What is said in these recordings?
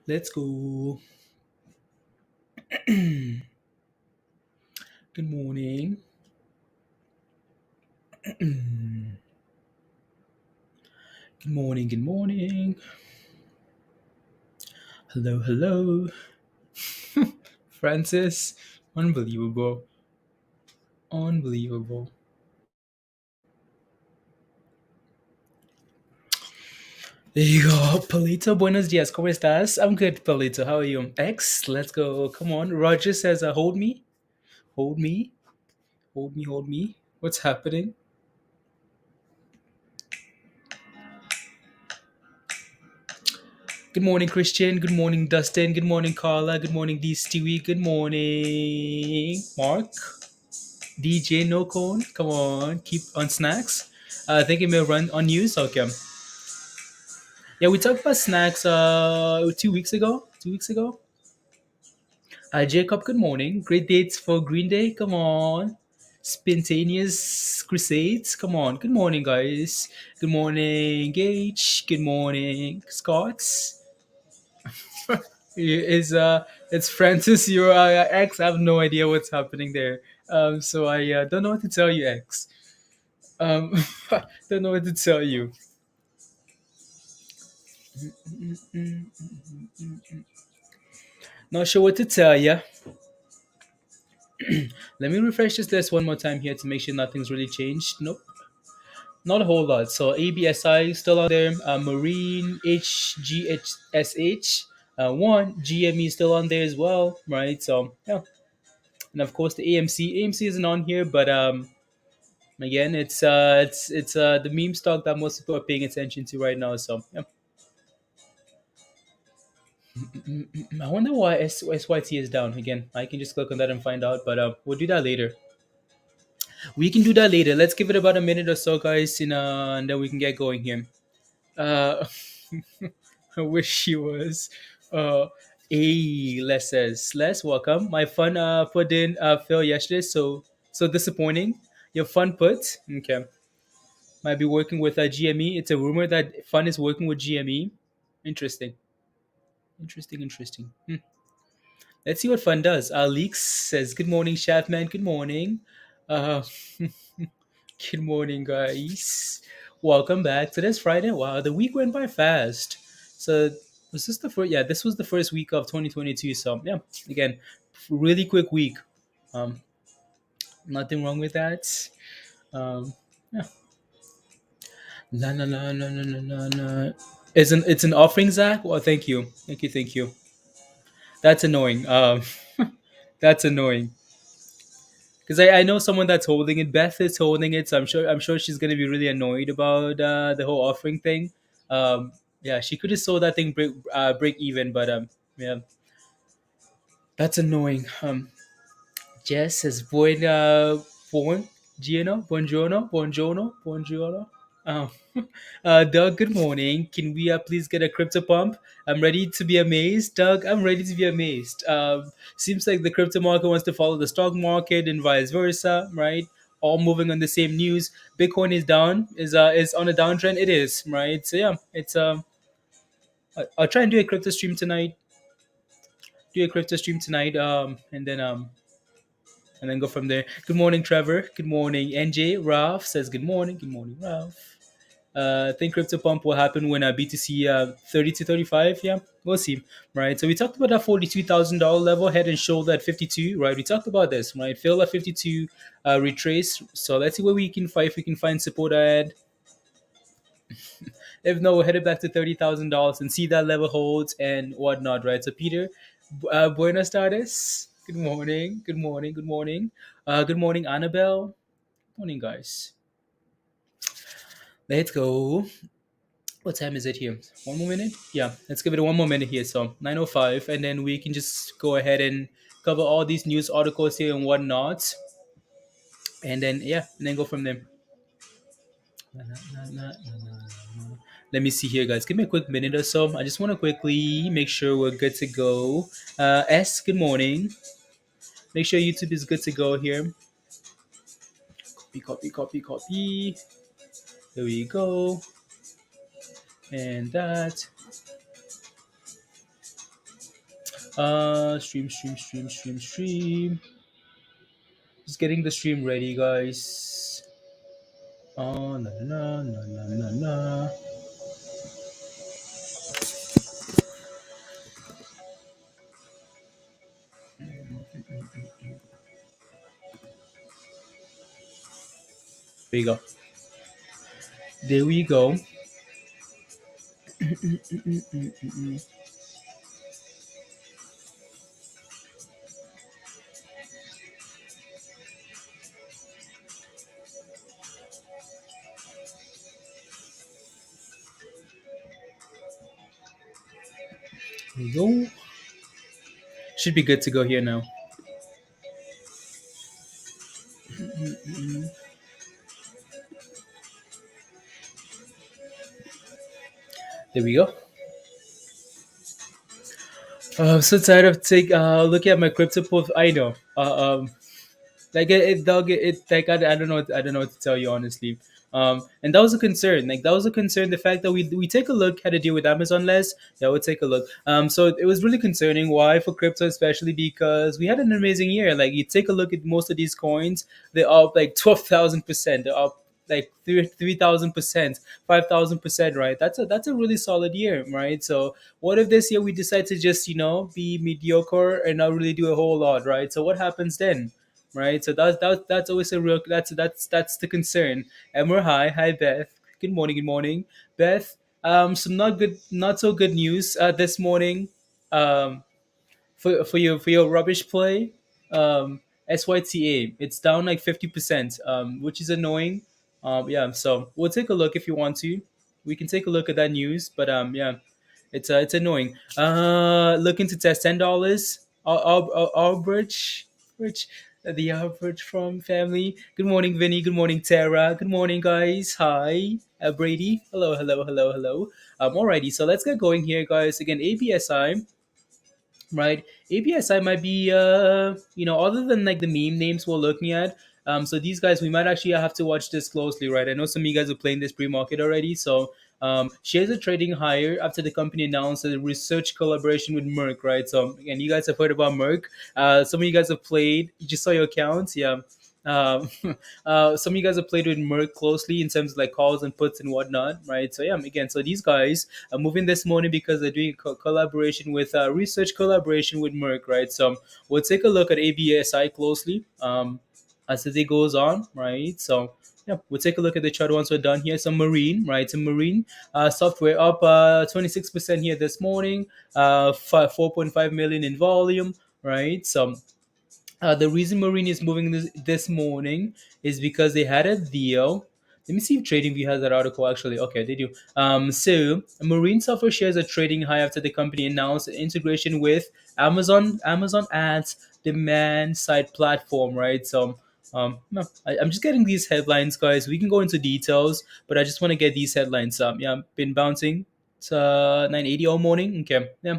Let's go. Good morning. Good morning. Good morning. Hello. Hello. Francis. Unbelievable. Unbelievable. There you go. Palito, buenos dias. ¿Cómo estás? I'm good, Palito. How are you? X, let's go. Come on. Roger says, hold me. Hold me. Hold me. Hold me. What's happening? Good morning, Christian. Good morning, Dustin. Good morning, Carla. Good morning, D. Stewie. Good morning, Mark. DJ No Cone. Come on. Keep on snacks. I think it may run on news. Okay. Yeah, we talked about snacks 2 weeks ago. 2 weeks ago. Jacob, good morning. Great dates for Green Day. Come on. Spontaneous crusades. Come on. Good morning, guys. Good morning, Gage. Good morning, Scots. Is it's Francis, your ex. I have no idea what's happening there. So I don't know what to tell you, ex. Um, don't know what to tell you. Not sure what to tell you. Let me refresh this list one more time here to make sure nothing's really changed. Nope, not a whole lot. So ABSI still on there. Marin, HGSH, one GME still on there as well, right? So yeah, and of course the AMC. AMC isn't on here, but again, it's the meme stock that most people are paying attention to right now. So yeah. I wonder why SYT is down again. I can just click on that and find out, but we'll do that later. We can do that later. Let's give it about a minute or so, guys, and then we can get going here. Uh, I wish she was. Uh, Les says, Les, welcome. My fun put in fail yesterday, so disappointing. Your fun put, okay. Might be working with GME. It's a rumor that fun is working with GME. Interesting, interesting. Let's see what fun does. Leaks says, "Good morning, Chefman. Good morning. Uh, good morning, guys. Welcome back to this Friday. Wow, the week went by fast. So was this the first? Yeah, this was the first week of 2022. So yeah, again, really quick week. Um, Nothing wrong with that. Yeah. La la la la la la la. La. It's an offering, Zach. Well, thank you. That's annoying. That's annoying. Because I know someone that's holding it. Beth is holding it, so I'm sure she's gonna be really annoyed about the whole offering thing. Yeah, she could have sold that thing break even, but yeah, that's annoying. Jess says buongiorno. Um, Doug, good morning. Can we please get a crypto pump? I'm ready to be amazed, Doug. I'm ready to be amazed. Seems like the crypto market wants to follow the stock market and vice versa, right? All moving on the same news. Bitcoin is down, is on a downtrend. It is, right? So yeah, it's I'll try and do a crypto stream tonight. Do a crypto stream tonight. And then go from there. Good morning, Trevor. Good morning, NJ. Ralph says good morning. Good morning, Ralph. I think crypto pump will happen when BTC 30 to 35. Yeah, we'll see. Right. So we talked about that $42,000 level, head and shoulder at 52. Right. We talked about this. Right. Fail at 52, retrace. So let's see where we can find. If we can find support at. If no, we'll head it back to $30,000 and see that level holds and whatnot. Right. So Peter, buenas tardes. Good morning. Good morning. Good morning. Good morning, Annabelle. Morning, guys. Let's go. What time is it here? One more minute? Yeah, let's give it one more minute here. So 9:05, and then we can just go ahead and cover all these news articles here and whatnot, and then yeah, and then go from there. Let me see here, guys. Give me a quick minute or so. I just want to quickly make sure we're good to go. S, good morning. Make sure YouTube is good to go here. Copy. There we go. And that. Stream. Just getting the stream ready, guys. La la la la la la. There you go. There we go. There we go. Should be good to go here now. There we go. I'm so tired of looking at my crypto pool. I know. Like it dog it like I don't know I don't know what to tell you honestly. And that was a concern. Like that was a concern. The fact that we take a look how to deal with Amazon less. Yeah, we'll take a look. So it was really concerning. Why for crypto, especially because we had an amazing year. Like you take a look at most of these coins, they're up like 12,000%. They're up like 3,000%, 5,000%. Right. That's a really solid year. Right. So what if this year we decide to just be mediocre and not really do a whole lot. Right. So what happens then? Right? So that's always a real that's the concern. Emmer, hi Beth. Good morning, good morning, Beth. Some not so good news this morning. Um, for your rubbish play, SYTA it's down like 50%, which is annoying. Yeah, so we'll take a look if you want to. We can take a look at that news, but yeah, it's annoying. Looking to test $10. Albridge, which the Albridge from family. Good morning, Vinny. Good morning, Tara. Good morning, guys. Hi, Brady. Hello, hello, hello, hello. Alrighty, so let's get going here, guys. Again, ABSI, right? ABSI might be other than like the meme names we're looking at. So these guys, we might actually have to watch this closely, right? I know some of you guys are playing this pre-market already. So shares are trading higher after the company announced a research collaboration with Merck, right? So again, you guys have heard about Merck. Some of you guys have played. You just saw your accounts, yeah. Um, some of you guys have played with Merck closely in terms of like calls and puts and whatnot, right? So yeah, again, so these guys are moving this morning because they're doing collaboration with research collaboration with Merck, right? So we'll take a look at ABSI closely as the day goes on, right? So yeah, we'll take a look at the chart once we're done here. Some Marin, right? Some Marin software up 26% here this morning, 4.5 million in volume, right? So the reason Marin is moving this morning is because they had a deal. Let me see if TradingView has that article actually. Okay, they do. So Marine software shares are trading high after the company announced an integration with Amazon Ads demand side platform, right? So no, I'm just getting these headlines, guys. We can go into details, but I just want to get these headlines. Yeah, been bouncing. It's 980 all morning. Okay, yeah.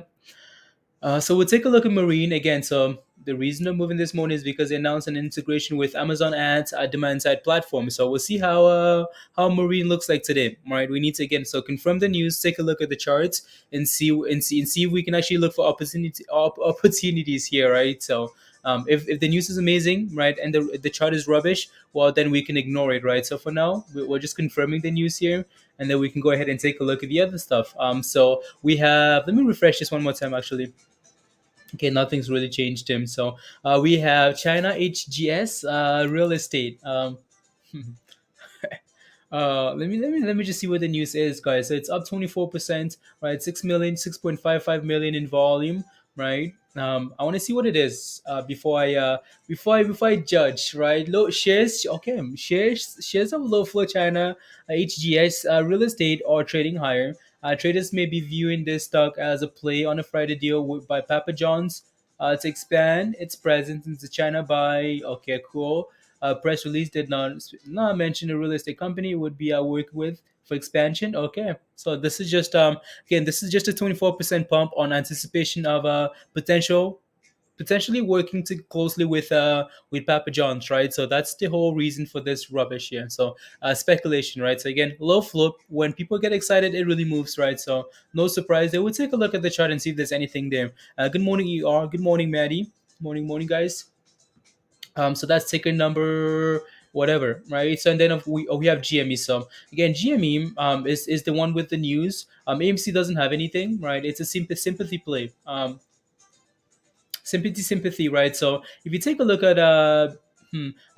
So we'll take a look at Marine again. So the reason I'm moving this morning is because they announced an integration with Amazon Ads demand side platform. So we'll see how Marine looks like today. Right, we need to again so confirm the news, take a look at the charts, and see if we can actually look for opportunities here. Right, so. If the news is amazing, right, and the chart is rubbish, well, then we can ignore it, right? So for now, we're just confirming the news here, and then we can go ahead and take a look at the other stuff. So we have, let me refresh this one more time, actually. Okay, nothing's really changed, Tim. So we have China HGS real estate. Let me just see what the news is, guys. So it's up 24%, right? 6.55 million in volume, right? I want to see what it is before I judge, right? Low shares, okay. Shares of low flow China HGS real estate are trading higher. Traders may be viewing this stock as a play on a Friday deal by Papa John's to expand its presence into China by, okay, cool. Press release did not mention a real estate company it would be work with for expansion. Okay, so this is just a 24% pump on anticipation of a potential potentially working too closely with Papa John's, right? So that's the whole reason for this rubbish here. So speculation, right? So again, low flip. When people get excited, it really moves, right? So no surprise. They would take a look at the chart and see if there's anything there. Good morning, ER. Good morning, Maddie. Morning, morning, guys. So that's ticker number whatever, right? So and then we have GME. So again, GME is the one with the news. AMC doesn't have anything, right? It's a sympathy play. Sympathy, right? So if you take a look at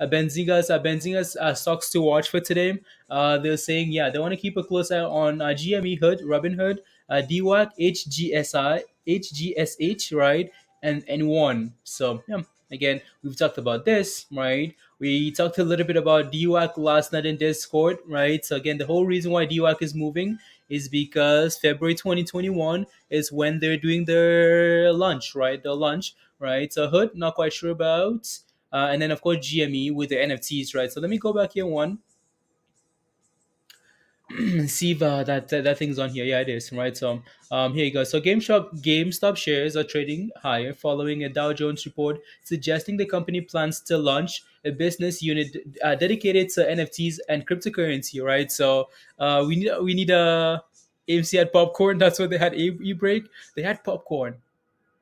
Benzinga's stocks to watch for today, they're saying yeah they want to keep a close eye on GME Hood, Robinhood, DWAC, HGSI, HGSH, right, and one. So yeah, again we've talked about this, right? We talked a little bit about DWAC last night in Discord, right? So again, the whole reason why DWAC is moving is because February 2021 is when they're doing their lunch, right? The lunch, right? So Hood, not quite sure about. And then of course GME with the NFTs, right? So let me go back here one, see if that thing's on here. Yeah, it is, right? So here you go. So GameStop shares are trading higher following a Dow Jones report suggesting the company plans to launch a business unit dedicated to NFTs and cryptocurrency, right? So we need a AMC had popcorn. That's what they had. E-break. They had popcorn.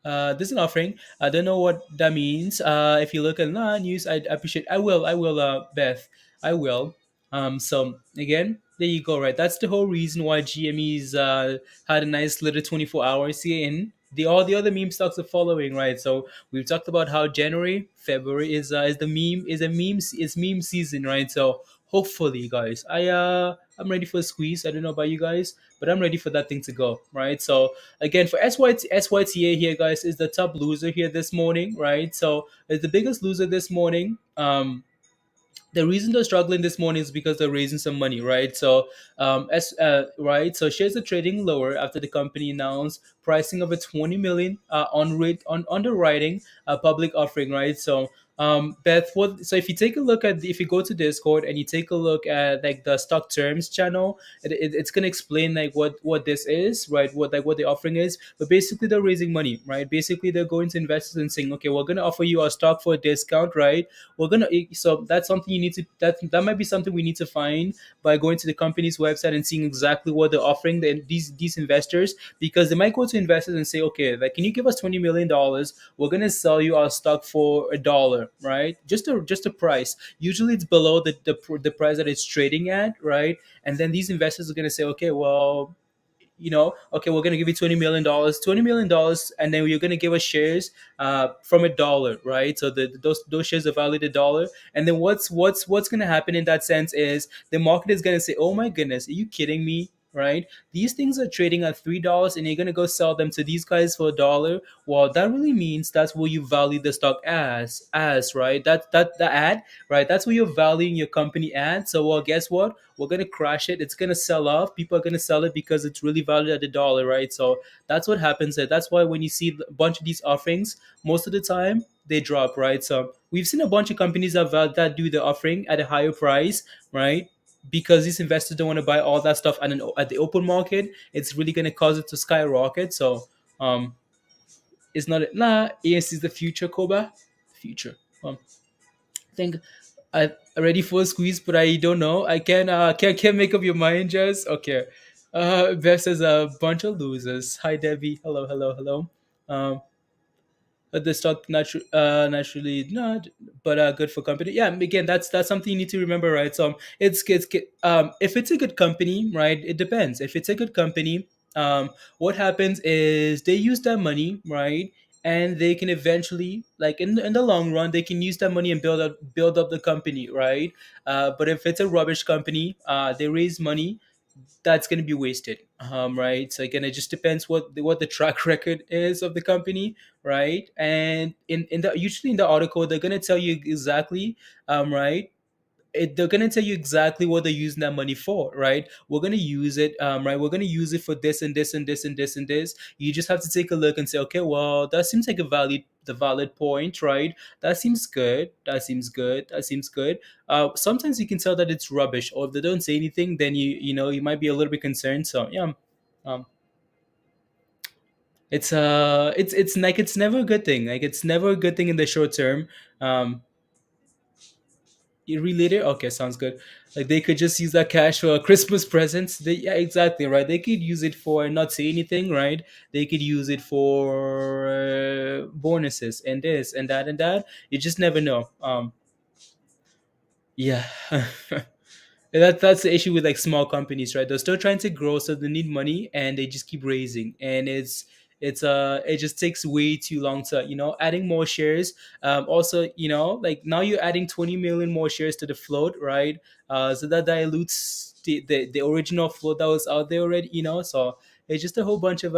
This is an offering. I don't know what that means. If you look at news, I appreciate. I will. Beth, I will. So again, there you go. Right, that's the whole reason why GME's had a nice little 24 hours here in. All the other meme stocks are following, right? So we've talked about how January, February is the meme is a meme is meme season, right? So hopefully, guys, I'm ready for a squeeze. I don't know about you guys, but I'm ready for that thing to go, right? So again, for SYTA here, guys, is the top loser here this morning, right? So it's the biggest loser this morning. The reason they're struggling this morning is because they're raising some money, right? So, right, so shares are trading lower after the company announced pricing of a 20 million on rate on underwriting a public offering, right? So, Beth, what? So if you take a look at if you go to Discord and you take a look at like the stock terms channel, it's gonna explain like what this is, right? What the offering is. But basically, they're raising money, right? Basically, they're going to investors and saying, okay, we're gonna offer you our stock for a discount, right? So that's something you need to that might be something we need to find by going to the company's website and seeing exactly what they're offering these investors, because they might go to investors and say, okay, like, can you give us $20 million? We're gonna sell you our stock for $1, right? Just a price. Usually it's below the price that it's trading at, right? And then these investors are gonna say, okay, well, okay, we're gonna give you $20 million, $20 million, and then you're gonna give us shares from $1, right? So those shares are valued $1, and then what's gonna happen in that sense is the market is gonna say, oh my goodness, are you kidding me? Right? These things are trading at $3, and you're gonna go sell them to these guys for $1. Well, that really means that's what you value the stock as right? That the ad, right? That's what you're valuing your company at. So, well, guess what? We're gonna crash it. It's gonna sell off. People are gonna sell it because it's really valued at $1, right? So that's what happens there. That's why when you see a bunch of these offerings, most of the time they drop, right? So we've seen a bunch of companies that do the offering at a higher price, right? Because these investors don't want to buy all that stuff at the open market. It's really gonna cause it to skyrocket. So it's not AS is the future, Koba. Future. Think I'm ready for a squeeze, but I don't know. I can't make up your mind, Jess. Okay. Beth says a bunch of losers. Hi Debbie. Hello, hello, hello. But the stock naturally not, but good for company. Yeah, again, that's something you need to remember, right? So if it's a good company, right? It depends. If it's a good company, what happens is they use that money, right? And they can eventually, like in the long run, they can use that money and build up the company, right? But if it's a rubbish company, they raise money that's going to be wasted, right? So again, it just depends what the track record is of the company, right? And in the usually in the article they're going to tell you exactly, right, they're gonna tell you exactly what they're using that money for, right? We're gonna use it, right? We're gonna use it for this and this and this and this and this. You just have to take a look and say, okay, well, that seems like the valid point, right? That seems good. That seems good. That seems good. Sometimes you can tell that it's rubbish, or if they don't say anything, then you might be a little bit concerned. So yeah, um, It's like it's never a good thing. Like it's never a good thing in the short term. Um, you read later? Okay, sounds good. Like they could just use that cash for Christmas presents. Yeah, exactly, right. They could use it for not say anything, right? They could use it for bonuses and this and that and that. You just never know. Yeah. That's the issue with like small companies, right? They're still trying to grow, so they need money, and they just keep raising, and it just takes way too long to adding more shares. Also, like now you're adding 20 million more shares to the float, right? So that dilutes the original float that was out there already, So it's just a whole bunch of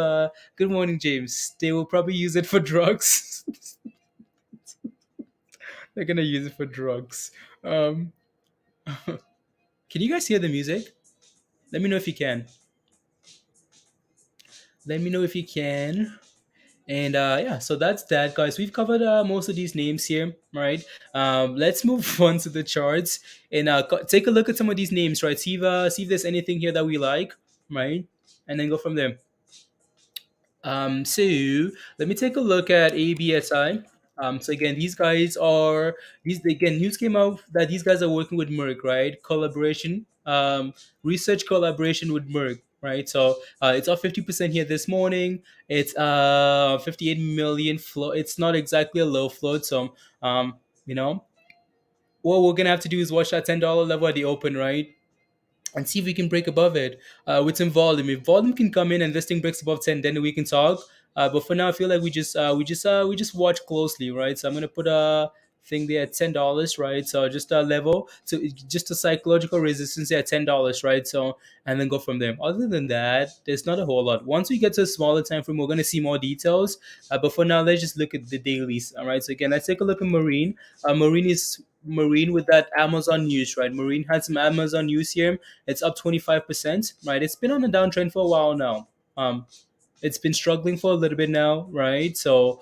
Good morning, James. They will probably use it for drugs. They're gonna use it for drugs. Um, can you guys hear the music? Let me know if you can. Let me know if you can. And yeah, so that's that, guys. We've covered most of these names here, right? Let's move on to the charts and take a look at some of these names, right? See if there's anything here that we like, right? And then go from there. So let me take a look at ABSI. So again, these again news came out that these guys are working with Merck, right? Research collaboration with Merck, right? So it's up 50% here this morning. It's 58 million float. It's not exactly a low float, so you know what we're gonna have to do is watch that $10 level at the open, right? And see if we can break above it with some volume. If volume can come in and this thing breaks above 10, then we can talk. But for now, I feel like we just watch closely, right? So I'm gonna put a thing there at $10, right? So just a level, so just a psychological resistance there at $10, right? So and then go from there. Other than that, there's not a whole lot. Once we get to a smaller time frame, we're gonna see more details. But for now, let's just look at the dailies. All right. So again, let's take a look at Marine. Marine with that Amazon news, right? Marine had some Amazon news here. It's up 25%, right? It's been on a downtrend for a while now. It's been struggling for a little bit now, right? So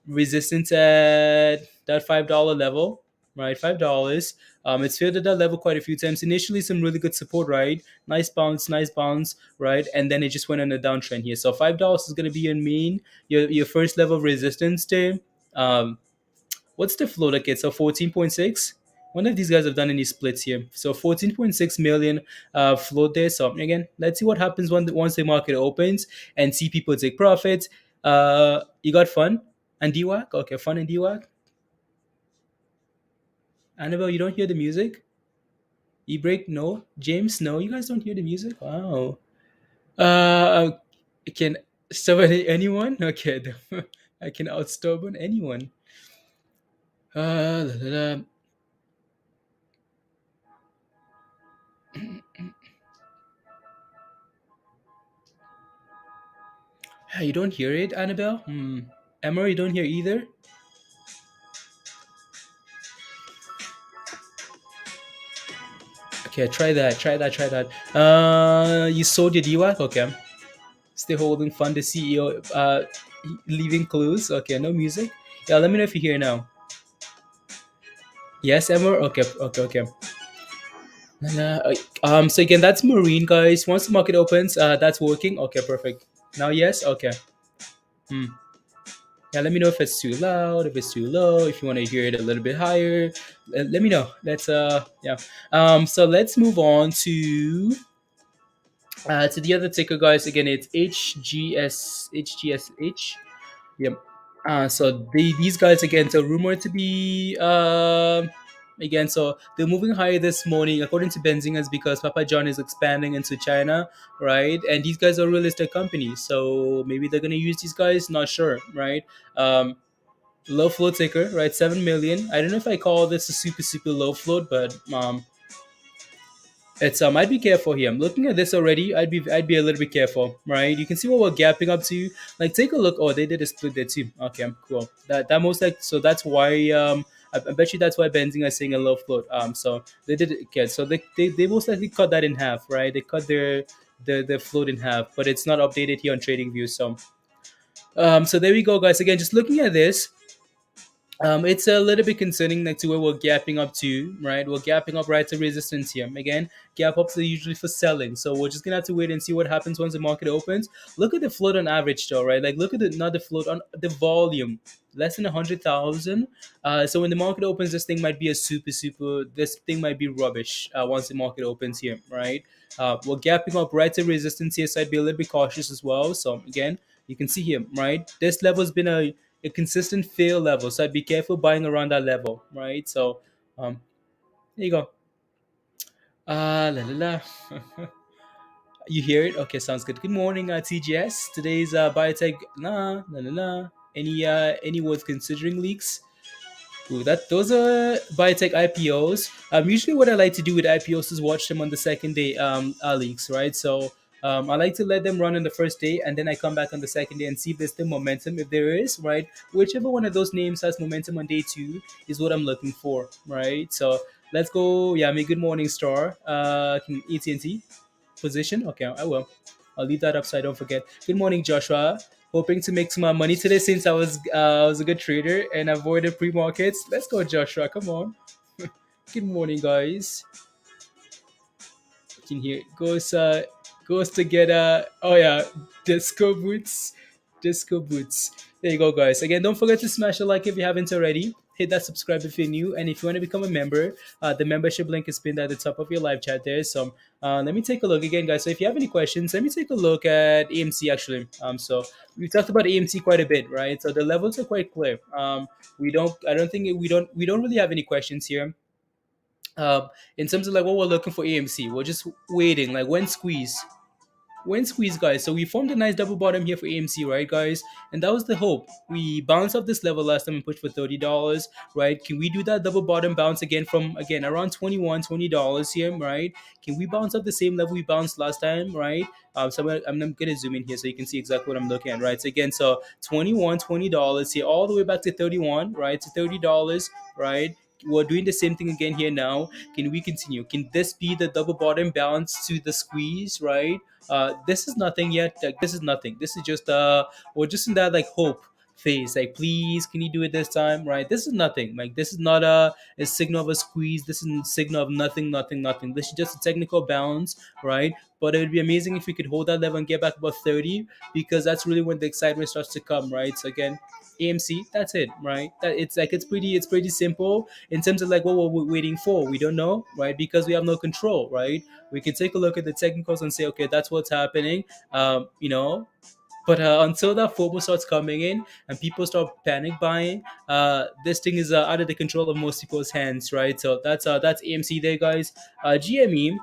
resistance at that $5 level, right? $5. It's failed at that level quite a few times. Initially, some really good support, right? Nice bounce, right? And then it just went on a downtrend here. So $5 is going to be your first level of resistance there. Um, What's the flow that gets? So 14.6. One of these guys have done any splits here. So 14.6 million float there. So again, let's see what happens once the market opens and see people take profits. You got fun and DWAC? Okay, fun and DWAC. Annabelle, you don't hear the music? E-break? No. James? No. You guys don't hear the music? Wow. Uh, can stubborn anyone? Okay, I can outstubborn anyone. La, la, la. You don't hear it, Annabelle? Emma, you don't hear either? Okay, try that. You sold your DWAC? Okay. Still holding fun. The CEO leaving clues. Okay, no music. Yeah, let me know if you hear now. Yes, Emma? Okay. Nah. So again, that's Marine, guys. Once the market opens, that's working. Okay, perfect. Now, yes? Okay. Hmm. Yeah, let me know if it's too loud, if it's too low, if you want to hear it a little bit higher. Let me know. Let's yeah. So let's move on to the other ticker, guys. Again, it's HGSH. Yep. So these guys again, so rumored to be again, so they're moving higher this morning, according to Benzinga's, because Papa John is expanding into China, right? And these guys are real estate companies, so maybe they're gonna use these guys. Not sure, right? Low float ticker, right? 7 million. I don't know if I call this a super low float, but it's I'd be careful here. I'm looking at this already. I'd be a little bit careful, right? You can see what we're gapping up to. Like take a look. Oh, they did a split there too. Okay, cool. That most like so that's why I bet you that's why Benzing is saying a low float. So they did it. Okay, so they most likely cut that in half, right? They cut their float in half, but it's not updated here on TradingView. So so there we go, guys. Again, just looking at this. It's a little bit concerning like to where we're gapping up to, right? We're gapping up right to resistance here. Again, gap ups are usually for selling. So we're just gonna have to wait and see what happens once the market opens. Look at the float on average though, right? Like look at the not the float on the volume. Less than 100,000. So when the market opens, this thing might be a super. This thing might be rubbish. Once the market opens here, right? We're gapping up right to resistance here, so I'd be a little bit cautious as well. So again, you can see here, right? This level has been a consistent fail level. So I'd be careful buying around that level, right? So there you go. La la la. You hear it? Okay, sounds good. Good morning, TGS. Today's biotech. La la la. Any worth considering leaks? Ooh, that those are biotech IPOs. Usually what I like to do with IPOs is watch them on the second day leaks, right? So I like to let them run on the first day, and then I come back on the second day and see if there's still momentum. If there is, right, whichever one of those names has momentum on day two is what I'm looking for, right? So let's go. Yeah, good morning, Star. AT&T position. Okay, I will. I'll leave that up so I don't forget. Good morning, Joshua. Hoping to make some money today since I was a good trader and avoided pre markets. Let's go, Joshua. Come on. Good morning, guys. You can hear it. Goes to get oh yeah, disco boots. Disco boots. There you go, guys. Again, don't forget to smash a like if you haven't already. Hit that subscribe if you're new, and if you want to become a member, the membership link is pinned at the top of your live chat there. So let me take a look again, guys. So if you have any questions, let me take a look at AMC actually. So we talked about AMC quite a bit, right? So the levels are quite clear. I don't think we don't really have any questions here. In terms of like what we're looking for AMC, we're just waiting. Like when squeeze, guys. So we formed a nice double bottom here for AMC, right, guys? And that was the hope. We bounced off this level last time and pushed for $30, right? Can we do that double bottom bounce again from again around $20 here, right? Can we bounce up the same level we bounced last time, right? I'm gonna zoom in here so you can see exactly what I'm looking at, right? So again, so $20 here, all the way back to 31, right? To $30, right? We're doing the same thing again here now. Can we continue? Can this be the double bottom bounce to the squeeze, right? This is nothing yet. Like this is nothing. This is just we're just in that like hope phase. Like please, can you do it this time? Right? This is nothing. Like this is not a signal of a squeeze. This is a signal of nothing. This is just a technical bounce, right? But it would be amazing if we could hold that level and get back above 30 because that's really when the excitement starts to come, right? So again, AMC, that's it, right? That it's pretty simple in terms of like what we're waiting for. We don't know, right? Because we have no control, right? We can take a look at the technicals and say, okay, that's what's happening. You know, but until that FOMO starts coming in and people start panic buying, this thing is out of the control of most people's hands, right? So that's AMC there, guys. GME.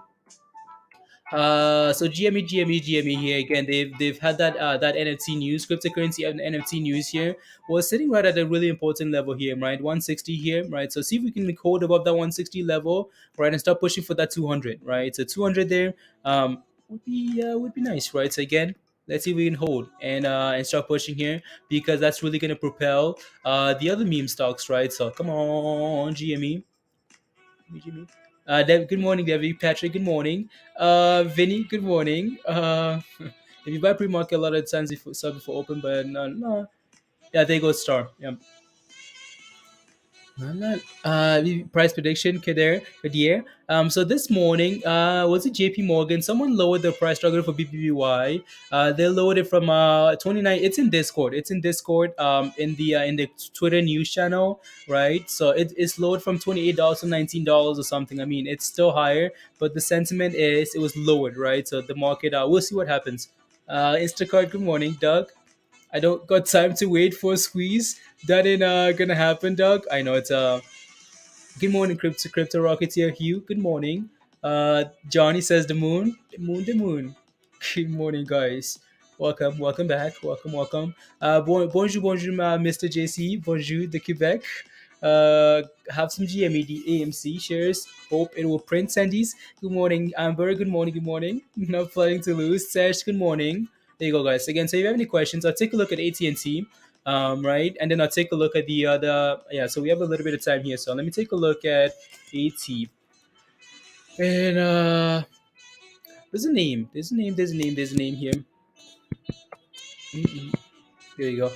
So GME here again. They've had that NFT news, cryptocurrency and NFT news here. We're sitting right at a really important level here, right? 160 here, right? So see if we can hold above that 160 level, right, and start pushing for that 200, right? So 200 there, would be nice, right? So again, let's see if we can hold and start pushing here because that's really gonna propel the other meme stocks, right? So come on, GME. Jimmy. Good morning, Debbie. Patrick, good morning. Vinny, good morning. If you buy pre-market, a lot of times before sell before open, but no. Yeah, there you go, Star. Yeah. Price prediction, Kadir. So this morning, was it JP Morgan? Someone lowered the price target for BBBY. They lowered it from 29. It's in Discord. It's in Discord. In the Twitter news channel, right? So it's lowered from $28 to $19 or something. I mean, it's still higher, but the sentiment is it was lowered, right? So the market. We'll see what happens. Instacart. Good morning, Doug. I don't got time to wait for a squeeze. That ain't gonna happen, Doug. I know it's good morning, Crypto Rocketeer Hugh. Good morning. Johnny says the moon. Good morning, guys. Welcome back. Welcome. Bonjour, Mr. JC. Bonjour, de Quebec. Have some GMED AMC shares. Hope it will print Sandy's. Good morning, Amber. Good morning. Not planning to lose. Sash, good morning. There you go, guys. Again, so if you have any questions, I'll take a look at AT&T, right? And then I'll take a look at the other. Yeah, so we have a little bit of time here. So let me take a look at AT. And there's a name. There's a name here. Mm-mm. Here you go.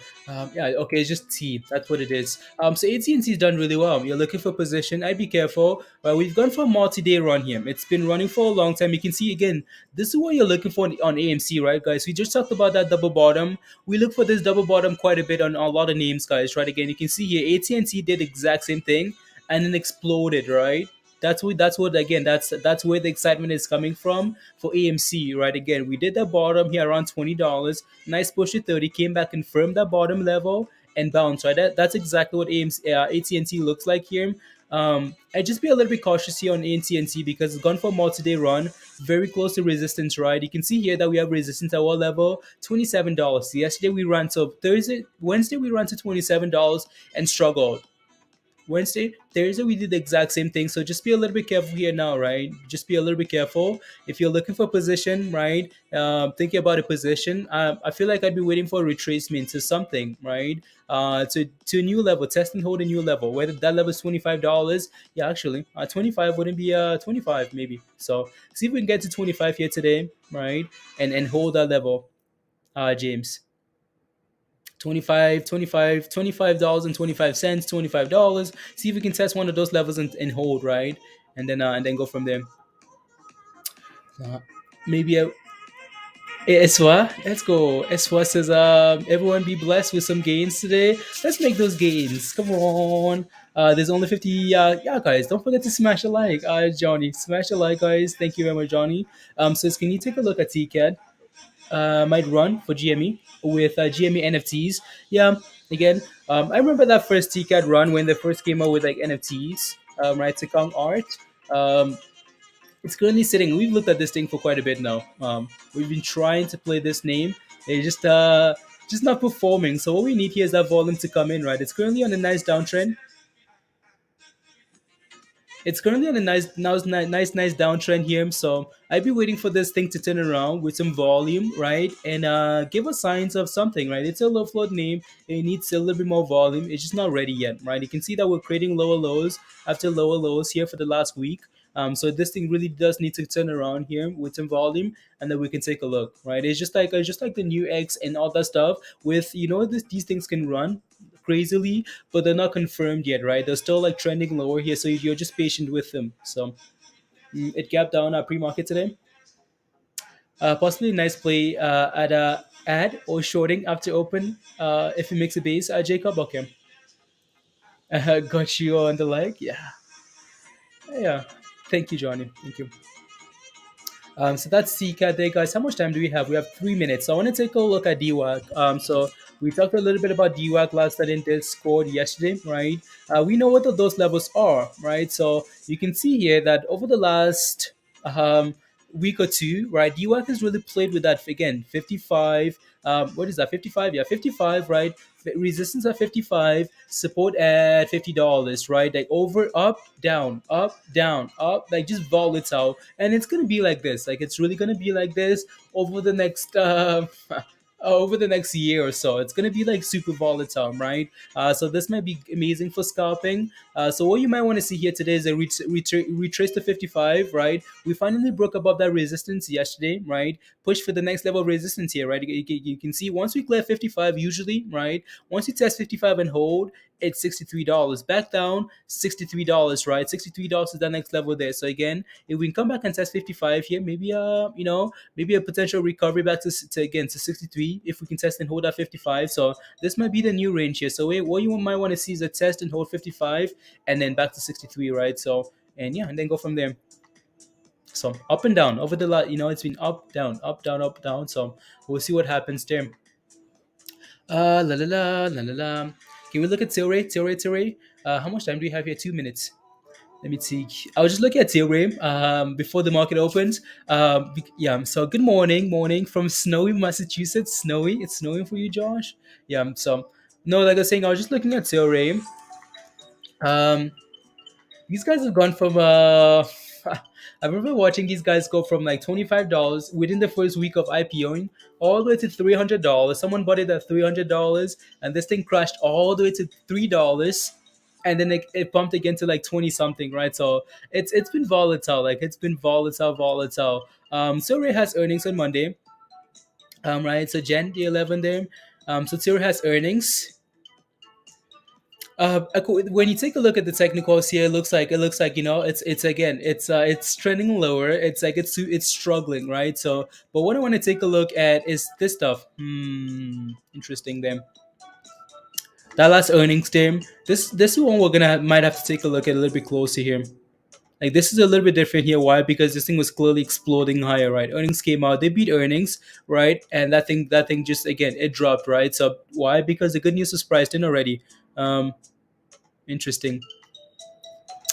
Yeah, okay, it's just T. That's what it is. So AT&T's done really well. You're looking for position. I'd be careful. We've gone for a multi-day run here. It's been running for a long time. You can see again. This is what you're looking for on AMC, right, guys? We just talked about that double bottom. We look for this double bottom quite a bit on a lot of names, guys. Right? Again, you can see here AT&T did the exact same thing and then exploded, right? That's what again that's where the excitement is coming from for AMC, right? Again, we did the bottom here around $20. Nice push to 30, came back, confirmed that bottom level and bounced, right? That's exactly what AMC, AT&T looks like here. I'd just be a little bit cautious here on AT&T because it's gone for a multi-day run, very close to resistance, right? You can see here that we have resistance at what level? $27. Yesterday we ran to Wednesday we ran to $27 and struggled. Wednesday, Thursday, we did the exact same thing. So just be a little bit careful here now, right? Just be a little bit careful. If you're looking for position, right? Thinking about a position, I feel like I'd be waiting for a retracement to something, right? To a new level, test and hold a new level. Whether that level is $25, yeah, actually, 25 wouldn't be 25 maybe. So see if we can get to 25 here today, right? And hold that level, James. 25 and 25 cents, $25. See if we can test one of those levels and hold, right? And then go from there. Uh, maybe a Eswa, let's go. Eswa says, everyone be blessed with some gains today. Let's make those gains. Come on. There's only 50. Yeah, guys, don't forget to smash a like. Johnny, smash a like, guys. Thank you very much, Johnny. Says, can you take a look at TCAD? Might run for GME with GME NFTs. Yeah, again, I remember that first TCAD run when they first came out with like NFTs, right? To come art. Um, it's currently sitting. We've looked at this thing for quite a bit now. We've been trying to play this name. It's just not performing. So what we need here is that volume to come in, right? It's currently on a nice downtrend. It's currently on a nice downtrend here. So I'd be waiting for this thing to turn around with some volume, right, and give us signs of something, right? It's a low float name. It needs a little bit more volume. It's just not ready yet, right? You can see that we're creating lower lows after lower lows here for the last week. So this thing really does need to turn around here with some volume, and then we can take a look, right? It's just like the new X and all that stuff. With these things can run crazily, but they're not confirmed yet, right? They're still like trending lower here, so you're just patient with them. So it gapped down pre-market today. Possibly a nice play at a ad or shorting after open if it makes a base. Jacob, okay. Got you on the like, yeah, yeah. Thank you, Johnny. Thank you. So that's CCAT there, guys. How much time do we have? We have 3 minutes. So I want to take a look at DWAC. So we talked a little bit about DWAC last night in Discord yesterday, right? We know what those levels are, right? So you can see here that over the last week or two, right, DWAC has really played with that again. 55. What is that? 55? Yeah, 55, right? Resistance at 55, support at $50, right? Like over, up, down, up, like just volatile. And it's gonna be like this. Like it's really gonna be like this over the next over the next year or so. It's gonna be like super volatile, right? So this might be amazing for scalping. So what you might want to see here today is a retrace to 55, right? We finally broke above that resistance yesterday, right? Push for the next level of resistance here, right? You can see once we clear 55, usually, right? Once you test 55 and hold, it's $63. Back down, $63, right? $63 is the next level there. So again, if we can come back and test 55 here, maybe maybe a potential recovery back to again to 63 if we can test and hold at 55. So this might be the new range here. So what you might want to see is a test and hold 55 and then back to 63, right? So and yeah, and then go from there. So up and down over the lot, it's been up, down, up, down, up, down. So we'll see what happens there. La la la la la la. Can we look at Tilray? Tilray. How much time do we have here? 2 minutes. Let me see. I was just looking at Tilray before the market opens. Yeah. So good morning from snowy Massachusetts. Snowy. It's snowing for you, Josh. Yeah. So no, like I was saying, I was just looking at Tilray. Um, these guys have gone from I remember watching these guys go from like $25 within the first week of IPOing all the way to $300. Someone bought it at $300, and this thing crashed all the way to $3, and then it pumped again to like 20 something, right? So it's been volatile, like it's been volatile. Silray has earnings on Monday, right? So Jan the 11th there. So Tiro has earnings. When you take a look at the technicals here, it looks like it's again it's trending lower. It's like it's struggling, right? So, but what I want to take a look at is this stuff. Interesting. Then that last earnings day. This one we're gonna might have to take a look at a little bit closer here. Like this is a little bit different here. Why? Because this thing was clearly exploding higher, right? Earnings came out, they beat earnings, right? And that thing just again it dropped, right? So why? Because the good news was priced in already. Interesting.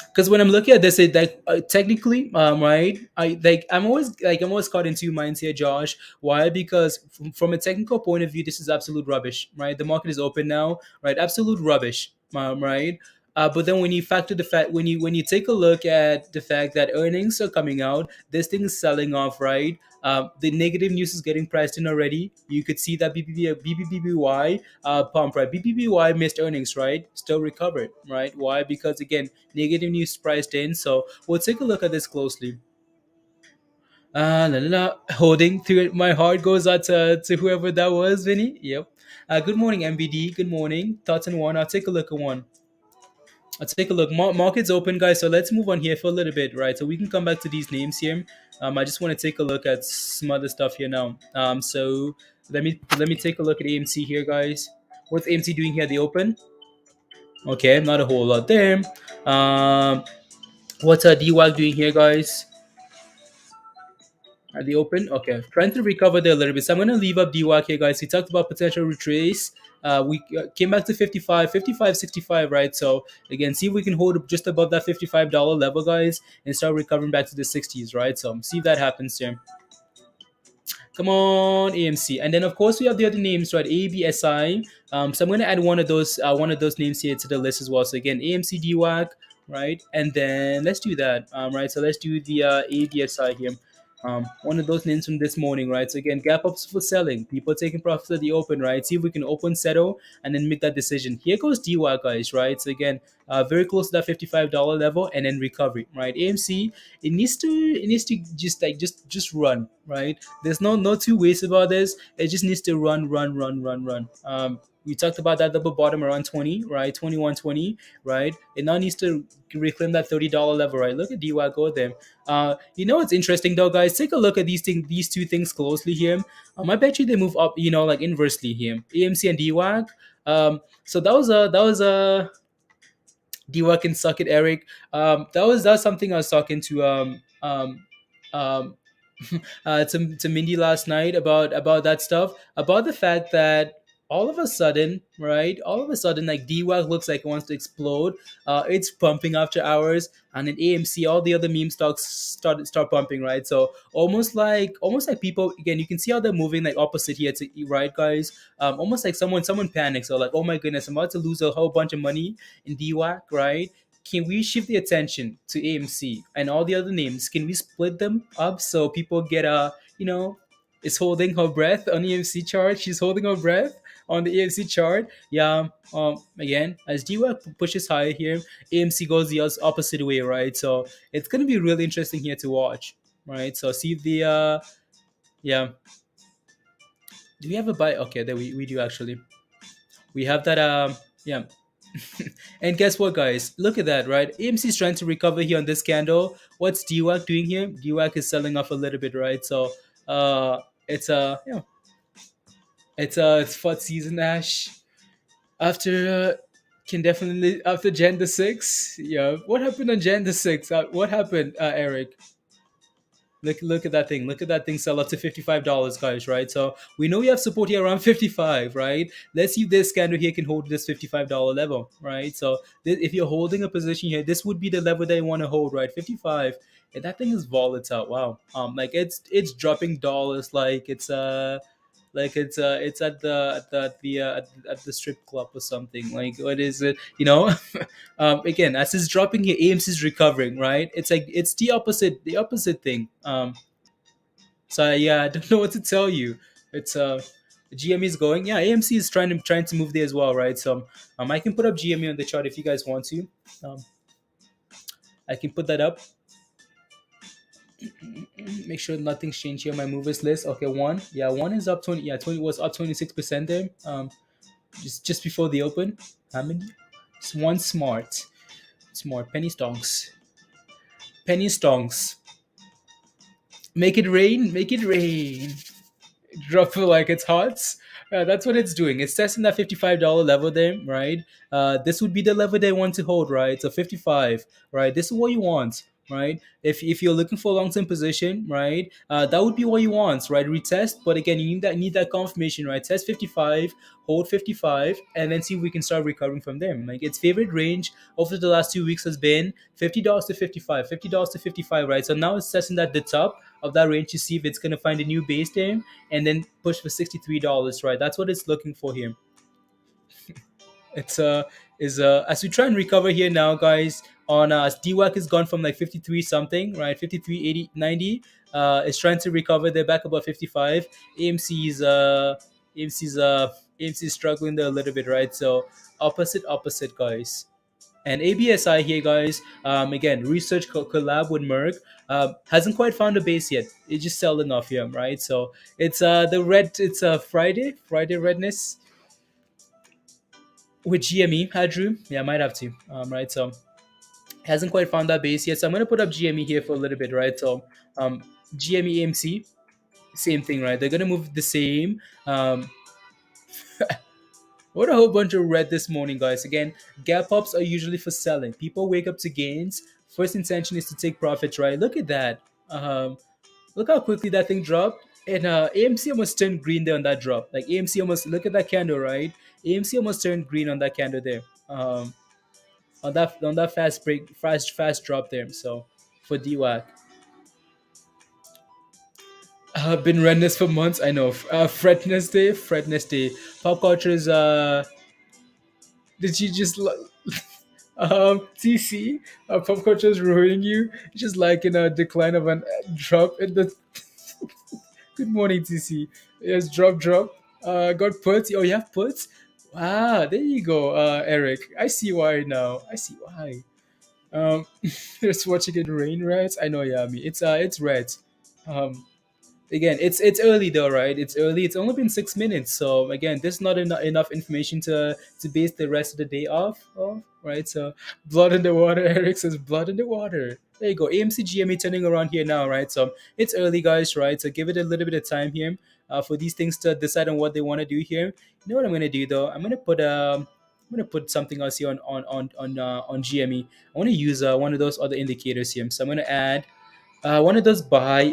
Because when I'm looking at this, it like technically, right? I'm always caught in two minds here, Josh. Why? Because from a technical point of view, this is absolute rubbish, right? The market is open now, right? Absolute rubbish, right? But then when you factor the fact when you take a look at the fact that earnings are coming out, this thing is selling off, right? The negative news is getting priced in already. You could see that BBBY pump, right? BBBY missed earnings, right? Still recovered, right? Why? Because again, negative news priced in. So we'll take a look at this closely. La, la, la. Holding to it. My heart goes out to whoever that was, Vinny. Yep. Good morning, MBD. Good morning. Thoughts on one. I'll take a look at one. Let's take a look. Market's open, guys. So let's move on here for a little bit, right? So we can come back to these names here. I just want to take a look at some other stuff here now. So let me take a look at AMC here, guys. What's AMC doing here? The open? Okay, not a whole lot there. Um, what's DWAC doing here, guys? Are they open? Okay, trying to recover there a little bit. So I'm going to leave up DWAC here, guys. We talked about potential retrace. We came back to 55, 55, 65, right? So again, see if we can hold up just above that $55 level, guys, and start recovering back to the 60s, right? So see if that happens here. Come on, AMC, and then of course we have the other names, right? ABSI. So I'm going to add one of those names here to the list as well. So again, AMC DWAC, right? And then let's do that, right? So let's do the ABSI here. One of those names from this morning, right? So again, gap ups for selling, people taking profits at the open, right? See if we can open settle and then make that decision. Here goes DWAC, guys, right? So again, very close to that $55 level and then recovery, right? AMC, it needs to just run, right? There's no two ways about this. It just needs to run, run, run, run, run. We talked about that double bottom around 20, right? 21.20, right? It now needs to reclaim that $30 level, right? Look at DWAC go there. What's interesting though, guys? Take a look at these two things closely here. I bet you they move up, like inversely here. AMC and DWAC. So that was a DWAC can suck it, Eric. That was something I was talking um, to Mindy last night about that stuff, about the fact that all of a sudden, right? All of a sudden, like DWAC looks like it wants to explode. It's pumping after hours, and in AMC, all the other meme stocks start pumping, right? So almost like people again, you can see how they're moving like opposite here to right, guys. Almost like someone panics or like, oh my goodness, I'm about to lose a whole bunch of money in DWAC, right? Can we shift the attention to AMC and all the other names? Can we split them up so people get is holding her breath on the AMC chart? She's holding her breath on the AMC chart. Yeah. Again, as DWAC pushes higher here, AMC goes the opposite way, right? So it's gonna be really interesting here to watch, right? So see if the yeah. Do we have a buy? Okay, there we do actually. We have that yeah. And guess what, guys? Look at that, right? AMC is trying to recover here on this candle. What's DWAC doing here? DWAC is selling off a little bit, right? So, it's it's FUD season, Ash. After can definitely after Jan the 6th. Yeah, what happened on Jan the 6th? What happened, Eric? Look at that thing. Look at that thing sell up to $55, guys, right? So we know we have support here around 55, right? Let's see if this candle here can hold this $55 level, right? So if you're holding a position here, this would be the level that you want to hold, right? 55. And that thing is volatile. Wow. Like it's dropping dollars like it's at the strip club or something. Like what is it? Again, as it's dropping here, AMC is recovering, right? It's like it's the opposite thing. So yeah, I don't know what to tell you. It's GME is going. Yeah, AMC is trying to move there as well, right? So I can put up GME on the chart if you guys want to. Um, I can put that up. Make sure nothing's changed here on my movers list. Okay, one. Yeah, one is up 20. Yeah, 20 was up 26% there. Just before the open. How many? It's one smart. Smart. Penny stonks. Penny stonks. Make it rain. Make it rain. Drop it like it's hot. That's what it's doing. It's testing that $55 level there, right? This would be the level they want to hold, right? So 55, right? This is what you want, right? If you're looking for a long term position, right? That would be what you want, right? Retest, but again, you need that confirmation, right? Test 55, hold 55, and then see if we can start recovering from them. Like its favorite range over the last 2 weeks has been $50 to 55, $50 to 55, right? So now it's testing at the top of that range to see if it's gonna find a new base there and then push for $63, right? That's what it's looking for here. It's is as we try and recover here now, guys. On DWAC is gone from like 53 something, right? 53, 80, 90. It's trying to recover. They're back about 55. AMC's AMC's AMC's struggling there a little bit, right? So opposite, guys. And ABSI here, guys. Again, research collab with Merck. Hasn't quite found a base yet. It's just selling off here, right? So it's the red. It's Friday redness with GME. Drew. Yeah, I might have to. Right. So hasn't quite found that base yet. So I'm gonna put up GME here for a little bit, right? So GME AMC, same thing, right? They're gonna move the same. What a whole bunch of red this morning, guys. Again, gap ups are usually for selling. People wake up to gains. First intention is to take profits, right? Look at that. Look how quickly that thing dropped. And AMC almost turned green there on that drop. Like AMC almost look at that candle, right? AMC almost turned green on that candle there. On that fast break, fast drop there. So for DWAC. Been redness for months. I know. Fredness day. Pop culture is did you just TC, pop culture is ruining you, just like in a decline of an drop in the good morning TC. Yes, drop. Got puts. Oh, you have puts. Ah, there you go, Eric. I see why now. I see why. Just watching it rain, right? I know, yeah. I mean, it's red. Um, Again, it's early though, right? It's early. It's only been 6 minutes, so again, there's not enough information to base the rest of the day off of, right? So blood in the water. Eric says blood in the water. There you go. AMC GME turning around here now, right? So it's early, guys, right? So give it a little bit of time here for these things to decide on what they want to do here. You know what I'm gonna do though? I'm gonna put something else here on GME. I want to use one of those other indicators here. So I'm gonna add one of those buy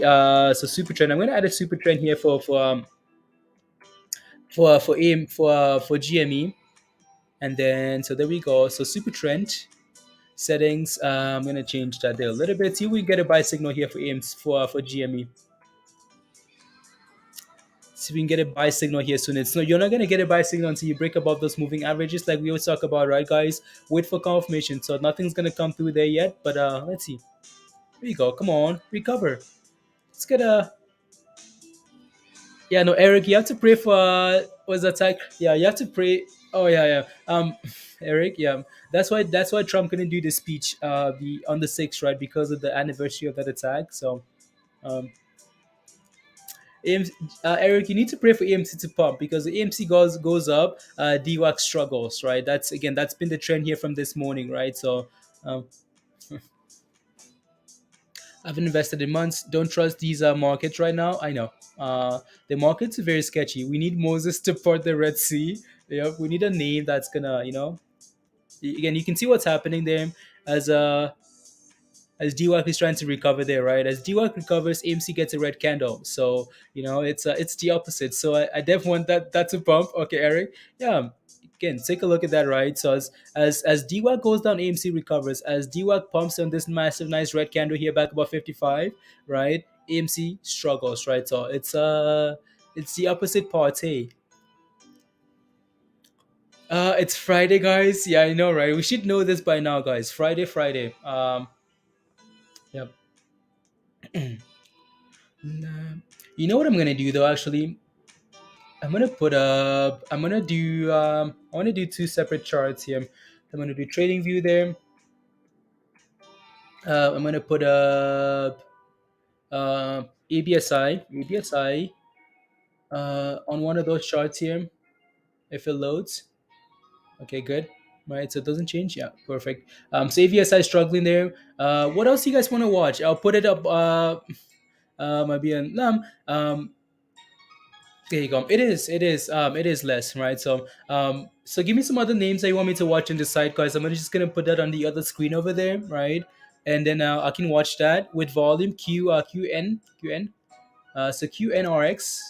so super trend. I'm gonna add a super trend here for aim for GME, and then so there we go. So super trend settings. I'm gonna change that there a little bit. See if we get a buy signal here for aims for GME. See if we can get a buy signal here soon. It's no, you're not gonna get a buy signal until you break above those moving averages, like we always talk about, right, guys? Wait for confirmation. So nothing's gonna come through there yet, but let's see. There you go. Come on, recover. Let's get a Yeah, no, Eric, you have to pray for was attack. Yeah, you have to pray. Oh yeah. Eric, yeah, that's why Trump couldn't do the speech the on the 6th, right? Because of the anniversary of that attack. So, um, AMC, Eric, you need to pray for AMC to pump because the AMC goes up, DWAC struggles, right? That's been the trend here from this morning, right? So, um, I've been invested in months. Don't trust these markets right now. I know. The markets are very sketchy. We need Moses to part the Red Sea. Yeah, we need a name that's gonna, again, you can see what's happening there as uh as DWAC is trying to recover there, right? As DWAC recovers, AMC gets a red candle. So it's the opposite. So I definitely want that to pump. Okay, Eric. Yeah. Again, take a look at that, right? So as DWAC goes down, AMC recovers. As DWAC pumps on this massive, nice red candle here, back about 55, right? AMC struggles, right? So it's the opposite party. It's Friday, guys. Yeah, I know, right? We should know this by now, guys. Friday. Yep. You know what I'm gonna do though? Actually, I'm gonna do. I want to do two separate charts here. I'm gonna do TradingView there. I'm gonna put up. ABSI on one of those charts here. If it loads, okay, good. Right, so it doesn't change. Yeah, perfect. So ABSI struggling there. What else you guys want to watch? I'll put it up. Might be on there you go. It is less, right? So give me some other names that you want me to watch on the side, guys. Just gonna put that on the other screen over there, right? And then I can watch that with volume QN. So QNRX,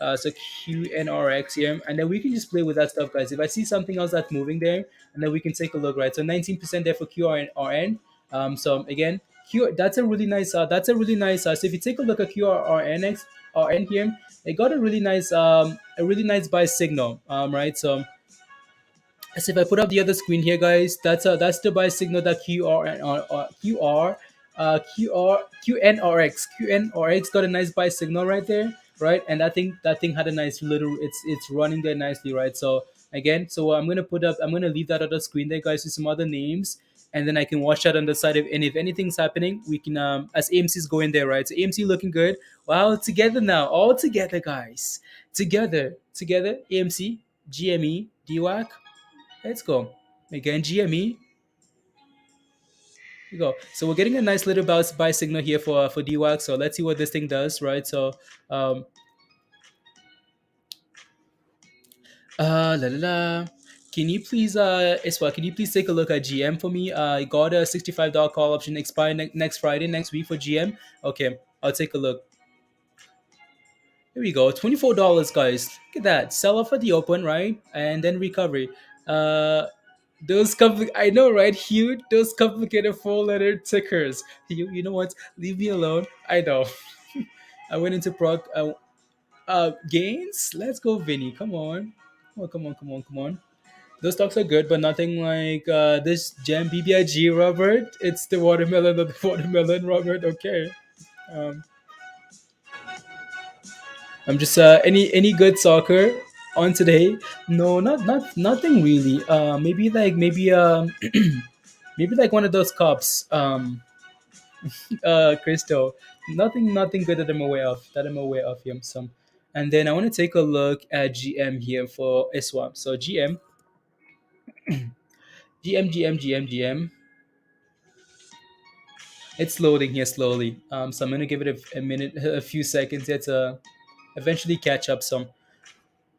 so QNRX here, and then we can just play with that stuff, guys. If I see something else that's moving there, and then we can take a look, right? So 19% there for QRN. So again, Q that's a really nice. That's a really nice. So if you take a look at QRNX RN here, it got a really nice buy signal, right? So if I put up the other screen here, guys, that's the buy signal that QNRX got a nice buy signal right there, right? And that thing had a nice little it's running there nicely, right? So again, so I'm gonna leave that other screen there, guys, with some other names, and then I can watch that on the side of, and if anything's happening, we can as AMC's going there, right? So AMC looking good. Wow, together now, all together, guys, together, AMC, GME, DWAC. Let's go. Again, GME. We go. So we're getting a nice little bounce buy signal here for DWAC. So let's see what this thing does, right? So um la la la. Can you please Iswa, can you please take a look at GM for me? I got a $65 call option expire next Friday, next week for GM. Okay, I'll take a look. Here we go. $24, guys. Look at that. Sell off at the open, right? And then recovery. Uh I know, right, Hugh? Those complicated four-letter tickers. You know what? Leave me alone. I know. I went into proc gains. Let's go, Vinny. Come on. Come on. Those stocks are good, but nothing like this gem BBIG, Robert. It's the watermelon of the watermelon, Robert. Okay. Um, I'm just any good soccer on today? No, nothing really. Maybe maybe like one of those cups. Crystal. Nothing good that I'm aware of. Here. So, and then I want to take a look at GM here for ISWAP. So GM. It's loading here slowly. So I'm gonna give it a minute, a few seconds here to eventually catch up. So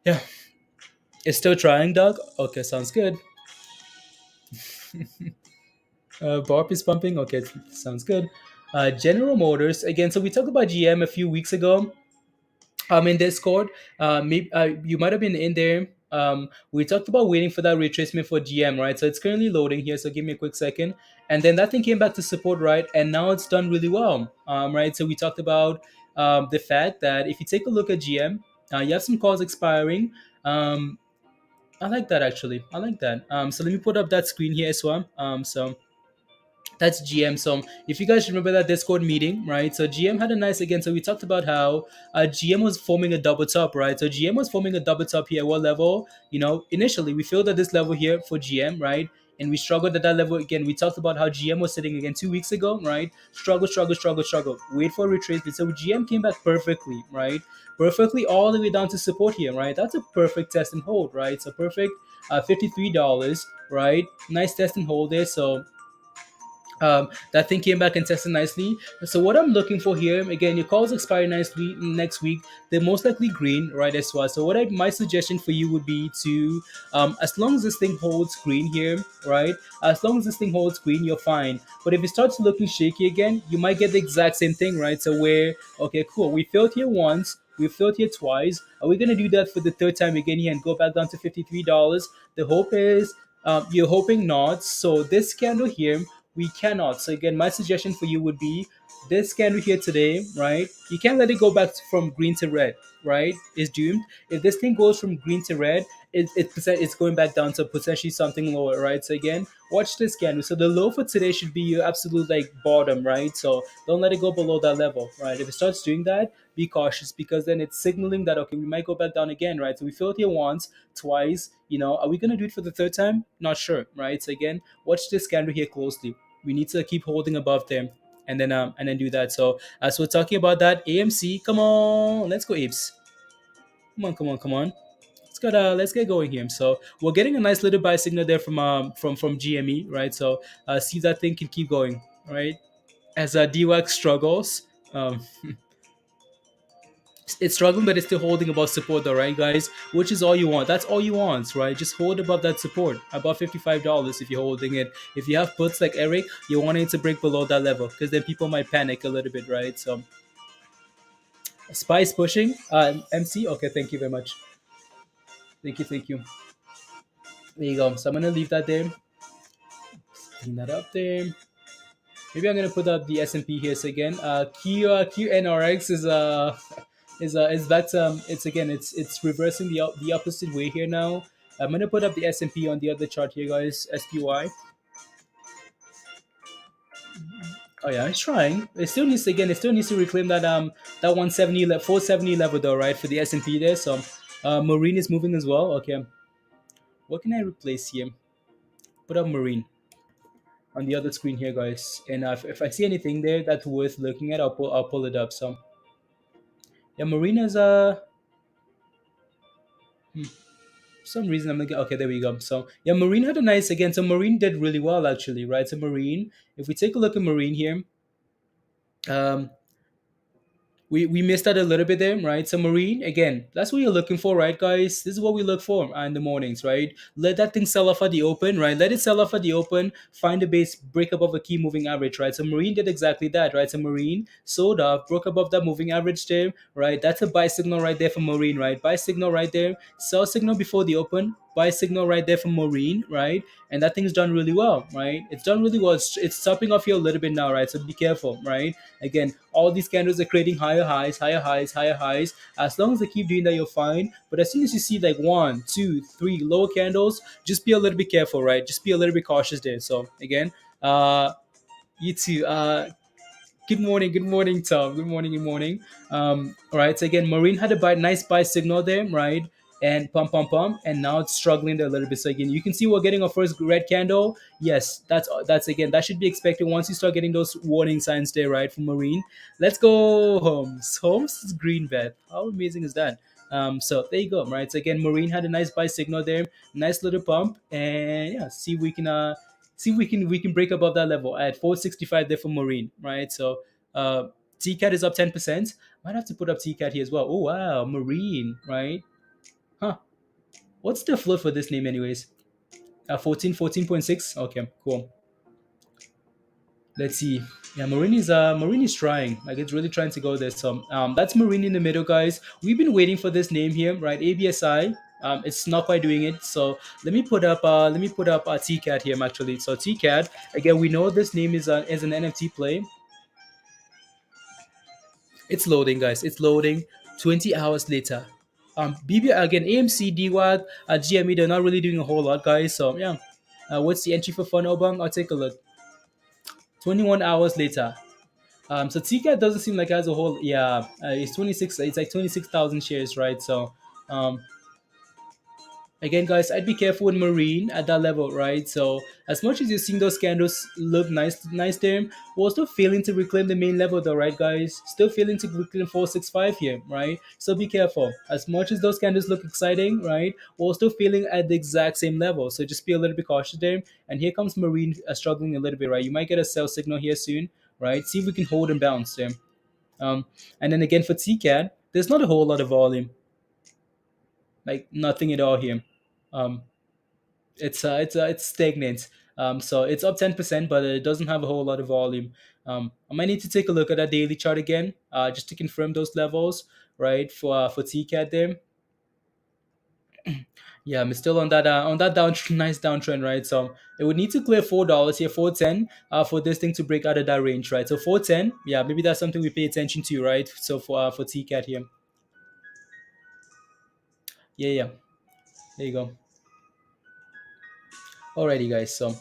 yeah, it's still trying, Doug. Okay, sounds good. Barp is pumping. Okay, sounds good. General Motors again. So we talked about GM a few weeks ago. In Discord. Maybe you might have been in there. We talked about waiting for that retracement for GM, right? So it's currently loading here. So give me a quick second, and then that thing came back to support, right? And now it's done really well, right? So we talked about the fact that if you take a look at GM, you have some calls expiring. I like that actually. I like that. So let me put up that screen here as well. So that's GM. So if you guys remember that Discord meeting, right? So GM had a nice again. So we talked about how GM was forming a double top, right? So GM was forming a double top here. What level? Initially we filled at this level here for GM, right? And we struggled at that level again. We talked about how GM was sitting again 2 weeks ago, right? Struggle. Wait for a retracement. So GM came back perfectly, right? Perfectly all the way down to support here, right? That's a perfect test and hold, right? So perfect, $53, right? Nice test and hold there. So that thing came back and tested nicely. So what I'm looking for here, again, your calls expire nicely next week. They're most likely green, right, as well. So my suggestion for you would be to, as long as this thing holds green here, right, as long as this thing holds green, you're fine. But if it starts looking shaky again, you might get the exact same thing, right? So where, okay, cool, we failed here once, we failed here twice. Are we gonna do that for the third time again here and go back down to $53? The hope is you're hoping not. So this candle here, we cannot. So again, my suggestion for you would be this candle here today, right? You can't let it go back from green to red, right? It's doomed. If this thing goes from green to red, it's going back down to potentially something lower, right? So again, watch this candle. So the low for today should be your absolute like bottom, right? So don't let it go below that level, right? If it starts doing that, be cautious because then it's signaling that okay, we might go back down again, right? So we filled here once, twice. Are we gonna do it for the third time? Not sure, right? So again, watch this candle here closely. We need to keep holding above them. and then do that. So as we're talking about that, AMC, come on, let's go apes. Come on, come on, come on. Let's get going here. So we're getting a nice little buy signal there from GME, right? So see if that thing can keep going, right? As DWAC struggles, um, it's struggling, but it's still holding above support, though, right, guys? Which is all you want. That's all you want, right? Just hold above that support, above $55 if you're holding it. If you have puts like Eric, you want it to break below that level because then people might panic a little bit, right? So Spice pushing, MC. Okay, thank you very much. Thank you, thank you. There you go. So I'm gonna leave that there. Clean that up there. Maybe I'm gonna put up the S&P here. So again, QNRX is that it's again it's reversing the opposite way here now. I'm gonna put up the S&P on the other chart here, guys. SPY. Oh yeah, it's trying. It still needs to, again. It still needs to reclaim that 170 470 level though, right, for the S&P there. So Marin is moving as well. Okay, what can I replace here? Put up Marin on the other screen here, guys. And if I see anything there that's worth looking at, I'll pull it up. So yeah, Marina's for some reason I'm like, okay, there we go. So yeah, Marine had a nice again. So Marine did really well actually, right? So Marine, if we take a look at Marine here, um, we missed out a little bit there, right? So Marine, again, that's what you're looking for, right, guys? This is what we look for in the mornings, right? Let that thing sell off at the open, right? Let it sell off at the open, find a base, break above a key moving average, right? So Marine did exactly that, right? So Marine sold off, broke above that moving average there, right? That's a buy signal right there for Marine, right? Buy signal right there, sell signal before the open, buy signal right there for Marine, right? And that thing's done really well, right? It's done really well. It's stopping off here a little bit now, right? So be careful, right? Again, all these candles are creating higher highs, higher highs, higher highs. As long as they keep doing that, you're fine. But as soon as you see like one, two, three lower candles, just be a little bit careful, right? Just be a little bit cautious there. So again, you too. Good morning, Tom. Good morning, good morning. All right. So again, Marine had a nice buy signal there, right? And pump, pump, pump, and now it's struggling there a little bit. So again, you can see we're getting our first red candle. Yes, that's again that should be expected once you start getting those warning signs there, right? From Marine. Let's go, Holmes. Holmes is green bet. How amazing is that? So there you go, right? So again, Marine had a nice buy signal there, nice little pump, and yeah, see if we can we can break above that level at 465 there for Marine, right? So TCAT is up 10%. Might have to put up TCAT here as well. Oh wow, Marine, right? Huh. What's the float for this name anyways? 14.6. Okay, cool. Let's see. Yeah, Marine is trying. Like it's really trying to go there. So that's Marine in the middle, guys. We've been waiting for this name here, right? ABSI. It's not quite doing it. So let me put up TCAT here actually. So TCAT, again, we know this name is an NFT play. It's loading, guys. It's loading. 20 hours later. BB again, AMC, DWAC, GME, they're not really doing a whole lot, guys. So yeah. What's the entry for Fun Obang? I'll take a look. 21 hours later. So TCAT doesn't seem like it has a whole. Yeah, it's 26. It's like 26,000 shares, right? So, um, again, guys, I'd be careful with Marine at that level, right? So as much as you're seeing those candles look nice there, we're still failing to reclaim the main level, though, right, guys? Still failing to reclaim 465 here, right? So be careful. As much as those candles look exciting, right, we're still failing at the exact same level. So just be a little bit cautious there. And here comes Marine struggling a little bit, right? You might get a sell signal here soon, right? See if we can hold and bounce there. And then again for TCAT, there's not a whole lot of volume, like nothing at all here. Um, it's stagnant. So it's up 10%, but it doesn't have a whole lot of volume. I might need to take a look at that daily chart again, just to confirm those levels, right? For TCAT there. Yeah, I'm still on that nice downtrend, right? So it would need to clear $4 here, 410, for this thing to break out of that range, right? So 410, yeah, maybe that's something we pay attention to, right? So for TCAT here, yeah, there you go. Alrighty, guys. So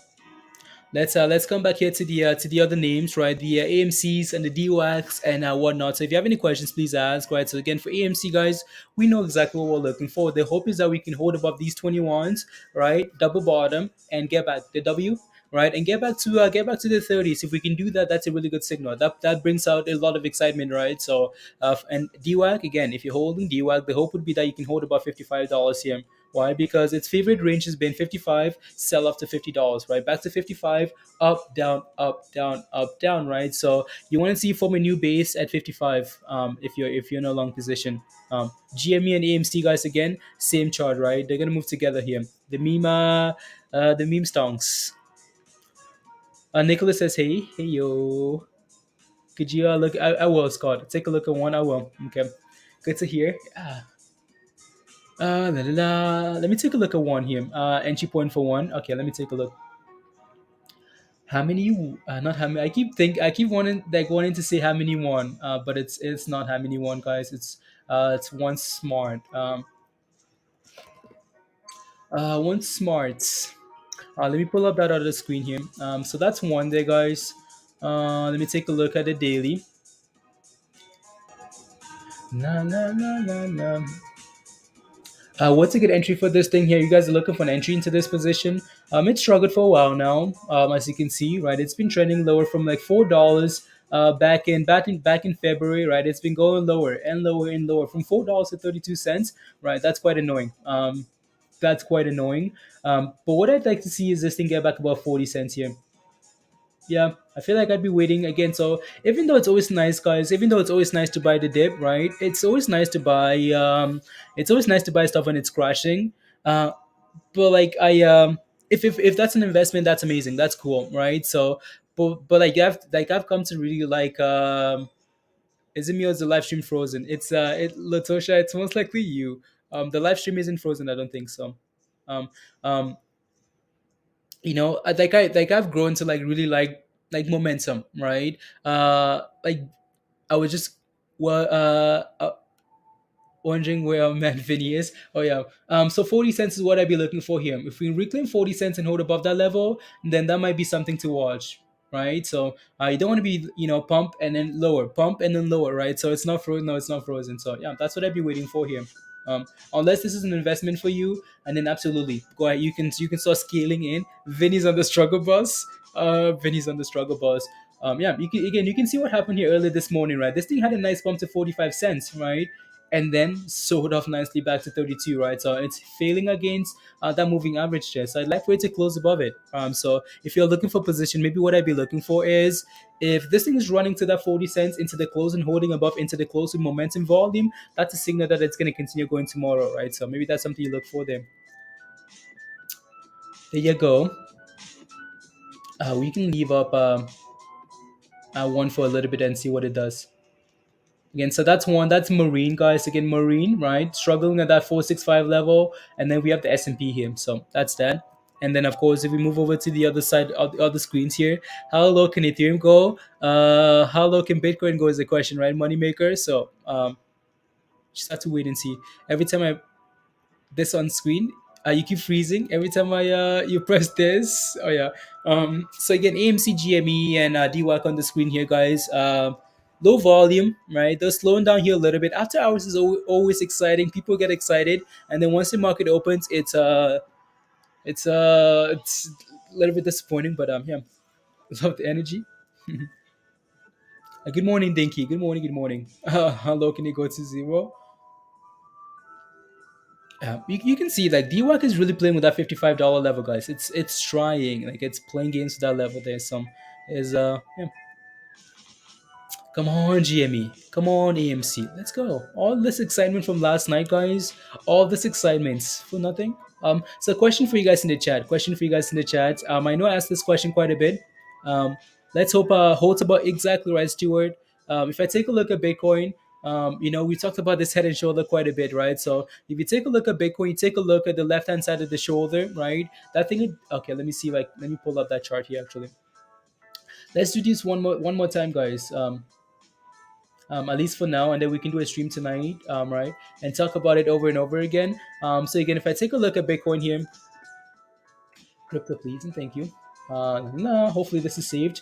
let's come back here to the other names, right? The AMCs and the DWACs and whatnot. So if you have any questions, please ask, right? So again, for AMC guys, we know exactly what we're looking for. The hope is that we can hold above these 21s, right? Double bottom and get back the W, right, and get back to the 30s. If we can do that, that's a really good signal. That brings out a lot of excitement, right? So and DWAC again, if you're holding DWAC, the hope would be that you can hold about $55 here. Why? Because its favorite range has been 55, sell off to $50, right? Back to 55, up, down, up, down, up, down, right? So you want to see form a new base at 55 if you're in a long position. GME and AMC guys again, same chart, right? They're gonna move together here. The meme stonks. Nicholas says, hey yo. Could you look? I will, Scott. Take a look at one. I will. Okay, good to hear. La, la, la. Let me take a look at one here. Entry point for one. Okay, let me take a look. How many? Not how many. I keep wanting to say how many won. But it's not how many won, guys. It's one smart. One smart. Let me pull up that other screen here. So that's one there, guys. Let me take a look at the daily. Na na na na na. What's a good entry for this thing here? You guys are looking for an entry into this position. It's struggled for a while now, as you can see, right? It's been trending lower from like $4 back in February, right? It's been going lower and lower and lower from $4 to 32 cents, right? That's quite annoying. That's quite annoying. But what I'd like to see is this thing get back about 40 cents here. Yeah, I feel like I'd be waiting again. So even though it's always nice, guys, even though it's always nice to buy the dip, right? It's always nice to buy stuff when it's crashing. Uh, but like if that's an investment, that's amazing. That's cool, right? So, but I've come to really like is it me or is the live stream frozen? Latosha. It's most likely you. The live stream isn't frozen. I don't think so. Um, um, I've grown to like really like momentum, right? Like I was just well wondering where man Vinny is. Oh yeah. So 40 cents is what I'd be looking for here. If we reclaim 40 cents and hold above that level, then that might be something to watch, right? So you don't want to be pump and then lower, right? So it's not frozen. No, it's not frozen. So yeah, that's what I'd be waiting for here. Unless this is an investment for you, and then absolutely go ahead. You can start scaling in. Vinny's on the struggle bus. Vinny's on the struggle bus. Yeah, you can see what happened here earlier this morning, right? This thing had a nice bump to 45 cents, right? And then sold off nicely back to 32, right? So it's failing against that moving average there. So I'd like for it to close above it. So if you're looking for position, maybe what I'd be looking for is if this thing is running to that 40 cents into the close and holding above into the close with momentum volume, that's a signal that it's going to continue going tomorrow, right? So maybe that's something you look for there. There you go. We can leave up one for a little bit and see what it does. Again, so that's one. That's Marin, guys. Again, Marin, right? Struggling at that 465 level, and then we have the S&P here. So that's that. And then, of course, if we move over to the other side of the other screens here, how low can Ethereum go? How low can Bitcoin go is the question, right? Moneymaker. So just have to wait and see. Every time I this on screen, you keep freezing every time I you press this. Oh yeah. So again, AMC, GME, and DWAC on the screen here, guys. Low volume, right? They're slowing down here a little bit. After hours is always exciting. People get excited, and then once the market opens, it's a little bit disappointing. But yeah, love the energy. Good morning, Dinky. Good morning. Good morning. How low can it go to zero? You can see like DWAC is really playing with that $55 level, guys. It's trying, like it's playing games to that level. There's some is yeah. Come on, GME. Come on, AMC. Let's go. All this excitement from last night, guys. All this excitement for nothing. So question for you guys in the chat. Question for you guys in the chat. I know I asked this question quite a bit. Um, let's hope holds about exactly right, Stuart. If I take a look at Bitcoin, we talked about this head and shoulder quite a bit, right? So if you take a look at Bitcoin, you take a look at the left hand side of the shoulder, right? That thing. Okay, let me see. Like, let me pull up that chart here. Actually, let's do this one more time, guys. At least for now, and then we can do a stream tonight, right, and talk about it over and over again. So again, if I take a look at Bitcoin here, crypto please and thank you. No, hopefully this is saved.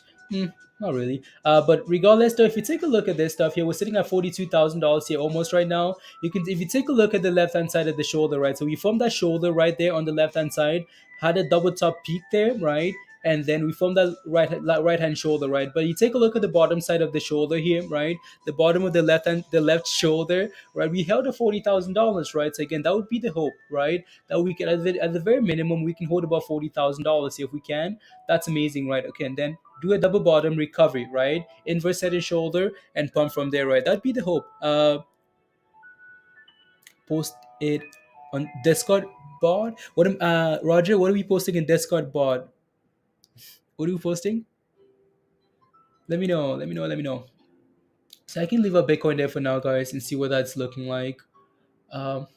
Not really. But regardless, though, if you take a look at this stuff here, we're sitting at $42,000 here almost right now. If you take a look at the left hand side of the shoulder, right? So we formed that shoulder right there on the left hand side, had a double top peak there, right? and then we form that right hand shoulder, right? But you take a look at the bottom side of the shoulder here, right? The bottom of the left shoulder, right? We held a $40,000, right? So again, that would be the hope, right? That we can at the very minimum we can hold about $40,000 here if we can. That's amazing, right? Okay, and then do a double bottom recovery, right? Inverse head and shoulder and pump from there, right? That'd be the hope. Post it on Discord board. Roger, what are we posting in Discord board? What are we posting? Let me know. Let me know. Let me know. So I can leave a Bitcoin there for now, guys, and see what that's looking like. Um,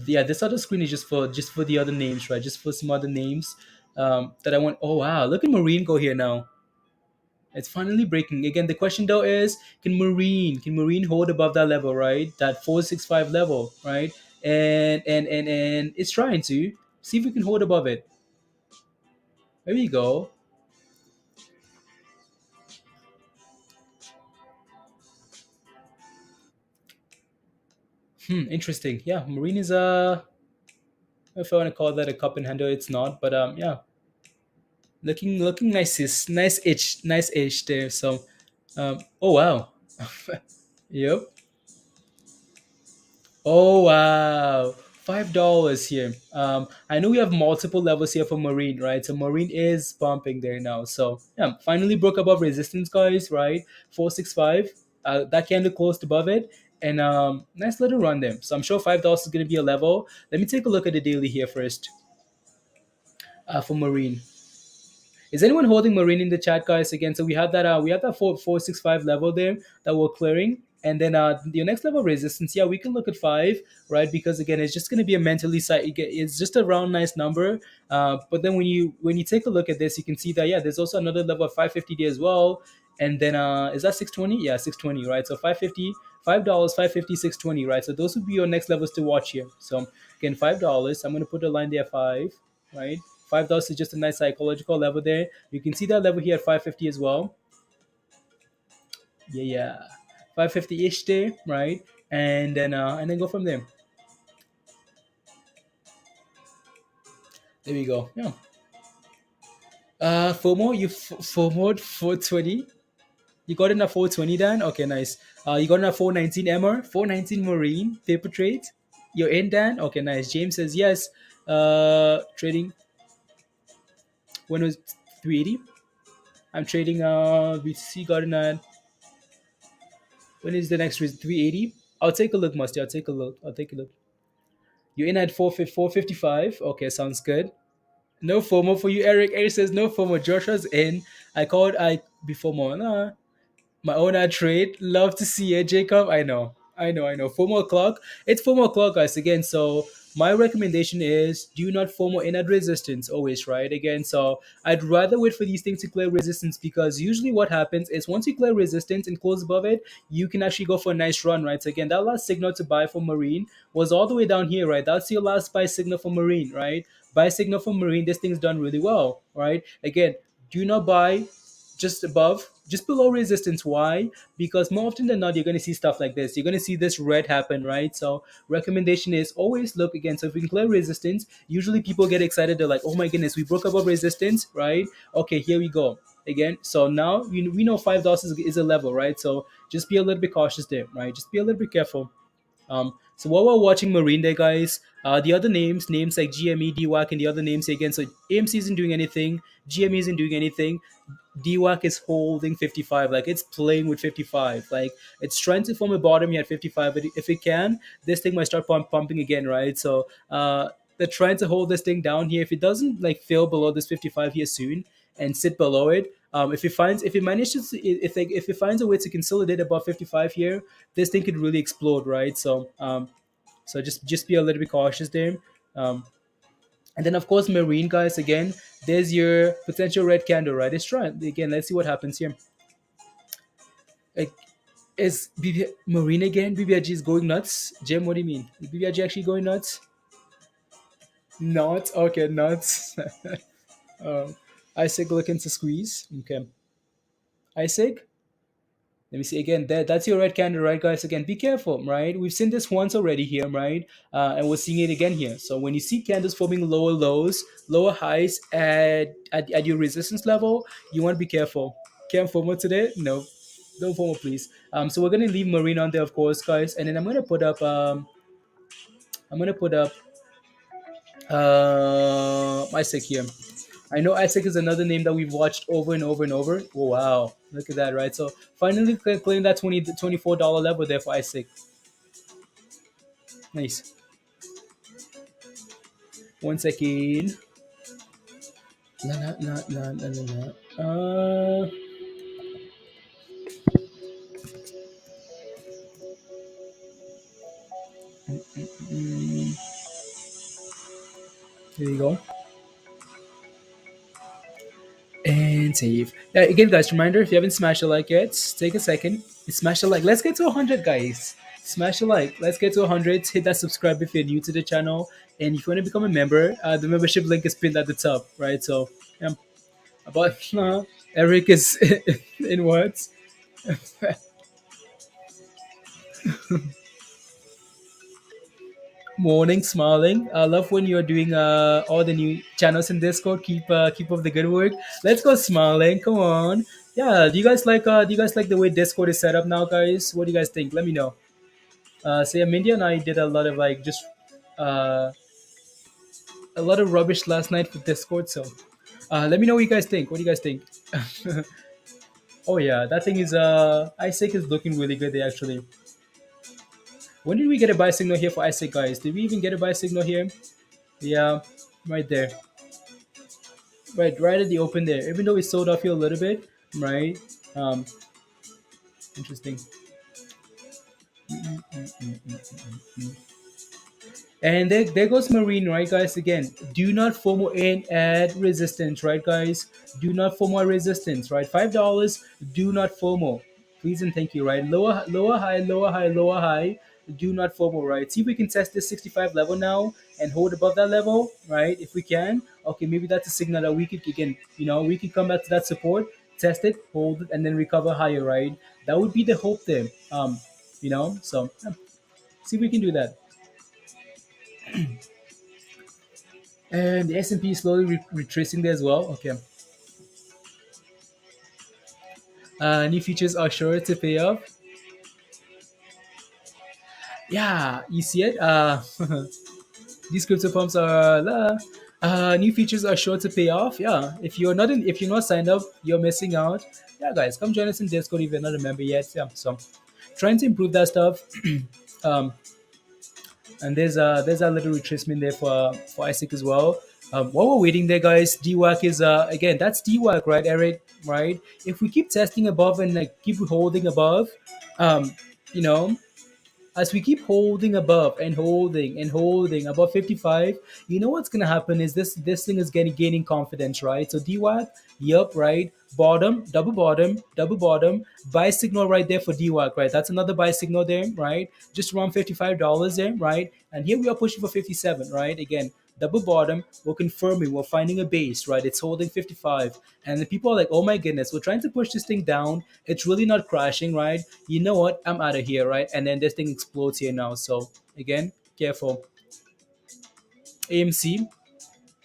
yeah, this other screen is just for the other names, right? Just for some other names that I want. Oh wow, look at Marin go here now. It's finally breaking. Again, the question though is, can Marine hold above that level, right? That 465 level, right? And it's trying to see if we can hold above it. There we go. Interesting. Yeah, Marine is if I want to call that a cup and handle, it's not. But yeah, looking nice, nice edge there. So, oh wow, yep. Oh wow, $5 here. I know we have multiple levels here for Marine, right? So Marine is pumping there now. So yeah, finally broke above resistance, guys. Right, 465. That candle closed above it, and nice little run there. So I'm sure $5 is going to be a level. Let me take a look at the daily here first for Marine. Is anyone holding Marin in the chat, guys? Again, so we have that 465 level there that we're clearing, and then the next level of resistance. Yeah, we can look at 5, right? Because again, it's just going to be a mentally side. It's just a round nice number. But then when you take a look at this, you can see that yeah, there's also another level of 550 as well. And then is that 620? Yeah, 620, right? So 550. $5, 550, 620, right? So those would be your next levels to watch here. So again, $5. I'm gonna put a line there 5, right? $5 is just a nice psychological level there. You can see that level here at 550 as well. Yeah, yeah, 550 ish there, right? And then go from there. There we go. Yeah. FOMO, FOMO 420. You got in a 420 Dan? Okay, nice. You got in a 419 MR, 419 Marine, paper trade. You're in Dan? Okay, nice. James says yes. Trading when it was 380. I'm trading we see got in at when is the next reason? 380? I'll take a look, Musty. I'll take a look. I'll take a look. You're in at 455. Okay, sounds good. No FOMO for you, Eric. Eric says no FOMO. Joshua's in. I called I before more. Nah, my own ad trade. Love to see it, Jacob. I know. FOMO o'clock. It's FOMO o'clock, guys. Again, so my recommendation is do not FOMO in at resistance always, right? Again, so I'd rather wait for these things to clear resistance because usually what happens is once you clear resistance and close above it, you can actually go for a nice run, right? So again, that last signal to buy for Marine was all the way down here, right? That's your last buy signal for Marine, right? Buy signal for Marine. This thing's done really well, right? Again, do not buy just below resistance. Why? Because more often than not, you're going to see stuff like this. You're going to see this red happen, right? So recommendation is always look again. So if we can clear resistance, usually people get excited. They're like, oh my goodness, we broke above resistance, right? Okay, here we go again. So now we know $5 is a level, right? So just be a little bit cautious there, right? Just be a little bit careful. So while we're watching Marine there, guys, the other names like GME, DWAC, and the other names again. So AMC isn't doing anything, GME isn't doing anything. DWAC is holding 55, like it's playing with 55, like it's trying to form a bottom here at 55. But if it can, this thing might start pumping again, right? So they're trying to hold this thing down here. If it doesn't like fail below this 55 here soon and sit below it, if it finds a way to consolidate above 55 here, this thing could really explode, right? So just be a little bit cautious there. Um, and then of course Marine, guys, again, there's your potential red candle, right? It's trying again. Let's see what happens here. Like, is Marine again? BBIG is going nuts. Jim, what do you mean? Is BBIG actually going nuts? Not okay, nuts. um, Isaac looking to squeeze. Okay, Isaac. Let me see again. That's your red candle, right, guys? Again, be careful, right? We've seen this once already here, right? And we're seeing it again here. So when you see candles forming lower lows, lower highs at your resistance level, you want to be careful. Can't FOMO today? No, don't FOMO, please. So we're gonna leave Marin on there, of course, guys, and then I'm gonna put up Isaac here. I know Isaac is another name that we've watched over and over and over. Oh, wow. Look at that, right? So finally clearing that $24 level there for Isaac. Nice. One second. No, no, no, no, no, no, no. Mm, here you go. And save. Yeah, again, guys, reminder, if you haven't smashed a like yet, take a second. Smash a like. Let's get to 100, guys. Smash a like. Let's get to 100. Hit that subscribe if you're new to the channel. And if you want to become a member, the membership link is pinned at the top, right? So, yeah, about Eric is in what? Morning, smiling. I love when you're doing all the new channels in Discord. Keep up the good work. Let's go, smiling. Come on. Yeah. Do you guys like the way Discord is set up now, guys? What do you guys think? Let me know. So yeah, Mindy and I did a lot of like just uh a lot of rubbish last night with Discord. So let me know what you guys think. What do you guys think? Oh yeah, that thing is Isaac is looking really good there actually. When did we get a buy signal here for Isaac, guys? Did we even get a buy signal here? Yeah, right there. Right at the open there. Even though we sold off here a little bit, right? Um, interesting. Mm, mm, mm, mm, mm, mm. And there goes Marine, right, guys? Again, do not FOMO in at resistance, right, guys? Do not FOMO at resistance, right? $5. Do not FOMO, please and thank you, right? Lower high, lower high, lower high. Do not FOMO, right? See if we can test this 65 level now and hold above that level, right? If we can, okay, maybe that's a signal that we could again, we can come back to that support, test it, hold it, and then recover higher, right? That would be the hope there. So yeah, see if we can do that. And the S&P is slowly retracing there as well. Okay. New features are sure to pay off. Yeah, you see it. These crypto pumps are new features are sure to pay off. Yeah, if you're not signed up, you're missing out. Yeah, guys, come join us in Discord if you're not a member yet. Yeah, so trying to improve that stuff. um, and there's a little retracement there for Isaac as well. While we're waiting there, guys, DWAC is again that's DWAC, right, Eric? Right? If we keep testing above and like keep holding above, um, you know, as we keep holding above and holding and holding above 55, you know what's gonna happen is this thing is gaining confidence, right? So DWAC, yep, right. Double bottom, buy signal right there for DWAC, right? That's another buy signal there, right? Just around $55 there, right? And here we are pushing for 57, right? Again, double bottom, we're confirming, we're finding a base, right? It's holding 55. And the people are like, oh my goodness, we're trying to push this thing down. It's really not crashing, right? You know what? I'm out of here, right? And then this thing explodes here now. So again, careful. AMC,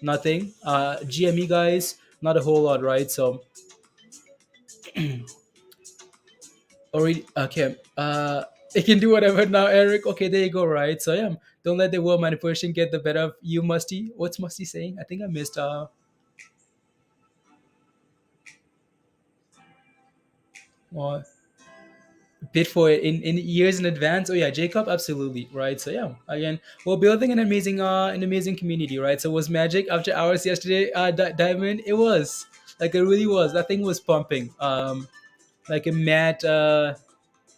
nothing. GME guys, not a whole lot, right? So already okay. It can do whatever now, Eric. Okay, there you go, right? So yeah, don't let the world manipulation get the better of you, Musty. What's Musty saying? I think I missed uh bid for it in years in advance. Oh yeah, Jacob, absolutely, right. So yeah, again, we're building an amazing community, right? So was magic after hours yesterday, Diamond? It was like it really was. That thing was pumping, like a mad.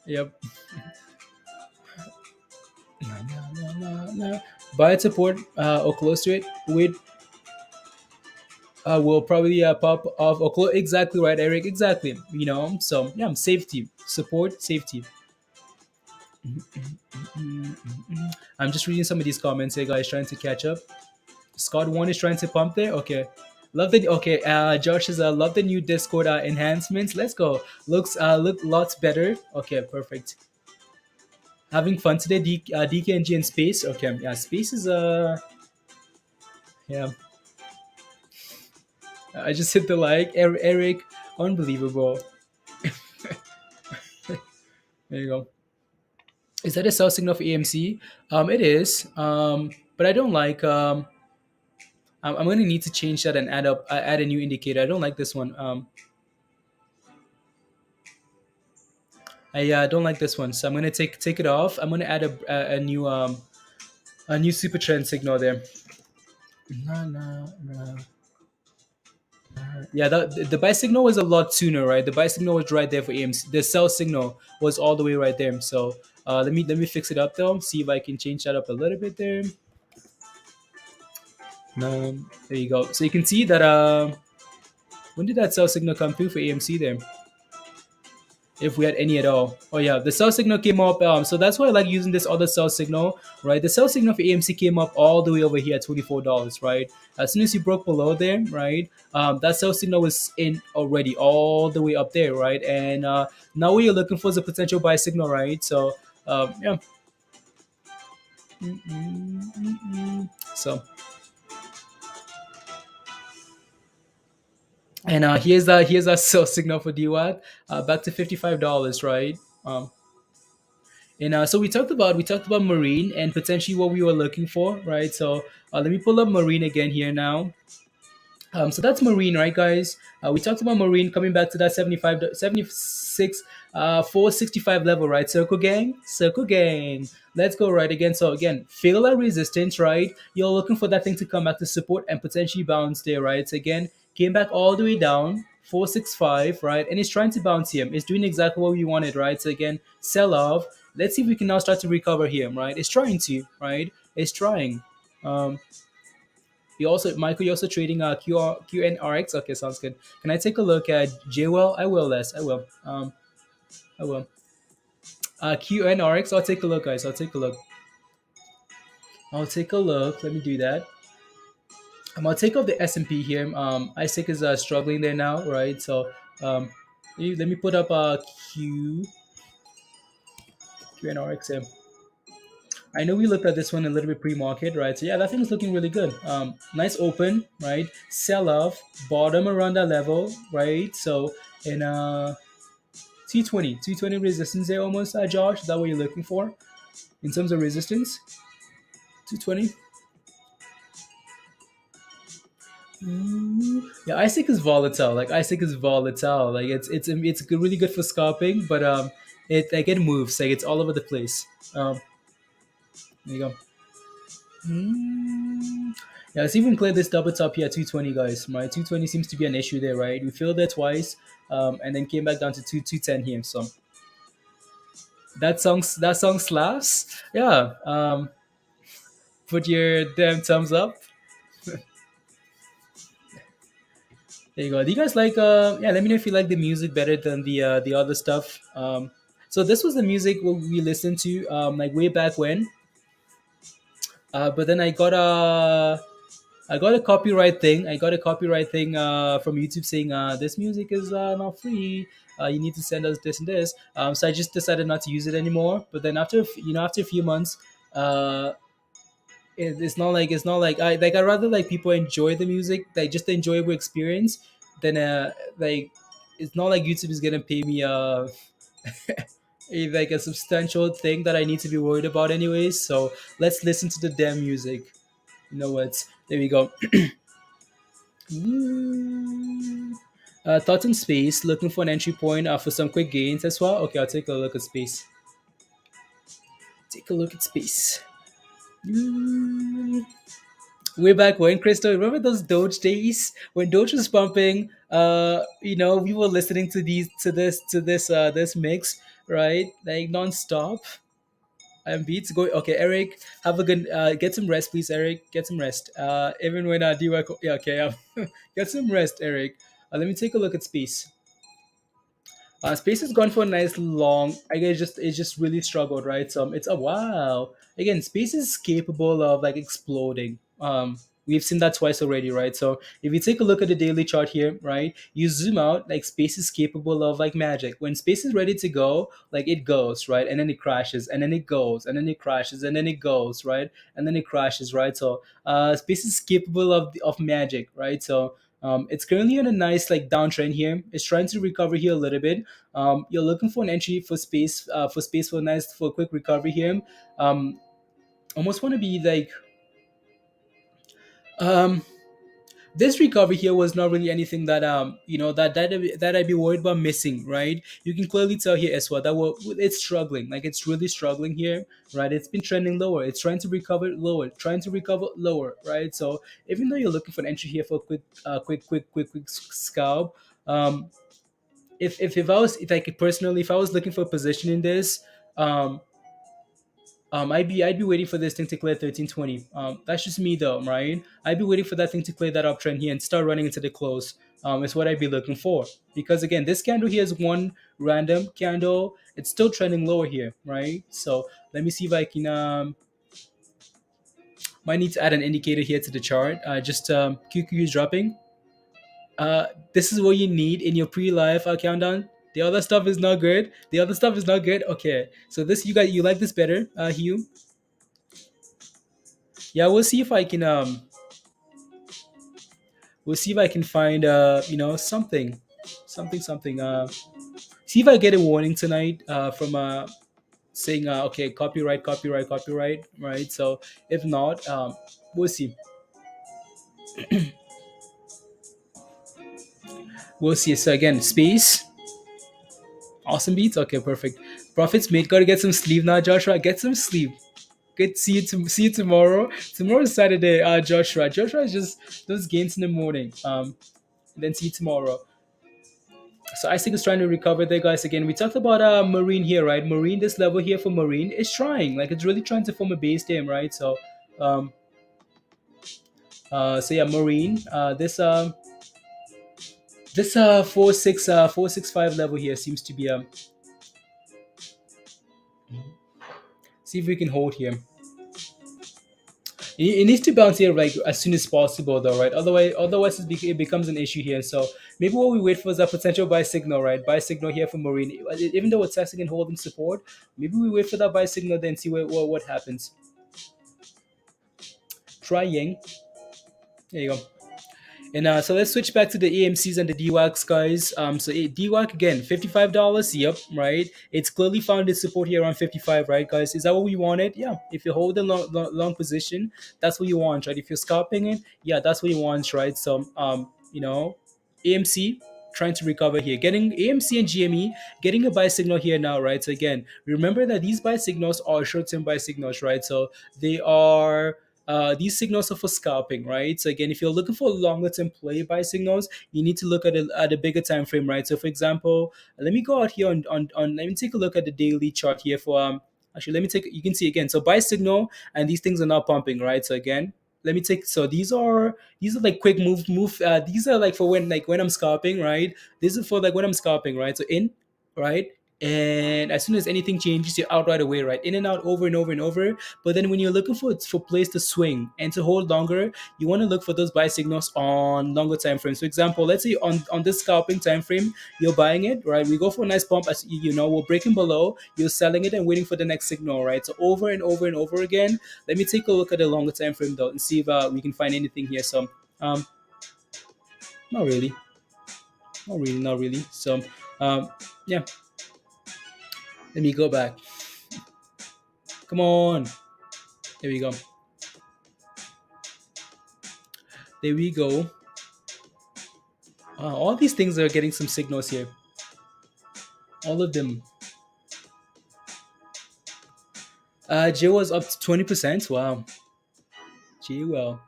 Yep. No, no, no, no, no. Buy support or close to it with will probably pop off or close. Exactly right, Eric. Exactly. So yeah, safety, support, safety. I'm just reading some of these comments here, guys, trying to catch up. Scott one is trying to pump there. Okay. Love the okay. Josh says, love the new Discord enhancements. Let's go. Look lots better. Okay, perfect. Having fun today. DKNG and space. Okay, yeah, space is yeah. I just hit the like. Eric, unbelievable. There you go. Is that a sell signal for AMC? It is. But I don't like. I'm going to need to change that and add a new indicator. I don't like this one. I don't like this one, so I'm going to take it off. I'm going to add a new super trend signal there. Na, na, na. Yeah, the buy signal was a lot sooner, right? The buy signal was right there for AMC. The sell signal was all the way right there. So let me fix it up though. See if I can change that up a little bit there. There you go. So you can see that when did that sell signal come through for AMC there? If we had any at all. Oh yeah, the sell signal came up. So that's why I like using this other sell signal, right? The sell signal for AMC came up all the way over here at $24, right? As soon as you broke below there, right? That sell signal was in already all the way up there, right? And now what you're looking for is a potential buy signal, right? So yeah. So and here's our sell signal for DWAC, back to $55, right? And so we talked about Marine and potentially what we were looking for, right? So let me pull up Marine again here now. So that's Marine, right, guys? We talked about Marine coming back to that 75, 76, 465 level, right? Circle gang. Let's go right again. So again, fail at resistance, right? You're looking for that thing to come back to support and potentially bounce there, right? So again, came back all the way down, 465, right? And it's trying to bounce here. It's doing exactly what we wanted, right? So again, sell off. Let's see if we can now start to recover here, right? It's trying to, right? It's trying. Um, Michael, you're also trading QNRX. Okay, sounds good. Can I take a look at JWell? I will, Les. I will. I will. QNRX. I'll take a look, guys. I'll take a look. I'll take a look. Let me do that. I'll take off the S&P here. Isaac is struggling there now, right? So let me put up QNRX here. I know we looked at this one a little bit pre-market, right? So yeah, that thing is looking really good. Nice open, right? Sell off, bottom around that level, right? So in 220 resistance there almost, Josh. Is that what you're looking for in terms of resistance? 220. Yeah, Isaac is volatile. Like Isaac is volatile. Like it's really good for scalping, but it moves. Like it's all over the place. There you go. Yeah, let's even clear this double top here at 220, guys. My 220 seems to be an issue there, right? We failed there twice, and then came back down to 210 here. So that song slaps. Yeah. Put your damn thumbs up. There you go. Do you guys like? Yeah, let me know if you like the music better than the other stuff. So this was the music what we listened to like way back when. But then I got a copyright thing. I got a copyright thing from YouTube saying this music is not free. You need to send us this and this. So I just decided not to use it anymore. But then after a few months, uh, it's not like I rather like people enjoy the music, like just the enjoyable experience, than like it's not like YouTube is gonna pay me like a substantial thing that I need to be worried about anyways. So let's listen to the damn music. You know what? There we go. Thoughts on space. Looking for an entry point for some quick gains as well. Okay, I'll take a look at space. Take a look at space. Way back when, Crystal, remember those Doge days when Doge was pumping? We were listening to this mix, right? Like non-stop. And beats going. Okay, Eric, have a good. Get some rest, please, Eric. Get some rest. Even when I do, yeah, okay. Get some rest, Eric. Let me take a look at space. Space has gone for a nice long. I guess it just really struggled, right? So it's a wow. Again, space is capable of like exploding. We've seen that twice already, right? So if you take a look at the daily chart here, right, you zoom out, like space is capable of like magic. When space is ready to go, like it goes, right, and then it crashes, and then it goes, and then it crashes, and then it goes, right, and then it crashes, right. So space is capable of magic, right. So it's currently on a nice like downtrend here. It's trying to recover here a little bit. You're looking for an entry for space for a nice for a quick recovery here. Um, Almost want to be like um this recovery here was not really anything that that I'd be worried about missing, right? You can clearly tell here as well that it's struggling, like it's really struggling here, right? It's been trending lower, it's trying to recover lower, trying to recover lower, right? So even though you're looking for an entry here for a quick scalp, um, if I was if I could personally if I was looking for a position in this, um, I'd be waiting for this thing to clear 1320. That's just me though, right? I'd be waiting for that thing to clear that uptrend here and start running into the close. Is what I'd be looking for, because again, this candle here is one random candle. It's still trending lower here, right? So let me see if I can. Might need to add an indicator here to the chart. Just QQ is dropping. This is what you need in your pre-live countdown. The other stuff is not good. The other stuff is not good. Okay, so this you like this better, Hugh? Yeah, we'll see if I can find something. See if I get a warning tonight from saying okay, copyright, right? So if not, we'll see. We'll see. So again, space, awesome beats. Okay, perfect. Profits made. Gotta get some sleep now, Joshua. Get some sleep. Good. See you tomorrow. Tomorrow's Saturday. Joshua. Joshua is just those games in the morning. Then see you tomorrow. So Isaac is trying to recover there, guys. Again, we talked about Marine here, right? Marine, this level here for Marine is trying, like it's really trying to form a base dam, right? So, um, so yeah, Marine, this 465 level here seems to be see if we can hold here. It needs to bounce here like as soon as possible, though, right? Otherwise it becomes an issue here. So maybe what we wait for is a potential buy signal, right? Buy signal here for Marine. Even though it's testing and holding support, maybe we wait for that buy signal, then see what happens. Try Yang. There you go. And so let's switch back to the AMCs and the DWACs, guys. So DWAC again, $55. Yep, right. It's clearly found its support here around 55, right, guys? Is that what we wanted? Yeah. If you hold a long position, that's what you want, right? If you're scalping it, yeah, that's what you want, right? So AMC trying to recover here, getting AMC and GME getting a buy signal here now, right? So again, remember that these buy signals are short-term buy signals, right? So they are these signals are for scalping, right? So again, if you're looking for longer term play by signals, you need to look at a bigger time frame, right? So for example, let me go out here on let me take a look at the daily chart here for actually let me take you can see again. So buy signal and these things are not pumping, right? So again, let me take so these are like quick move these are like for when I'm scalping, right? This is for like when I'm scalping, right? So in, right? And as soon as anything changes, you're out right away, right? In and out over and over and over. But then when you're looking for place to swing and to hold longer, you want to look for those buy signals on longer time frames. For example, let's say on this scalping time frame, you're buying it, right? We go for a nice pump, as we're breaking below, you're selling it and waiting for the next signal, right? So over and over and over again. Let me take a look at the longer time frame though and see if we can find anything here. So um, not really, not really. So yeah, let me go back. Come on. There we go. There we go. All these things are getting some signals here. All of them. J was up to 20%. Wow. J well.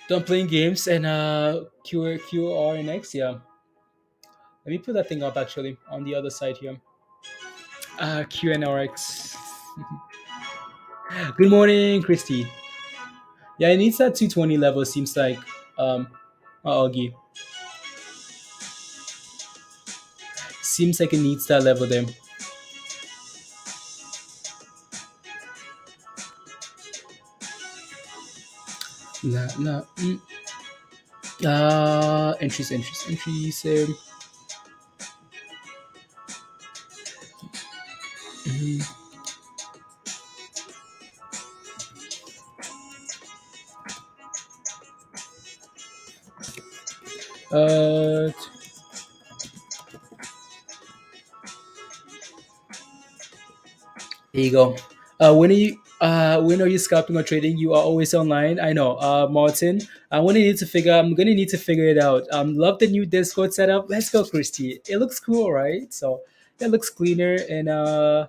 Done playing games and QRNX. Yeah. Let me put that thing up actually on the other side here. QNRX. Good morning, Christy. Yeah, it needs that 220 level. Seems like Augie. Seems like it needs that level there. La, la, entries. Uh, There you go. When are you scalping or trading? You are always online. I know. Martin. I'm gonna need to figure it out. Love the new Discord setup. Let's go, Christy. It looks cool, right? So it looks cleaner and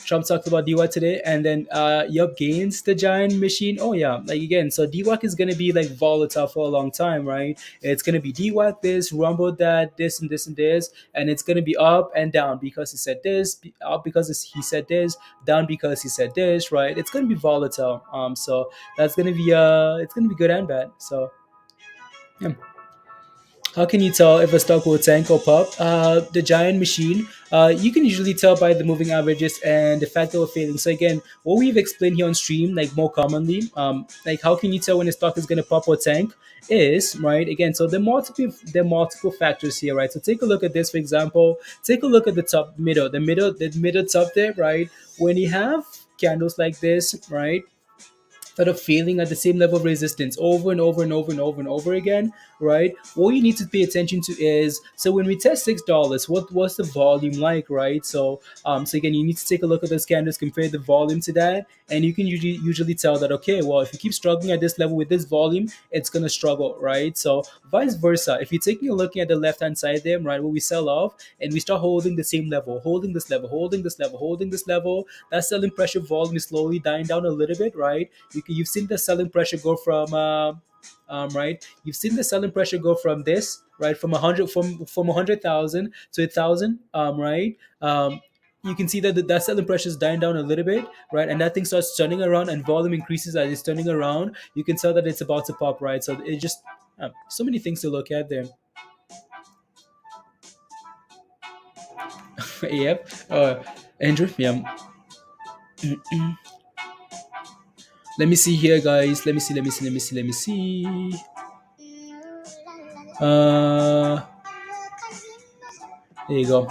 Trump talked about DWAC today, and then yup, gains the giant machine. Oh yeah, like again, so DWAC is gonna be like volatile for a long time, right? It's gonna be DWAC this, rumble that, this and this and this, and it's gonna be up and down because he said this, up because he said this, down because he said this, right? It's gonna be volatile. So that's gonna be it's gonna be good and bad. So yeah. How can you tell if a stock will tank or pop? The giant machine, you can usually tell by the moving averages and the fact that we're failing. So again, what we've explained here on stream, like more commonly, like how can you tell when a stock is going to pop or tank? Is right again. So there are multiple factors here, right? So take a look at this, for example. Take a look at the top middle, the middle top there, right? When you have candles like this, right? Sort of failing at the same level of resistance over and over and over and over and over again, right? What you need to pay attention to is so when we test $6, what was the volume like, right? So again, you need to take a look at those candles, compare the volume to that, and you can usually tell that okay, well, if you keep struggling at this level with this volume, it's gonna struggle, right? So vice versa, if you're taking a look at the left hand side there, right, where we sell off and we start holding the same level, holding this level, holding this level, holding this level, that selling pressure volume is slowly dying down a little bit, right? You've seen the selling pressure go from right. You've seen the selling pressure go from this right from 100 from 100,000 to 1,000 right. You can see that that selling pressure is dying down a little bit, right? And that thing starts turning around and volume increases as it's turning around. You can tell that it's about to pop, right? So it just so many things to look at there. Yep. Andrew, yeah. Let me see here, guys. Let me see. Uh, there you go.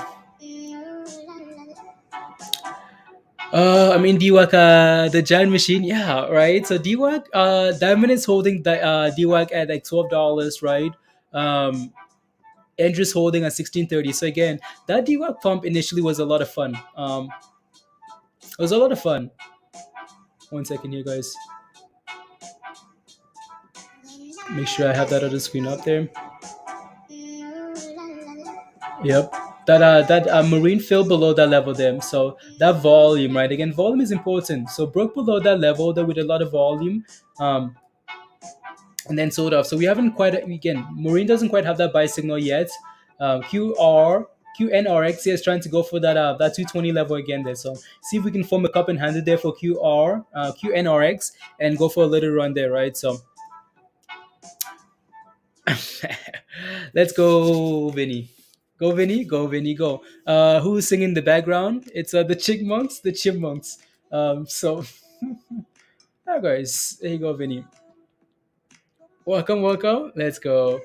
I mean DWAC, the giant machine, yeah, right. So DWAC, Diamond is holding the DWAC at like $12, right? Andrew's holding at 16.30. So again, that DWAC pump initially was a lot of fun. It was a lot of fun. One second here, guys. Make sure I have that other screen up there. Yep. That Marin fell below that level there. So that volume, right? Again, volume is important. So broke below that level there with a lot of volume. And then sold off. So we haven't quite again. Marin doesn't quite have that buy signal yet. QNRX is trying to go for that 220 level again there. So see if we can form a cup and handle there for QNRX and go for a little run there, right? So let's go, Vinny. Go, Vinny. Go, Vinny. Go. Who's singing in the background? It's the Chipmunks. The Chipmunks. So, yeah, guys. There you go, Vinny. Welcome, welcome. Let's go.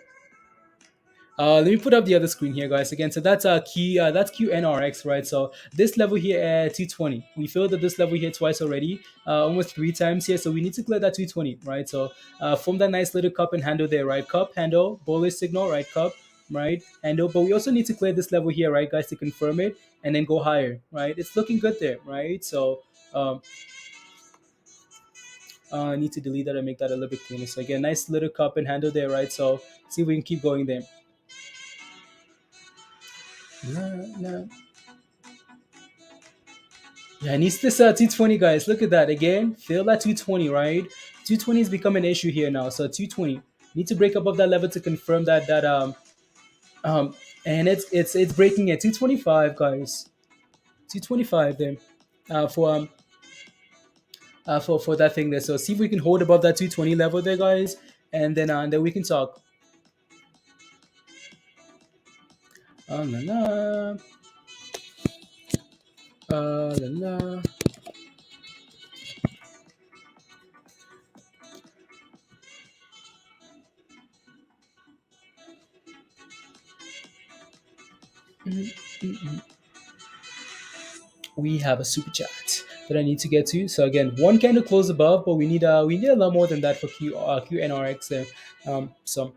Let me put up the other screen here, guys. Again, so that's QNRX, right? So this level here at 220. We filled at this level here twice already, almost three times here. So we need to clear that 220, right? So form that nice little cup and handle there, right? Cup, handle, bullish signal, right? Cup, right? Handle. But we also need to clear this level here, right, guys, to confirm it and then go higher, right? It's looking good there, right? So I need to delete that and make that a little bit cleaner. So again, nice little cup and handle there, right? So see if we can keep going there. No. Yeah, it needs this 220, guys. Look at that again. Feel that 220, right? 220 has become an issue here now. So 220 need to break above that level to confirm um and it's breaking at 225, guys. 225 then for that thing there. So see if we can hold above that 220 level there, guys, and then we can talk. La la. La la. We have a super chat that I need to get to. So again, one candle close above, but we need a lot more than that for QNRX there. So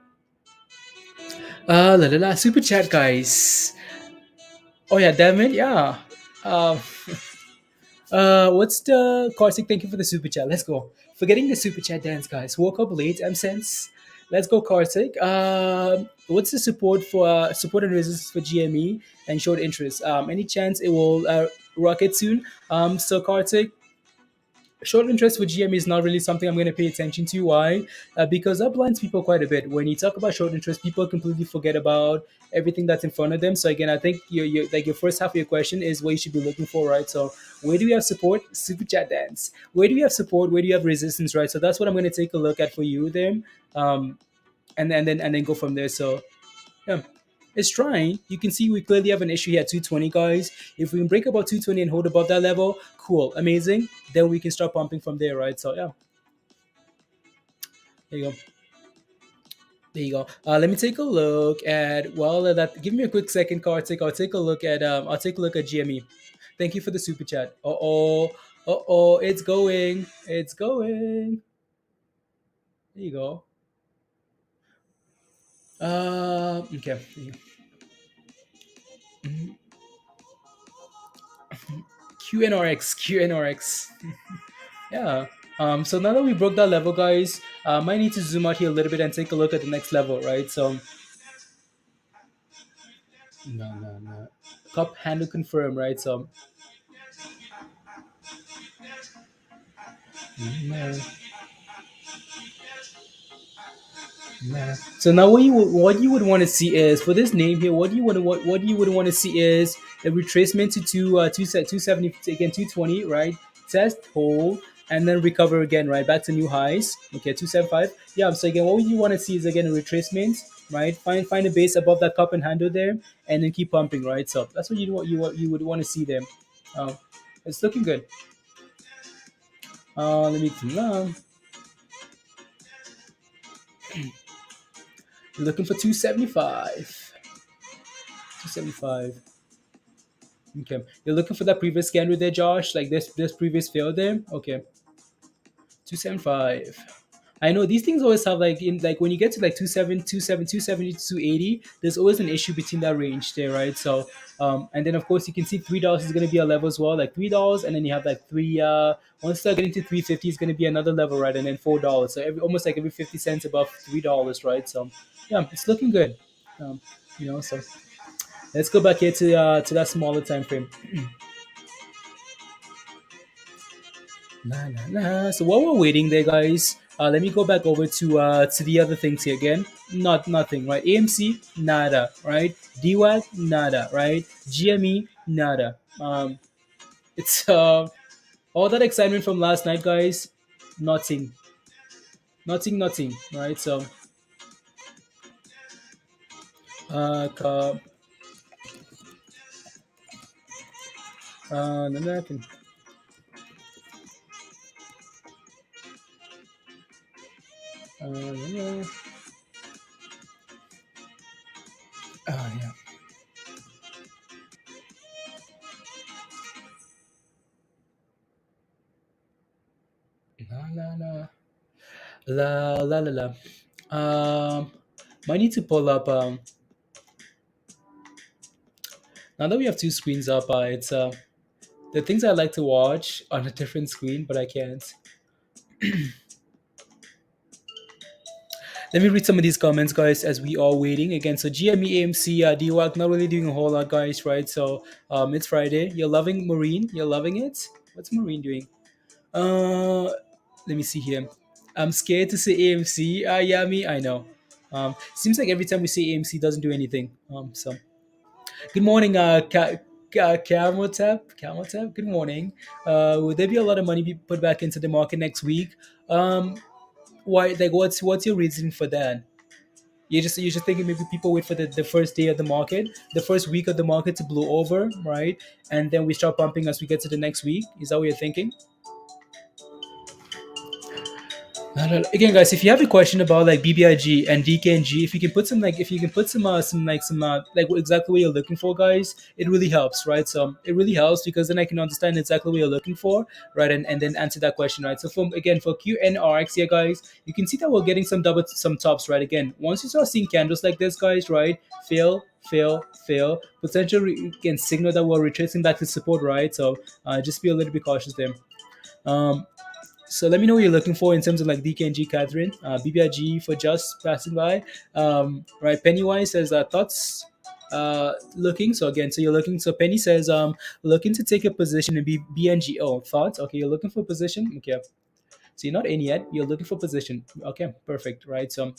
la la la super chat guys. Oh yeah, damn it, yeah. Uh, what's the Kartik? Thank you for the super chat. Let's go. Forgetting the super chat dance, guys. Woke up late. M sense. Let's go, Kartik. What's the support and resistance for GME and short interest? Any chance it will rocket soon? So Kartik, short interest for GME is not really something I'm going to pay attention to. Why? Because that blinds people quite a bit. When you talk about short interest, people completely forget about everything that's in front of them. So again, I think your first half of your question is what you should be looking for, right? So where do we have support? Super chat dance. Where do we have support? Where do you have resistance, right? So that's what I'm going to take a look at for you there, um, and then go from there. So yeah, it's trying. You can see we clearly have an issue here at 220, guys. If we can break above 220 and hold above that level, cool, amazing. Then we can start pumping from there, right? So yeah, there you go. There you go. Let me take a look at that. Give me a quick second, Kartik. I'll take a look at GME. Thank you for the super chat. It's going. It's going. There you go. Okay. There you go. Mhm. QNRX. Yeah. So now that we broke that level, guys, might need to zoom out here a little bit and take a look at the next level, right? So, no, no, no. Cup handle confirm, right? So, no, no. So now what you would want to see is for this name here. What you would want to see is a retracement to 270 again 220, right? Test hold and then recover again, right? Back to new highs. Okay, 275. Yeah. So again, what you want to see is again a retracement, right? Find a base above that cup and handle there, and then keep pumping, right? So that's what you would want to see there. Uh, it's looking good. Let me. Looking for 275. 275. Okay. You're looking for that previous scanner there, Josh? Like this previous fail there? Okay. 275. I know these things always have like when you get to like 270, 280, there's always an issue between that range there, right? So and then of course you can see $3 is gonna be a level as well, like $3, and then you have like three once you start getting to 350 is gonna be another level, right? And then $4. So almost like every 50 cents above $3, right? So yeah, it's looking good. Um, so let's go back here to that smaller time frame. Nah, nah, nah. So while we're waiting there, guys, let me go back over to the other things here again. Nothing, right? AMC, nada, right? DWAC, nada, right? GME, nada. It's all that excitement from last night, guys. Nothing, nothing, right? So uh, ca- nothing. Yeah. Yeah. La la la la la la. Might need to pull up. Now that we have two screens up, it's the things I like to watch on a different screen, but I can't. Let me read some of these comments, guys, as we are waiting again. So GME AMC DWAC not really doing a whole lot, guys, right? So it's Friday. You're loving Marin. You're loving it. What's Marin doing? Let me see here. I'm scared to say AMC. Yeah, me. I know. Seems like every time we say AMC doesn't do anything. So good morning, Camel Tap. Camel Tap. Good morning. Will there be a lot of money be put back into the market next week? Why? Like, what's your reason for that? You're just thinking maybe people wait for the first day of the market, the first week of the market to blow over, right? And then we start pumping as we get to the next week. Is that what you're thinking? Again, guys, if you have a question about like BBIG and DKNG, if you can put some like if you can put some like exactly what you're looking for, guys, it really helps, right? So it really helps because then I can understand exactly what you're looking for, right? And then answer that question, right? So from again for QNRX here, guys, you can see that we're getting some tops, right? Again, once you start seeing candles like this, guys, right? Fail, potential can signal that we're retracing back to support, right? So just be a little bit cautious there. Um, so let me know what you're looking for in terms of like DKNG, Catherine, BBIG for just passing by. Right, Pennywise says thoughts looking. So again, so you're looking. So Penny says looking to take a position in BNGO. Thoughts? Okay, you're looking for position. Okay, so you're not in yet. You're looking for position. Okay, perfect. Right. So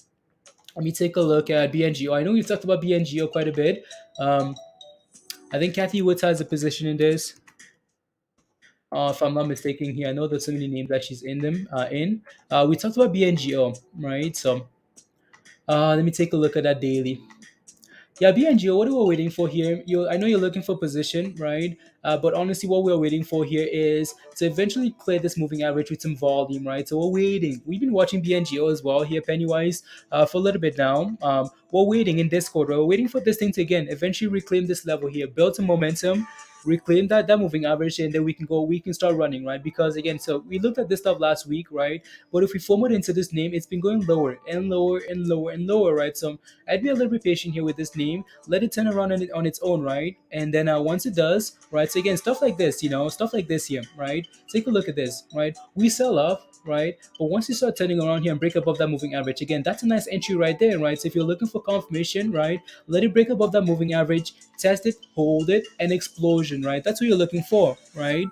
let me take a look at BNGO. I know we've talked about BNGO quite a bit. Um, I think Kathy Woods has a position in this. If I'm not mistaken here. I know there's so many names that she's in them. We talked about BNGO, right? So let me take a look at that daily. Yeah, BNGO, what are we waiting for here? I know you're looking for position, right? But honestly, what we're waiting for here is to eventually clear this moving average with some volume, right? So we're waiting. We've been watching BNGO as well here, Pennywise, for a little bit now. We're waiting in Discord, right? We're waiting for this thing to again eventually reclaim this level here, build some momentum, reclaim that moving average, and then we can start running, right? Because again, so we looked at this stuff last week, right? But if we form it into this name, it's been going lower and lower and lower and lower, right? So I'd be a little bit patient here with this name. Let it turn around on its own, right? And then once it does, right? So again, stuff like this, stuff like this here, right? Take a look at this, right? We sell off, right? But once you start turning around here and break above that moving average, again, that's a nice entry right there, right? So if you're looking for confirmation, right? Let it break above that moving average, test it, hold it, and explosion, right? That's what you're looking for, right?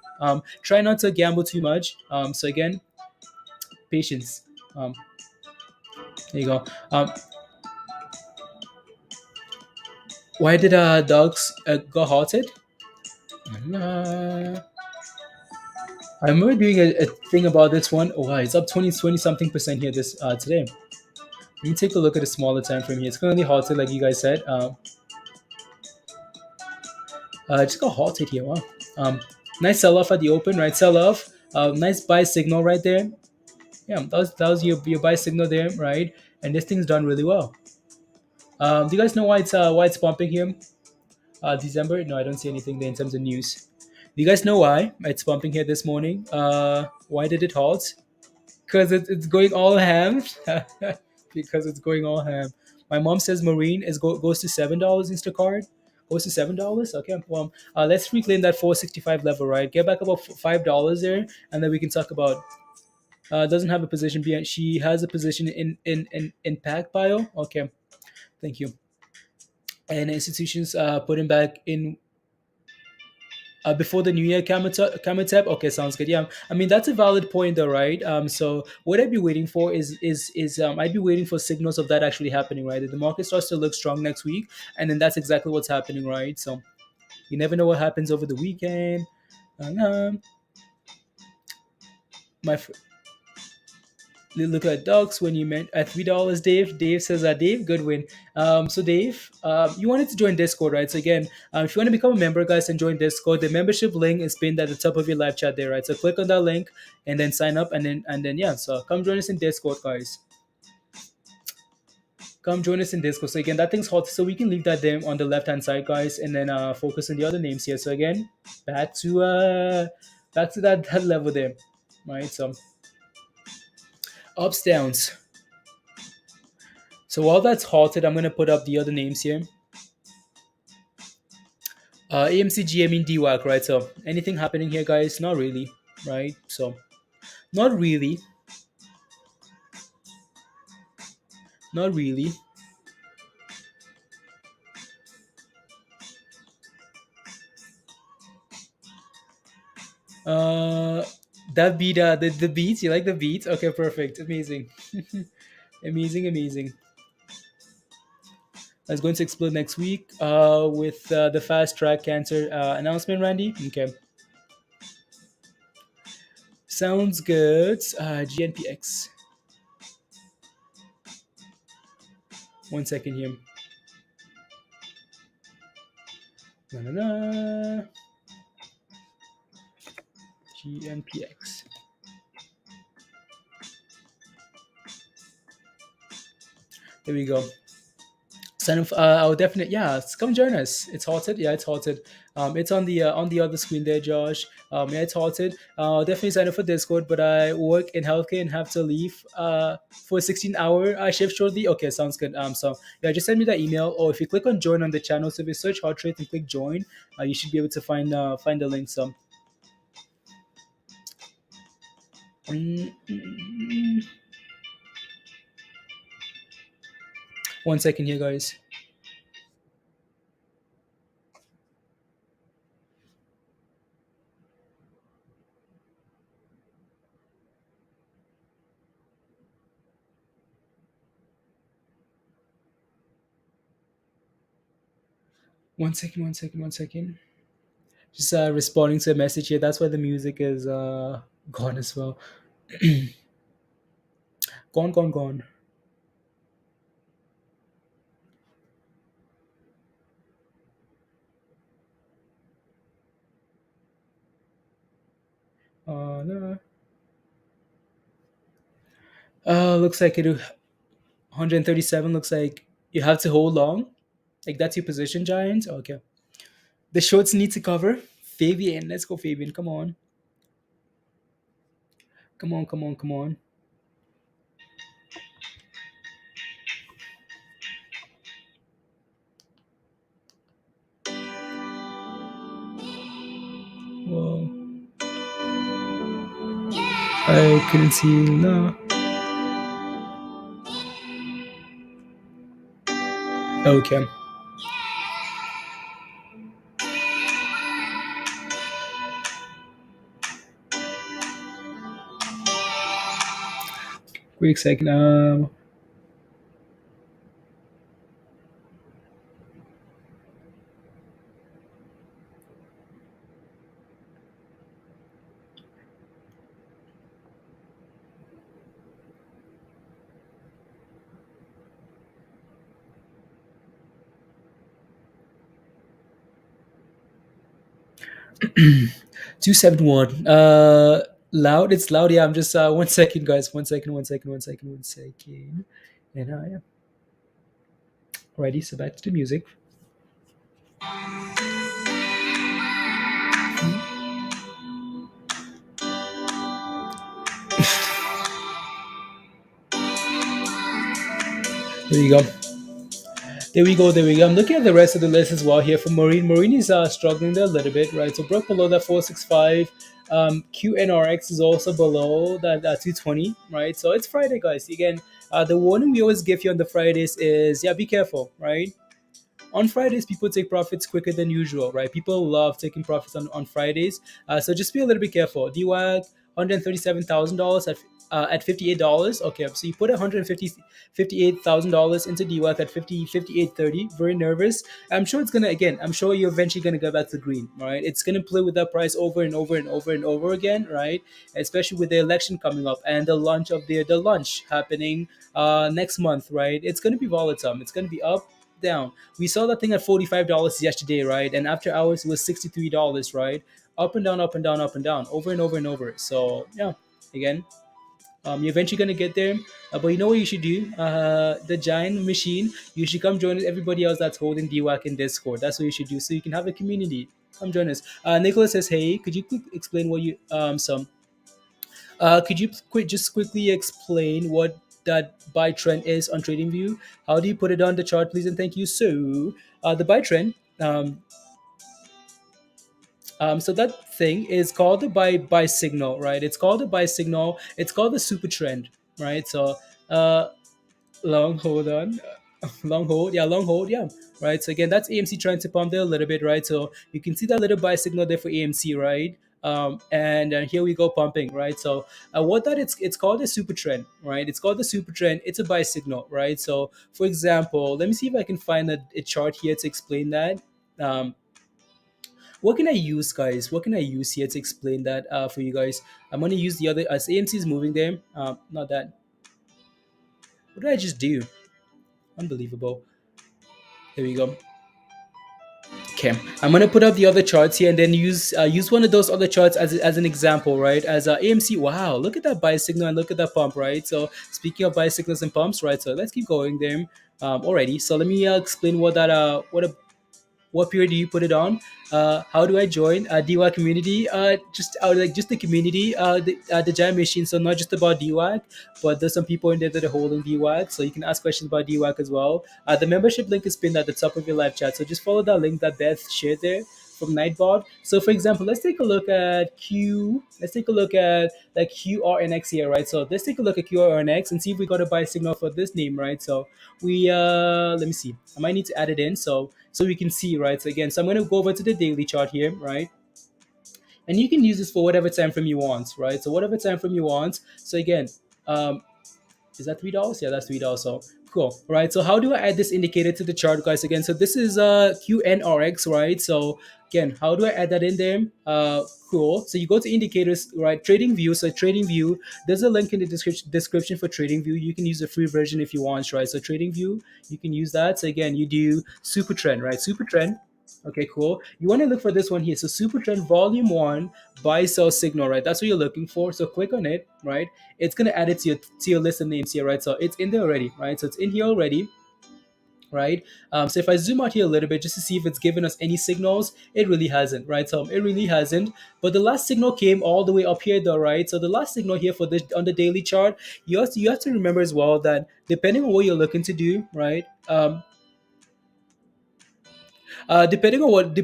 Try not to gamble too much. So again, patience. There you go. Why did dogs go halted? Uh, I remember doing a thing about this one. Oh, wow, it's up 20 something percent here this today. Let me take a look at a smaller time frame here. It's currently halted, like you guys said. Just got halted here. Wow. Nice sell off at the open, right? Sell off. Nice buy signal right there. Yeah, that was your buy signal there, right? And this thing's done really well. Do you guys know why it's pumping here? December? No, I don't see anything there in terms of news. Do you guys know why it's pumping here this morning? Why did it halt? Because it's going all ham. Because it's going all ham. My mom says Marin goes to $7 Instacart. Goes to $7. Okay, well, let's reclaim that 465 level, right? Get back about $5 there, and then we can talk about. Doesn't have a position behind. She has a position in pack bio. Okay, thank you. And institutions putting back in before the new year Kamatep. Okay, sounds good. Yeah, I mean that's a valid point though, right? So what I'd be waiting for is I'd be waiting for signals of that actually happening, right? That the market starts to look strong next week, and then that's exactly what's happening, right? So you never know what happens over the weekend. Um, my look at dogs when you meant at $3, Dave. Dave says Dave, good win. So Dave, you wanted to join Discord, right? So again, if you want to become a member, guys, and join Discord, the membership link is pinned at the top of your live chat there, right? So click on that link and then sign up, and then yeah, so come join us in Discord, guys. Come join us in Discord. So again, that thing's hot, so we can leave that there on the left hand side, guys, and then focus on the other names here. So again, back to that level there, right? So ups downs. So while that's halted, I'm gonna put up the other names here. AMC, GME, DWAC, right? So anything happening here, guys? Not really, right? So not really, not really. Uh, that beat, the beats. You like the beats? Okay, perfect, amazing, amazing. I was going to explode next week with the fast track cancer announcement, Randy. Okay, sounds good. GNPX. 1 second here. Na, na, na. GNPX. There we go. Sign up. I'll definitely, yeah. Come join us. It's halted. Yeah, it's halted. It's on the other screen there, Josh. Yeah, it's halted. I'll definitely sign up for Discord, but I work in healthcare and have to leave for a 16-hour shift shortly. Okay, sounds good. So yeah, just send me that email, or if you click on join on the channel, so if you search heart rate and click join, you should be able to find the link. So mm, mm, mm. One second here, guys. One second. One second. One second. Just responding to a message here. That's why the music is gone as well. Gone, gone, gone. No. Looks like it 137. Looks like you have to hold long. Like that's your position, Giant. Okay. The shorts need to cover. Fabian, let's go, Fabian. Come on, come on, come on, come on. Whoa. I couldn't see. No. Okay. Quick second. 271. Loud. It's loud. Yeah. I'm just 1 second, guys. 1 second. 1 second. 1 second. 1 second. And I am ready. So back to the music. There you go. There we go. There we go. I'm looking at the rest of the list as well here for Marin. Marin is struggling there a little bit, right? So broke below that 465. QNRX is also below that 220, right? So it's Friday, guys. Again, the warning we always give you on the Fridays is, yeah, be careful, right? On Fridays, people take profits quicker than usual, right? People love taking profits on Fridays. So just be a little bit careful. DWAC, $137,000 at $58. Okay, so you put $158,000 into DWAC at 58.30. Very nervous. I'm sure it's gonna, again, I'm sure you're eventually gonna go back to green, right? It's gonna play with that price over and over and over and over again, right? Especially with the election coming up and the launch of the lunch happening next month, right? It's gonna be volatile. It's gonna be up, down. We saw that thing at $45 yesterday, right? And after hours, it was $63, right? Up and down, up and down, up and down, over and over and over. So yeah, again, you're eventually gonna get there. But you know what you should do? The giant machine. You should come join everybody else that's holding DWAC in Discord. That's what you should do, so you can have a community. Come join us. Nicholas says, "Hey, could you explain what you some could you just quickly explain what that buy trend is on TradingView? How do you put it on the chart, please? And thank you." So, the buy trend, so that thing is called the buy signal, right? It's called the buy signal. It's called the super trend, right? So, uh, long hold on. Long hold, yeah, long hold, yeah, right. So again, that's AMC trying to pump there a little bit, right? So you can see that little buy signal there for AMC, right? And here we go pumping, right? So what that it's called a super trend, right? It's called the super trend. It's a buy signal, right? So for example, let me see if I can find a chart here to explain that. um, what can I use, guys? What can I use here to explain that for you guys? I'm going to use the other, as AMC is moving there. Not that. What did I just do? Unbelievable. Here we go. Okay, I'm gonna put up the other charts here and then use one of those other charts as an example, right? As AMC, wow, look at that buy signal and look at that pump, right? So speaking of buy signals and pumps, right? So let's keep going there already. So let me explain what period do you put it on? How do I join DWAC community? Just the community, the Jam machine. So not just about DWAC, but there's some people in there that are holding DWAC. So you can ask questions about DWAC as well. The membership link is pinned at the top of your live chat. So just follow that link that Beth shared there from Nightbot. So for example, let's take a look at Q. Let's take a look at like QRNX here, right? So let's take a look at QRNX and see if we got a buy signal for this name, right? So we let me see. I might need to add it in so we can see, right? So again, so I'm going to go over to the daily chart here, right? And you can use this for whatever time frame you want, right? So whatever time frame you want. So again, um, is that $3? Yeah, that's $3. So cool, right? So how do I add this indicator to the chart, guys? Again, so this is QNRX, right? So again, how do I add that in there? Cool. So you go to indicators, right? TradingView. So TradingView, there's a link in the description for TradingView. You can use the free version if you want, right? So TradingView, you can use that. So again, you do super trend, right? Super trend. Okay, cool. You want to look for this one here. So super trend volume one buy sell signal, right? That's what you're looking for. So click on it, right? It's gonna add it to your list of names here, right? So it's in there already, right? So it's in here already, right? So if I zoom out here a little bit just to see if it's given us any signals, it really hasn't, right? So it really hasn't. But the last signal came all the way up here, though, right? So the last signal here for this on the daily chart, you have to remember as well that depending on what you're looking to do, right? Depending on what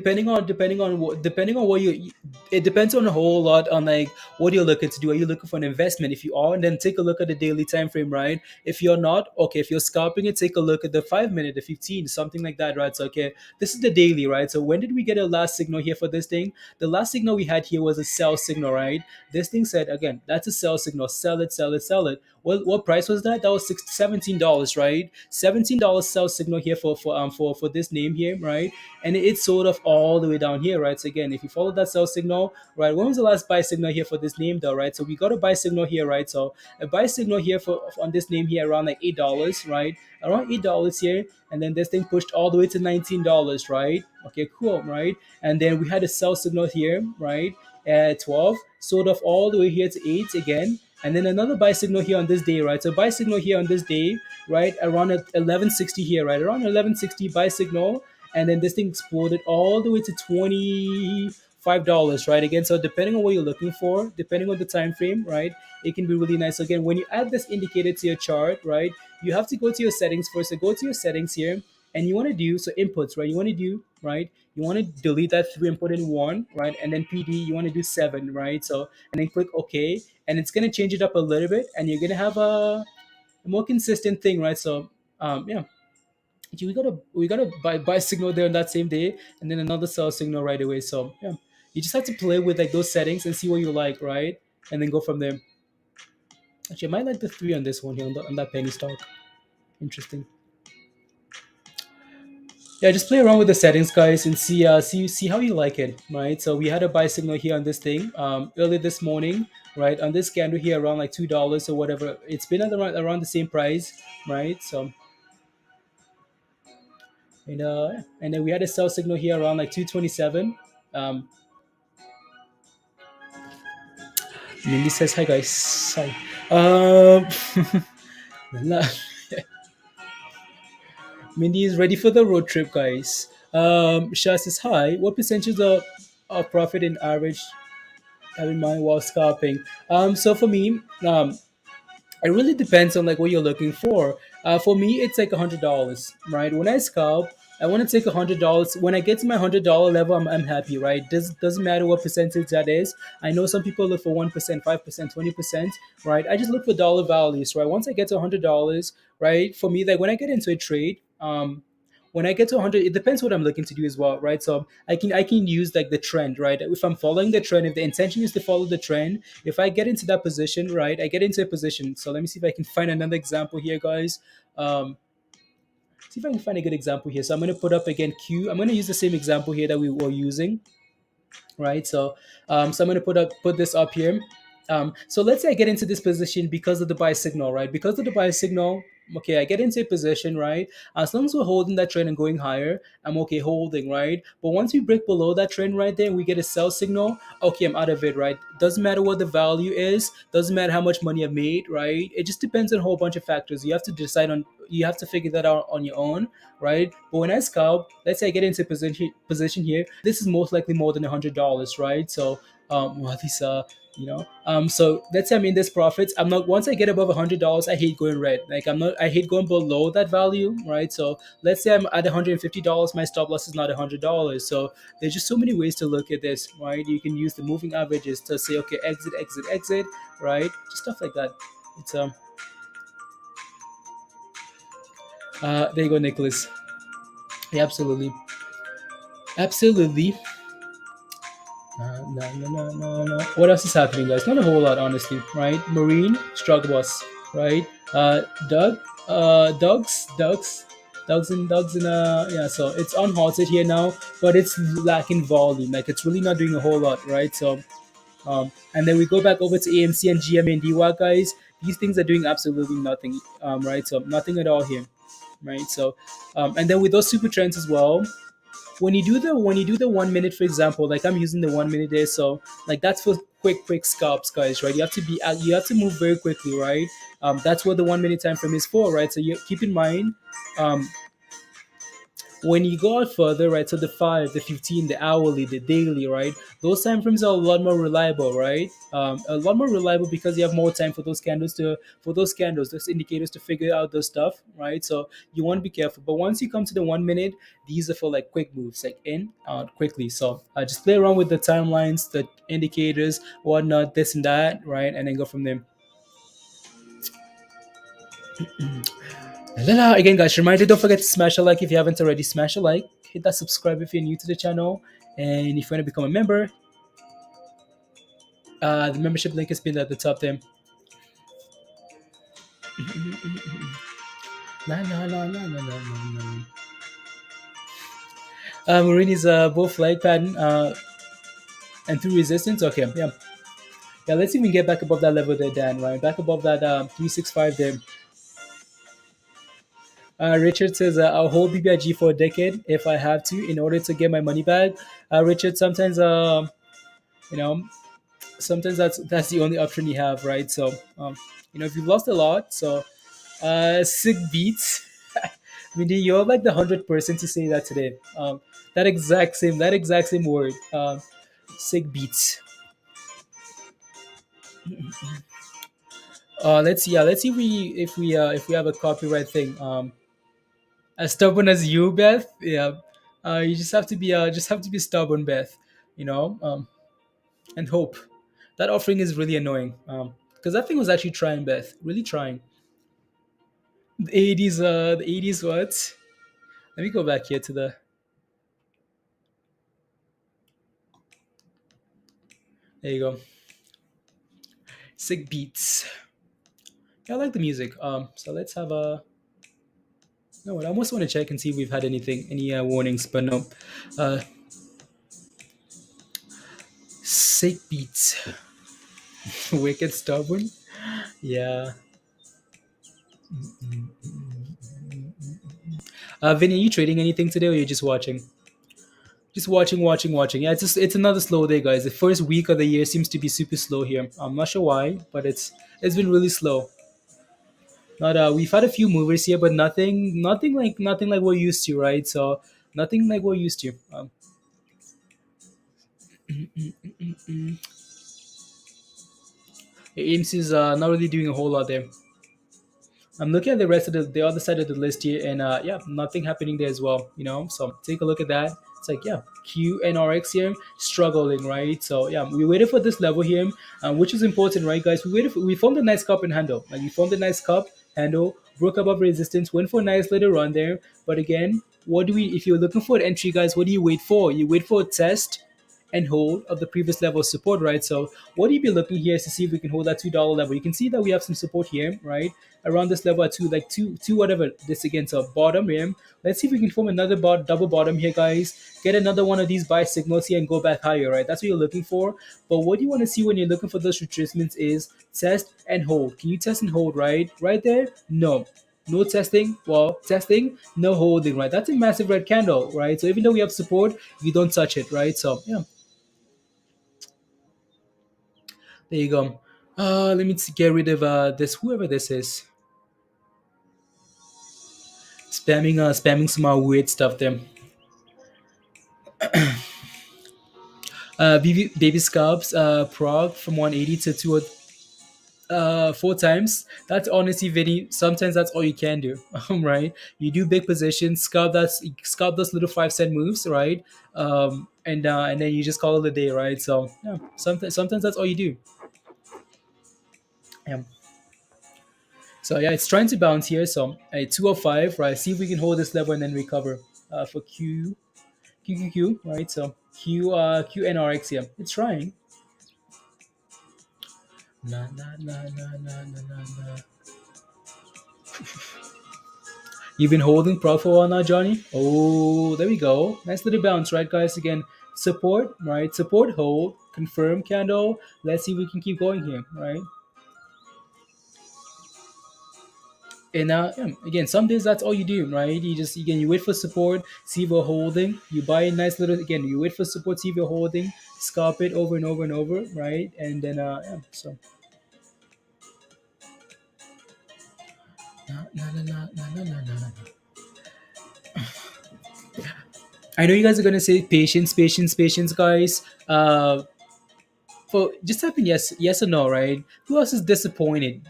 you, it depends on a whole lot on like what you're looking to do. Are you looking for an investment? If you are, and then take a look at the daily time frame, right? If you're not, okay, if you're scalping it, take a look at the 5 minute, the 15, something like that, right? So okay, this is the daily, right? So when did we get a last signal here for this thing? The last signal we had here was a sell signal, right? This thing said again, that's a sell signal. Sell it, sell it, sell it. What price was that? That was $17, right? $17 sell signal here for this name here, right? And it's sort of all the way down here, right? So again, if you follow that sell signal, right? When was the last buy signal here for this name, though, right? So we got a buy signal here, right? So a buy signal here for on this name here around like $8, right? Around $8 here, and then this thing pushed all the way to $19, right? Okay, cool, right? And then we had a sell signal here, right? At 12, sort of all the way here to 8 again. And then another buy signal here on this day, right? So buy signal here on this day, right? Around at 1160 here, right? Around 1160 buy signal, and then this thing exploded all the way to $25, right? Again, so depending on what you're looking for, depending on the time frame, right, it can be really nice. So again, when you add this indicator to your chart, right, you have to go to your settings first. So go to your settings here, and you want to do so inputs, right? You want to do right. You want to delete that 3 and put in 1, right? And then PD, you want to do 7, right? So and then click OK, and it's gonna change it up a little bit, and you're gonna have a more consistent thing, right? So yeah, we got to buy signal there on that same day, and then another sell signal right away. So yeah, you just have to play with like those settings and see what you like, right? And then go from there. Actually, I might like the 3 on this one here on that penny stock. Interesting. Yeah, just play around with the settings, guys, and see how you like it, right? So we had a buy signal here on this thing early this morning, right? On this candle here around like $2 or whatever. It's been at around the same price, right? So and then we had a sell signal here around like 227. Mindy says hi, guys. Hi. Mindy is ready for the road trip, guys. Shah says hi. What percentage of profit in average have in mind while scalping? So for me, it really depends on like what you're looking for. For me, it's like $100, right? When I scalp, I want to take $100. When I get to my $100 level, I'm happy, right? Doesn't matter what percentage that is. I know some people look for 1%, 5%, 20%, right? I just look for dollar values, right? Once I get to $100, right? For me, like when I get into a trade, when I get to 100, it depends what I'm looking to do as well, right? So I can use like the trend, right? If I'm following the trend, if the intention is to follow the trend, if I get into that position, right, I get into a position. So let me see if I can find another example here, guys. See if I can find a good example here. So I'm going to put up again Q. I'm going to use the same example here that we were using, right? So I'm going to put this up here. So let's say I get into this position because of the buy signal, right? Because of the buy signal, okay, I get into a position, right? As long as we're holding that trend and going higher, I'm okay holding, right? But once we break below that trend right there and we get a sell signal, okay, I'm out of it, right? Doesn't matter what the value is, doesn't matter how much money I've made, right? It just depends on a whole bunch of factors. You have to decide on, you have to figure that out on your own, right? But when I scalp, let's say I get into a position here, this is most likely more than $100, right? So well, at least so let's say I'm in this profits. I'm not, once I get above $100, I hate going red. Like I'm not, I hate going below that value, right? So let's say I'm at $150, my stop loss is not $100. So there's just so many ways to look at this, right? You can use the moving averages to say, okay, exit, exit, exit, right? Just stuff like that. It's there you go, Nicholas. Yeah, absolutely, absolutely. No. What else is happening, guys? Not a whole lot, honestly, right? Marin, struggle bus, right? Doug, Dogs and yeah. So it's unhalted here now, but it's lacking volume. Like it's really not doing a whole lot, right? So, and then we go back over to AMC and GME and DWAC, guys. These things are doing absolutely nothing, right? So nothing at all here, right? So, and then with those super trends as well, when you do the 1 minute, for example, like I'm using the 1 minute there, so like that's for quick scalps, guys, right? You have to be you have to move very quickly, right? That's what the 1 minute time frame is for, right? So you keep in mind, um, when you go out further, right? So the 5, the 15, the hourly, the daily, right? Those time frames are a lot more reliable, right? A lot more reliable because you have more time for those candles those indicators to figure out those stuff, right? So you want to be careful. But once you come to the 1 minute, these are for like quick moves, like in, out quickly. So just play around with the timelines, the indicators, whatnot, this and that, right? And then go from there. Again, guys, reminder, don't forget to smash a like if you haven't already. Smash a like, hit that subscribe if you're new to the channel, and if you want to become a member, the membership link is pinned at the top there. Marin is both light pattern and through resistance. Okay, yeah. Let's even get back above that level there, Dan. Right, back above that 365 there. Richard says, I'll hold BBIG for a decade if I have to in order to get my money back. Richard, sometimes, you know, sometimes that's the only option you have, right? So, if you've lost a lot, so sick beats. Mindy, you're like the 100th person to say that today. That exact same word. Sick beats. Let's see. Let's see if we have a copyright thing. As stubborn as you, Beth. Yeah. You just have to be stubborn, Beth. You know. And hope. That offering is really annoying. Because that thing was actually trying, Beth. Really trying. The 80s what? Let me go back here to the. There you go. Sick beats. Yeah, I like the music. So let's have a. No, I almost want to check and see if we've had any warnings, but no. Uh, sick beats. Wicked stubborn. Yeah. Vinny, are you trading anything today, or are you just watching? Just watching. Yeah, it's another slow day, guys. The first week of the year seems to be super slow here. I'm not sure why, but it's been really slow. Not we've had a few movers here, but nothing like we're used to, right? So nothing like we're used to. AMC is not really doing a whole lot there. I'm looking at the rest of the other side of the list here, and yeah, nothing happening there as well. So take a look at that. It's like, yeah, QNRX here struggling, right? So yeah, we waited for this level here, which is important, right, guys? We formed a nice cup and handle. Like we formed a nice cup handle, broke above resistance, went for a nice little run there. But again, what do we? If you're looking for an entry, guys, what do you wait for? You wait for a test and hold of the previous level of support, right? So what you be looking here is to see if we can hold that $2 level. You can see that we have some support here, right? Around this level at two whatever this against a bottom here. Let's see if we can form another double bottom here, guys. Get another one of these buy signals here and go back higher, right? That's what you're looking for. But what you want to see when you're looking for those retracements is test and hold. Can you test and hold, right? Right there? No. no testing. Well, testing, no holding, right? That's a massive red candle, right? So even though we have support, we don't touch it, right? So yeah, there you go. Let me get rid of this, whoever this is, spamming some weird stuff there. Baby scalps, prog from 180 to 2, four times. That's honestly very. Sometimes that's all you can do, right? You do big positions, scalp those little 5 cent moves, right? And then you just call it a day, right? So yeah, sometimes that's all you do. Yeah. So yeah, it's trying to bounce here. So a 205, right? See if we can hold this level and then recover. For QQQ, right? So QNRX, yeah, it's trying. Na na na na na na na na. You've been holding prop for a while now, Johnny. Oh, there we go. Nice little bounce, right, guys? Again, support, right? Support, hold, confirm candle. Let's see if we can keep going here, right? And yeah, again, some days that's all you do, right? You just again you wait for support, see if we're holding. You buy a nice little again. You wait for support, see if you're holding, scalp it over and over and over, right? And then yeah, so na na na na na na na na. I know you guys are gonna say patience, patience, patience, guys. For just type in yes or no, right? Who else is disappointed?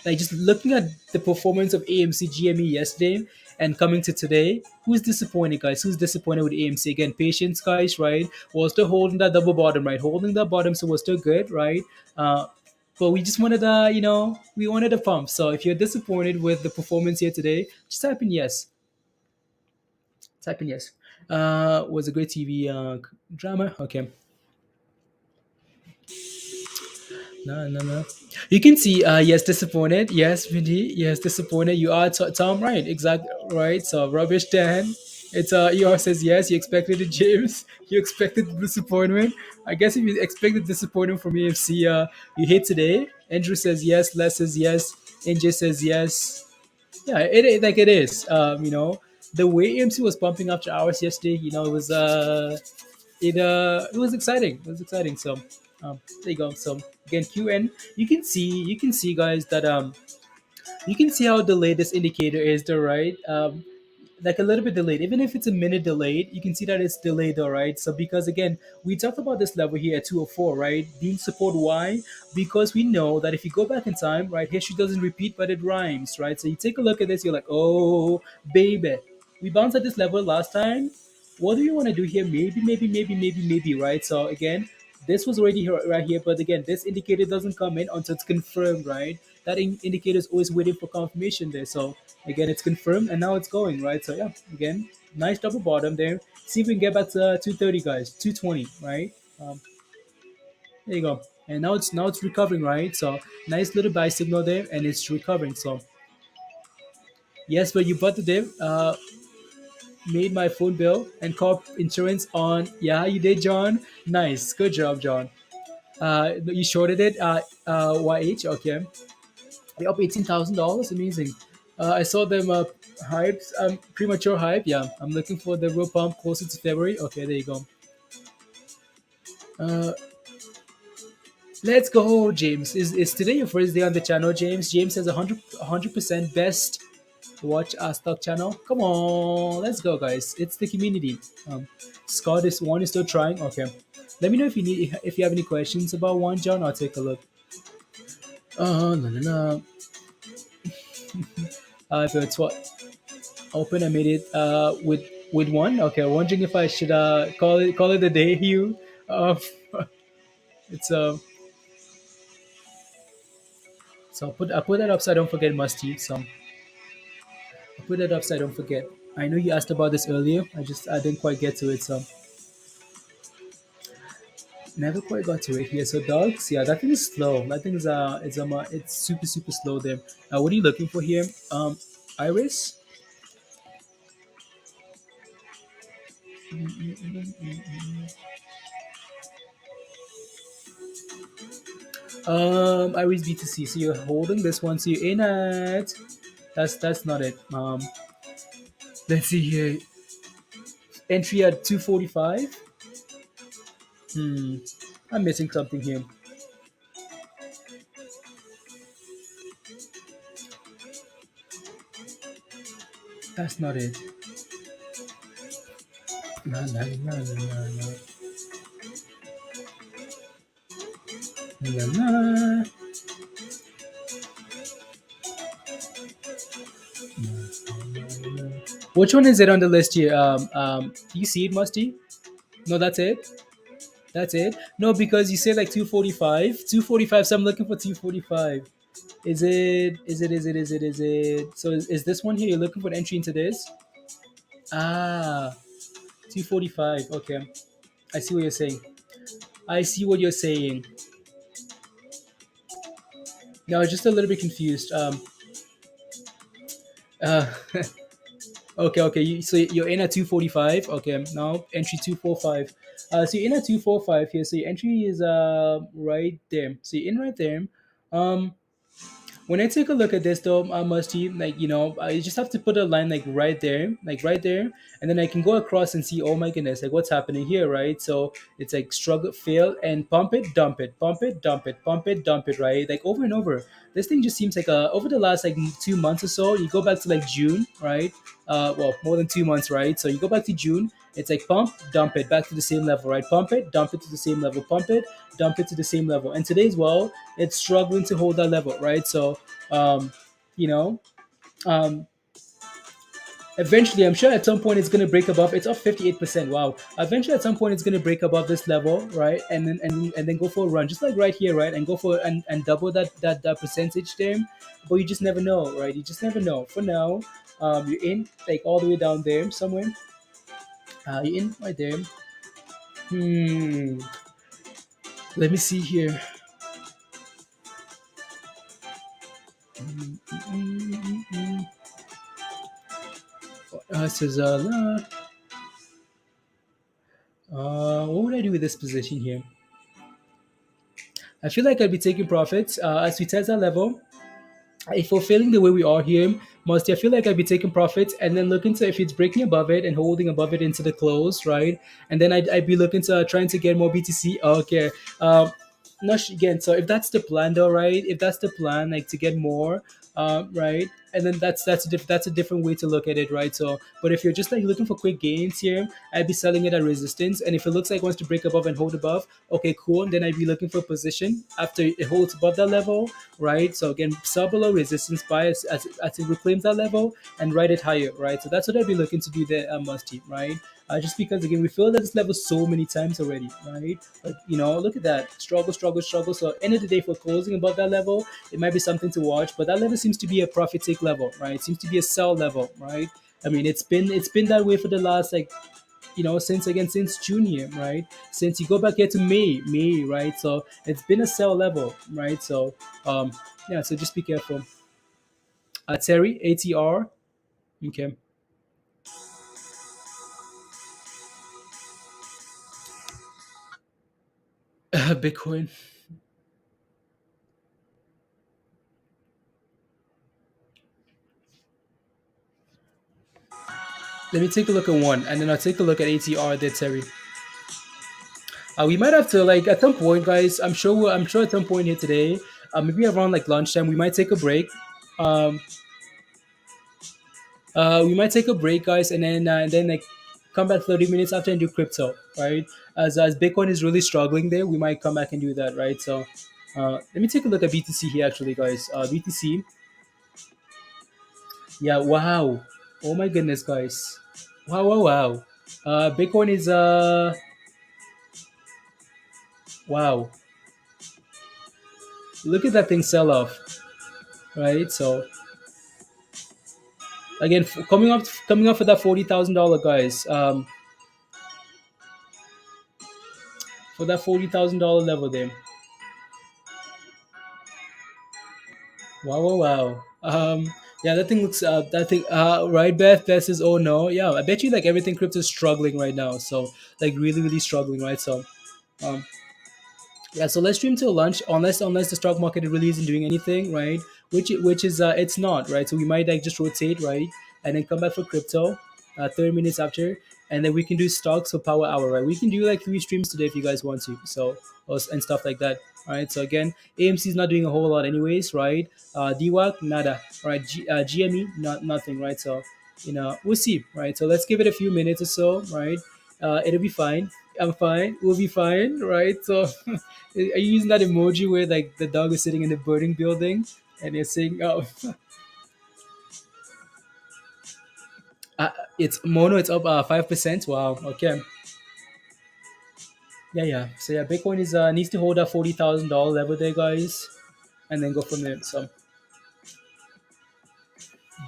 Like just looking at the performance of AMC GME yesterday and coming to today, who's disappointed, guys? Who's disappointed with AMC? Again, patience, guys, right? We're still holding that double bottom, right? Holding that bottom, so we're still good, right? But we just wanted we wanted a pump. So if you're disappointed with the performance here today, just type in yes. Type in yes. Was a great TV drama. Okay. No, no, no. You can see, yes, disappointed. Yes, Vinny. Yes, disappointed. You are Tom, right? Exactly, right. So rubbish, Dan. It's ER says yes. You expected it, James. You expected the disappointment. I guess if you expected disappointment from AFC, you hit today. Andrew says yes. Les says yes. NJ says yes. Yeah, like it is. The way AMC was pumping after hours yesterday, it was exciting. It was exciting. So there you go. So again, QN, you can see guys that you can see how delayed this indicator is, though, right? Like a little bit delayed, even if it's a minute delayed, you can see that it's delayed, though, right? So because again, we talked about this level here at 204, right? Being support. Why? Because we know that if you go back in time, right, history doesn't repeat, but it rhymes, right? So you take a look at this, you're like, oh baby, we bounced at this level last time. What do you want to do here? Maybe, right? So again, this was already here, right here, but again, this indicator doesn't come in until it's confirmed, right? That indicator is always waiting for confirmation there. So again, it's confirmed and now it's going, right? So yeah, again, nice double bottom there. See if we can get back to 230, guys. 220, right? There you go. And now it's recovering, right? So nice little buy signal there, and it's recovering. So yes, but you bought the dip. Made my phone bill and called insurance on. Yeah, you did, John. Nice, good job, John. You shorted it. YH. Okay, they up $18,000. Amazing. I saw them hyped. Premature hype. Yeah, I'm looking for the real pump closer to February. Okay, there you go. Uh, let's go, James. Is today your first day on the channel, James? James has 100% best watch our stock channel. Come on, let's go, guys. It's the community. Scott is one is still trying. Okay, let me know if you have any questions about one, John. I'll take a look. No, no, no. If it's what open, I made it with one. Okay, wondering if I should call it a day, Hugh. Uh, it's so I put that up so I don't forget, Musty. So I put that up so I don't forget. I know you asked about this earlier. I didn't quite get to it. So never quite got to it here. So dogs, yeah, that thing is slow. That thing is it's super super slow there. What are you looking for here? Iris. Iris B2C. So you're holding this one. So you're in at That's not it. Let's see here. Entry at 245. Hmm. I'm missing something here. That's not it. No, no, no, no, no, no. No, no. Which one is it on the list here? Do you see it, Musty? No, that's it. That's it. No, because you said like 245, 245. So I'm looking for 245. Is it? Is it? Is it? Is it? Is it? So is this one here? You're looking for an entry into this? Ah, 245. Okay, I see what you're saying. I see what you're saying. No, I was just a little bit confused. Uh, okay, okay. So you're in at 245. Okay, now entry 245. So you're in at 245 here. So your entry is right there. So you're in right there. Um, when I take a look at this though, Musty, like I just have to put a line like right there, and then I can go across and see, oh my goodness, like what's happening here, right? So it's like struggle, fail, and pump it, dump it, pump it, dump it, pump it, dump it, right? Like over and over. This thing just seems like over the last like 2 months or so. You go back to like June, right? Well, more than 2 months, right? So you go back to June. It's like pump, dump it back to the same level, right? Pump it, dump it to the same level, pump it, dump it to the same level. And today's well, it's struggling to hold that level, right? So um, you know, um, eventually, I'm sure at some point it's going to break above. It's up 58%. Wow. Eventually, at some point, it's going to break above this level, right? And then go for a run, just like right here, right? And go for and double that percentage there. But you just never know, right? You just never know. For now, you're in like all the way down there somewhere. You're in right there. Hmm. Let me see here. Mm, mm, mm, mm, says what would I do with this position here? I feel like I'd be taking profits as we test that level. If we're failing the way we are here, mostly I feel like I'd be taking profits and then looking to if it's breaking above it and holding above it into the close, right? And then I'd be looking to trying to get more BTC. Okay. Not again. So if that's the plan, though, right? If that's the plan, like to get more, right? And then that's a different way to look at it, right? So, but if you're just like looking for quick gains here, I'd be selling it at resistance. And if it looks like it wants to break above and hold above, okay, cool. And then I'd be looking for a position after it holds above that level, right? So again, sell below resistance buy as it reclaims that level and ride it higher, right? So that's what I'd be looking to do there, Musty, right? Just because again we feel that this level so many times already, right? Like look at that struggle, struggle, struggle. So end of the day, for closing above that level, it might be something to watch. But that level seems to be a profit take level, right? It seems to be a sell level, right? I mean, it's been that way for the last like since June here, right? Since you go back here to May, right? So it's been a sell level, right? So yeah, so just be careful. Terry, ATR, okay. Bitcoin. Let me take a look at one, and then I'll take a look at ATR there, Terry. We might have to like at some point, guys. I'm sure at some point here today, maybe around like lunchtime, we might take a break. Um, we might take a break, guys, and then like come back 30 minutes after and do crypto, right? As Bitcoin is really struggling there, we might come back and do that, right? So let me take a look at BTC here, actually, guys. BTC, yeah, wow, oh my goodness, guys, wow, wow, wow. Bitcoin is wow. Look at that thing sell off, right? So again, coming off of that $40,000, guys. For that $40,000 level there. Wow, wow, wow. Yeah, that thing looks. That thing. Right, Beth. Beth says, "Oh no, yeah." I bet you like everything crypto is struggling right now. So like really, really struggling, right? So, um, yeah. So let's stream till lunch. Unless the stock market really isn't doing anything, right? which is it's not right. So we might like just rotate right, and then come back for crypto, 30 minutes after, and then we can do stocks for power hour, right? We can do like 3 streams today if you guys want to, so and stuff like that. All right. So again, AMC is not doing a whole lot anyways, right? DWAC nada, right? GME nothing, right? So we'll see, right? So let's give it a few minutes or so, right? It'll be fine. I'm fine. We'll be fine, right? So, are you using that emoji where like the dog is sitting in the burning building and you're saying, "Oh, uh, it's mono. It's up 5%. Wow. Okay. Yeah, yeah. So yeah, Bitcoin is needs to hold that $40,000 level there, guys, and then go from there. So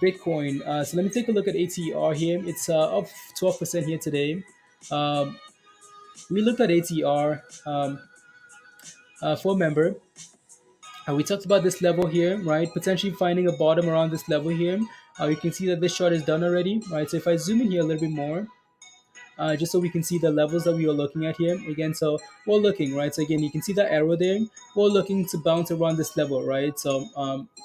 Bitcoin. So let me take a look at ATR here. It's up 12% here today. Um, we looked at ATR for a member. We talked about this level here, right? Potentially finding a bottom around this level here. You can see that this short is done already, right? So if I zoom in here a little bit more, just so we can see the levels that we were looking at here again. So we're looking, right? So again, you can see the arrow there. We're looking to bounce around this level, right? So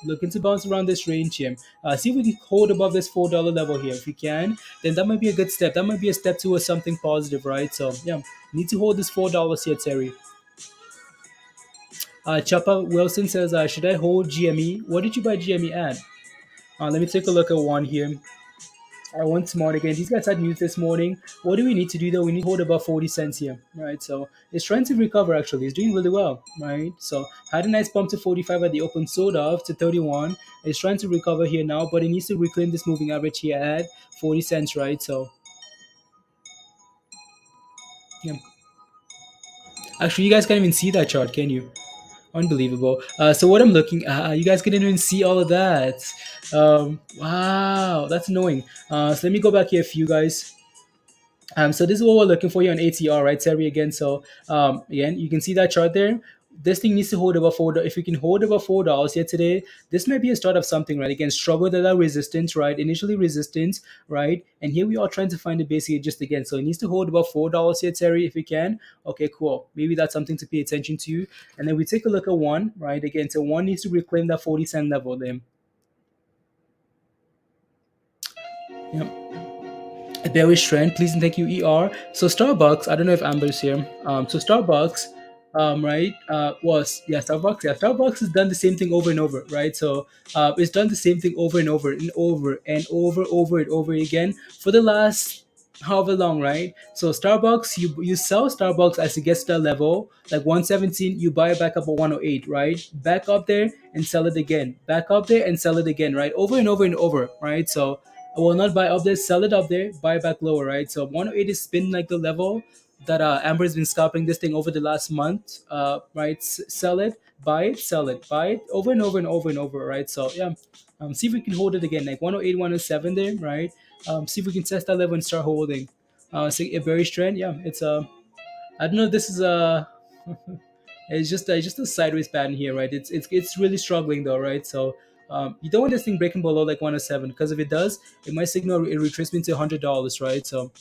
looking to bounce around this range here. See if we can hold above this $4 level here. If we can, then that might be a good step. That might be a step towards something positive, right? So yeah, need to hold this $4 here, Terry. Chapa Wilson says, should I hold GME? What did you buy GME at? Let me take a look at one here. OneSmart again. These guys had news this morning. What do we need to do though? We need to hold about 40 cents here, right? So it's trying to recover actually. It's doing really well, right? So had a nice bump to 45 at the open, sold off to 31. It's trying to recover here now, but it needs to reclaim this moving average here at 40 cents, right? So yeah. Actually, you guys can't even see that chart, can you? Unbelievable. So what I'm looking at, you guys couldn't even see all of that. Wow, that's annoying. So let me go back here for you guys. So this is what we're looking for here on ATR, right, Terry? Again, so again, you can see that chart there. This thing needs to hold above $4. If we can hold above $4 here today, this might be a start of something, right? Again, struggled at that resistance, right? Initially resistance, right? And here we are trying to find the base here just again. So it needs to hold above $4 here, Terry, if we can. Okay, cool. Maybe that's something to pay attention to. And then we take a look at one, right? Again, so one needs to reclaim that 40 cent level then. Yep. Bearish trend, please and thank you, ER. So Starbucks, I don't know if Amber's here. So Starbucks, right, Starbucks has done the same thing over and over, right? So it's done the same thing over and over and over and over and over again for the last however long, right? So Starbucks, you sell Starbucks as it gets to that level, like 117, you buy it back up at 108, right? Back up there and sell it again. Back up there and sell it again, right? Over and over and over, right? So I will not buy up there, sell it up there, buy it back lower, right? So 108 is been like the level that Amber's been scalping this thing over the last month, right? Sell it, buy it, sell it, buy it over and over and over and over, right? So yeah, see if we can hold it again, like 108, 107 there, right? See if we can test that level and start holding. So a bearish trend, yeah, it's I don't know if this is a it's just a sideways pattern here, right? It's really struggling though, right? So you don't want this thing breaking below like 107 because if it does, it might signal a retracement to $100, right? So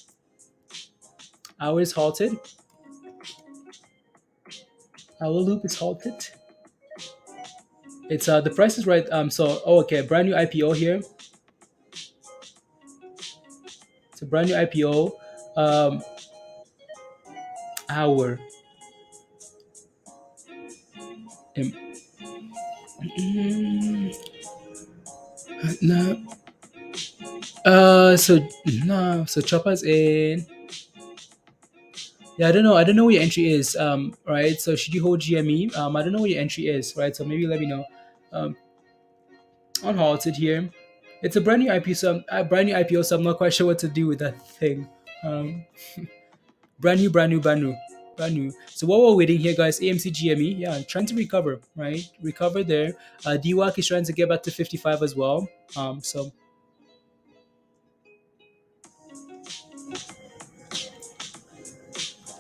hour is halted. Our loop is halted. It's the price is right. So okay, brand new IPO here. It's a brand new IPO. Hour. No. So no. So Chopper's in. Yeah, I don't know. I don't know where your entry is. Right. So should you hold GME? I don't know where your entry is. Right. So maybe let me know. Um, on halted here. It's a brand new IPO. So brand new IPO. So I'm not quite sure what to do with that thing. Um, brand new, brand new, brand new, brand new. So what we're waiting here, guys, AMC GME, yeah, trying to recover, right? Recover there. DWAC is trying to get back to 55 as well. So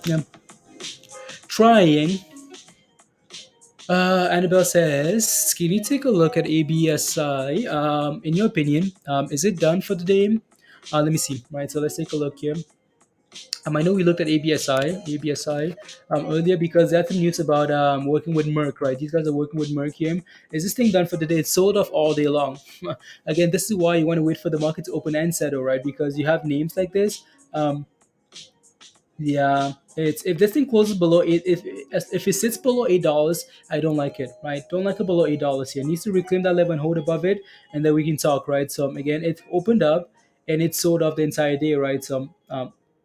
yeah, trying. Annabelle says, can you take a look at ABSI? In your opinion, is it done for the day? Let me see. Right, so let's take a look here. I know we looked at ABSI earlier because they had some news about working with Merck, right? These guys are working with Merck here. Is this thing done for the day? It's sold off all day long. Again, this is why you want to wait for the market to open and settle, right? Because you have names like this. Yeah, it's if this thing closes below eight, if it sits below $8, I don't like it, right? Don't like it below $8 here. It needs to reclaim that level and hold above it, and then we can talk, right? So again, it opened up and it sold off the entire day, right? So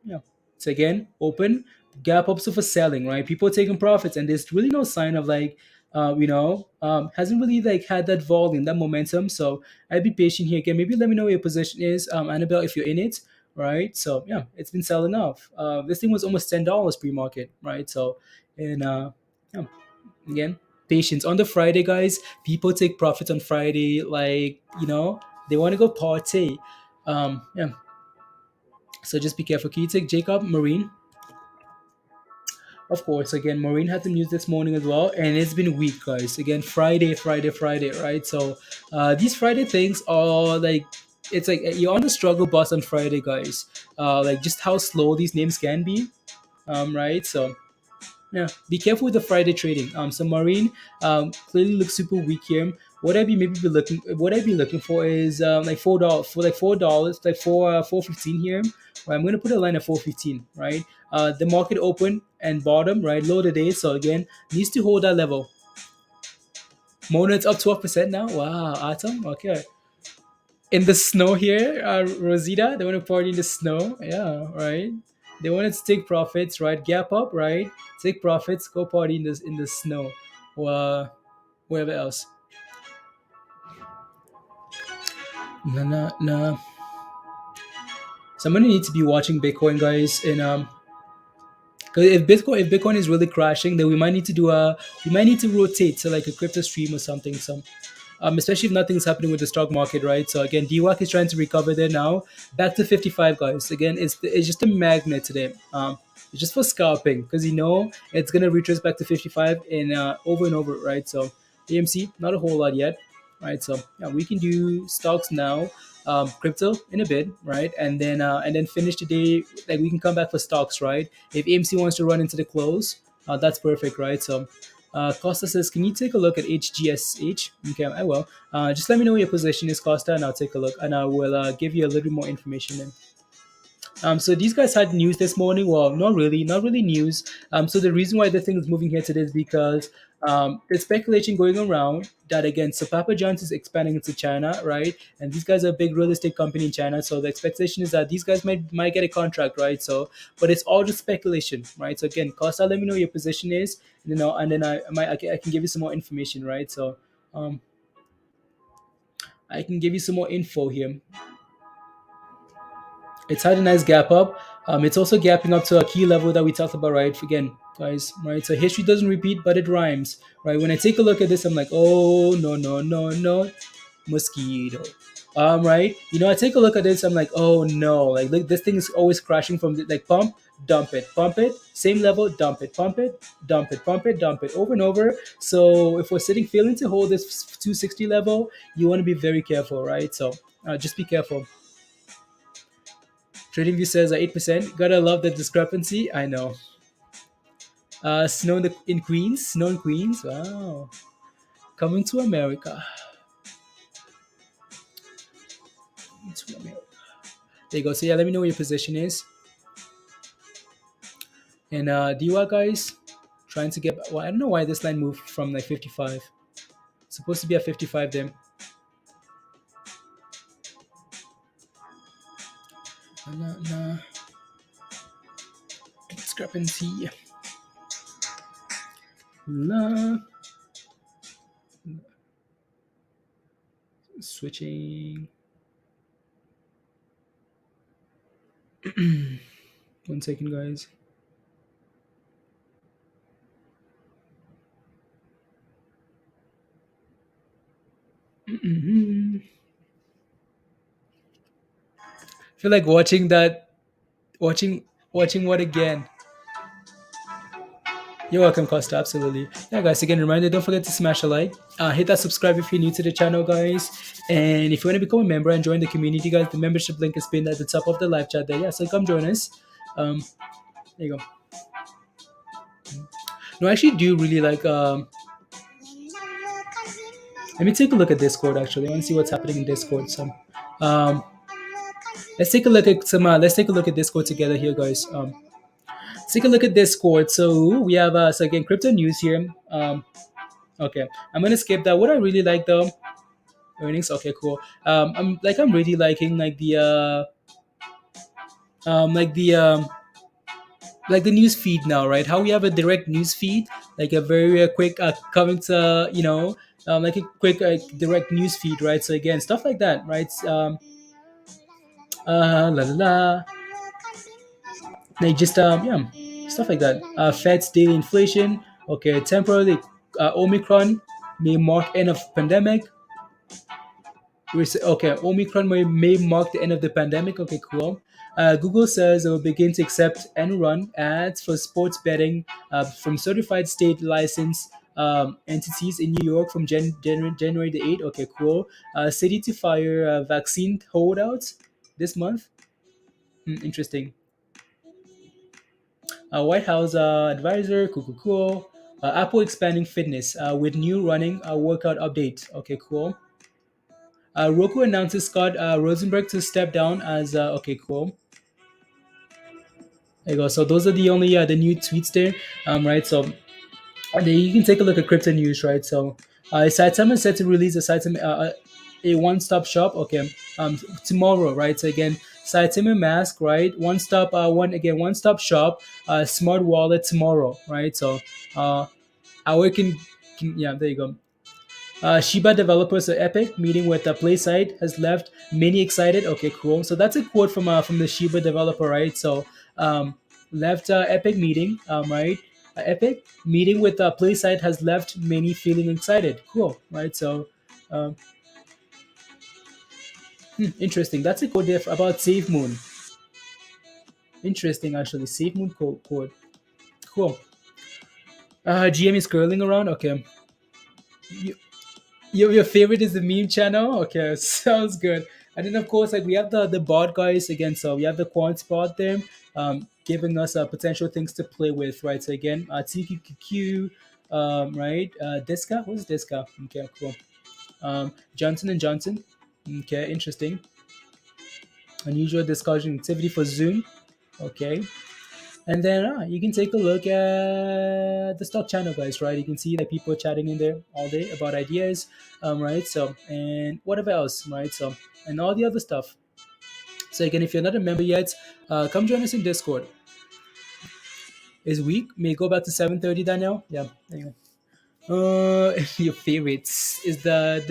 yeah, so again, open gap ups for selling, right? People taking profits, and there's really no sign of like, hasn't really like had that volume, that momentum. So I'd be patient here. Again, maybe let me know what your position is, Annabelle, if you're in it, right? So yeah, it's been selling off. This thing was almost $10 pre-market, right? So, and yeah, again, patience on the Friday, guys. People take profits on Friday, like they want to go party. Yeah. So just be careful. Can you take Jacob Marine? Of course, again, Marin had the news this morning as well, and it's been weak, guys. Again, Friday, right? So these Friday things are like, it's like you're on the struggle bus on Friday, guys. Like just how slow these names can be, right? So yeah, be careful with the Friday trading. So Marine clearly looks super weak here. What I'd be looking for is like $4, like 4.15 here. Right, I'm gonna put a line at 4.15. Right, the market open and bottom, right, low today. So again, needs to hold that level. Monad's up 12% now. Wow, Atom. Okay, in the snow here, Rosita. They want to party in the snow. Yeah, right. They want to take profits, right? Gap up, right? Take profits, go party in the snow, or wherever else. No, no, no. So I'm gonna need to be watching Bitcoin, guys, and because if Bitcoin is really crashing, then we might need to rotate to like a crypto stream or something. Especially if nothing's happening with the stock market, right? So again, DWAC is trying to recover there now, back to 55, guys. Again, it's just a magnet today. It's just for scalping because it's gonna retrace back to 55 in over and over, right? So AMC, not a whole lot yet, right? So yeah, we can do stocks now, crypto in a bit, right? And then finish the day. Like we can come back for stocks, right? If AMC wants to run into the close, that's perfect, right? So Costa says, "Can you take a look at HGSH?" Okay, I will. Just let me know what your position is, Costa, and I'll take a look, and I will give you a little bit more information. Then. So these guys had news this morning. Well, not really news. So the reason why the thing is moving here today is because there's speculation going around that again, so Papa John's is expanding into China, right? And these guys are a big real estate company in China. So the expectation is that these guys might get a contract, right? So, but it's all just speculation, right? So again, Costa, let me know what your position is, and then I can give you some more information, right? So I can give you some more info here. It's had a nice gap up. It's also gapping up to a key level that we talked about, right? Again, guys, right? So history doesn't repeat, but it rhymes, right? When I take a look at this, I'm like, oh no, no, no, no, mosquito. Right? I take a look at this, I'm like, oh no, like look, this thing is always crashing from like pump it, same level, dump it, pump it, dump it, pump it, dump it, over and over. So if we're failing to hold this 260 level, you want to be very careful, right? So just be careful. TradingView says 8%. Gotta love the discrepancy. I know. Snow in Queens. Snow in Queens. Wow. Coming to America. To America. There you go. So yeah, let me know what your position is. And DWA guys, trying to get. Well, I don't know why this line moved from like 55. It's supposed to be at 55 then. Nah. Discrepancy. La. Switching. 1 second, guys. I feel like watching that. Watching what again? You're welcome, Costa. Absolutely. Yeah, guys. Again, reminder: don't forget to smash a like. Hit that subscribe if you're new to the channel, guys. And if you want to become a member and join the community, guys, the membership link is pinned at the top of the live chat there. Yeah, so come join us. There you go. No, I actually do really like. Let me take a look at Discord. Actually, I want to see what's happening in Discord. Um, let's take a look at some. Let's take a look at Discord together here, guys. Let's take a look at Discord. So we have so again crypto news here. Okay, I'm gonna skip that. What I really like though, earnings. Okay, cool. I'm really liking like the news feed now, right? How we have a direct news feed, like a very quick coming to like a quick direct news feed, right? So again, stuff like that, right? La la la. Like just stuff like that. Fed's daily inflation. Okay, temporarily, Omicron may mark end of pandemic. Okay, Omicron may mark the end of the pandemic. Okay, cool. Google says it will begin to accept and run ads for sports betting from certified state license entities in New York from January the 8th. Okay, cool. City to fire vaccine holdouts this month. Interesting. White House advisor, cool, cool, cool. Apple expanding fitness with new running workout update. Okay, cool. Roku announces Scott Rosenberg to step down as okay, cool. There you go. So those are the only the new tweets there, right? So you can take a look at crypto news, right? So Saitama is set to release a one-stop shop. Okay, tomorrow, right? So again, Saitama mask, right? One-stop shop, smart wallet tomorrow, right? So our yeah, there you go. Shiba developers at Epic meeting with the PlaySide has left many excited. Okay, cool. So that's a quote from the Shiba developer, right? So left Epic meeting, right? Epic meeting with PlaySide has left many feeling excited. Cool, right? So um, interesting. That's a quote there about Save Moon. Interesting, actually. Save Moon quote. Cool. GM is curling around. Okay. Your favorite is the meme channel? Okay, sounds good. And then of course, like we have the bot guys again. So we have the quant spot there, giving us potential things to play with, right? So again, TQQQ, right? Diska, what's Diska? Okay, cool. Johnson and Johnson. Okay, interesting. Unusual discussion activity for Zoom. Okay. And then you can take a look at the stock channel, guys, right? You can see that people are chatting in there all day about ideas, right? So, and whatever else, right? So, and all the other stuff. So, again, if you're not a member yet, come join us in Discord. Is week? May go back to 7:30, Daniel? Yeah, anyway. Your favorites is the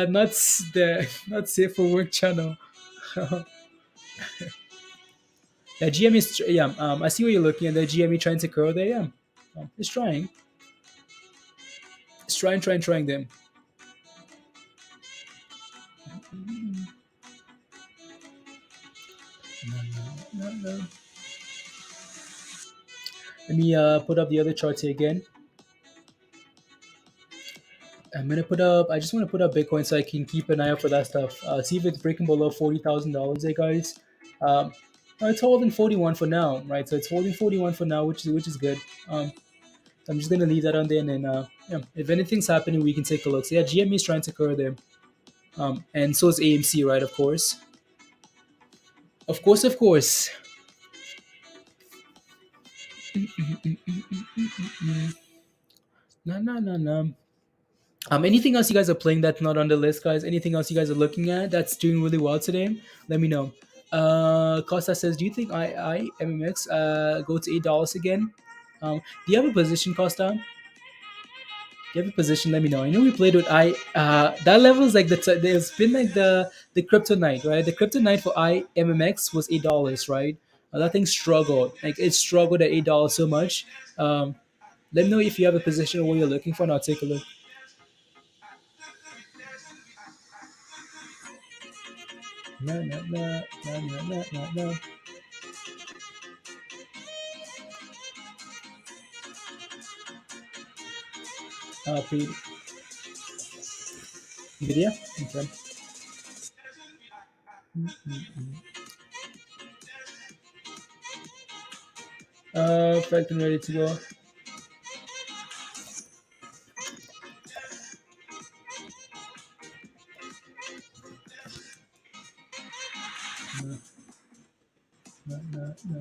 nuts, the not safe for work channel. Yeah, GME is yeah. I see what you're looking at. The GME trying to curl there. Yeah, it's trying. It's trying them. No, no, no. Let me put up the other charts here again. I'm gonna put up. I just want to put up Bitcoin so I can keep an eye out for that stuff. See if it's breaking below $40,000, there, guys. It's holding 41 for now, right? So it's holding 41 for now, which is good. I'm just gonna leave that on there, and then yeah, if anything's happening, we can take a look. So yeah, GME is trying to curl there, and so is AMC, right? Of course, of course, of course. No, no, no, no. Anything else you guys are playing that's not on the list, guys? Anything else you guys are looking at that's doing really well today? Let me know. Costa says, "Do you think I MMX go to $8 again?" Do you have a position, Costa? Do you have a position? Let me know. I know we played with I. That level is like there's been like the kryptonite, right? The kryptonite for IMMX was $8, right? That thing struggled. Like it struggled at $8 so much. Let me know if you have a position or what you're looking for, and I'll take a look. No, no, no, no, no, no, no, no. Pre video. Okay. Fact and ready to go. No, no, no.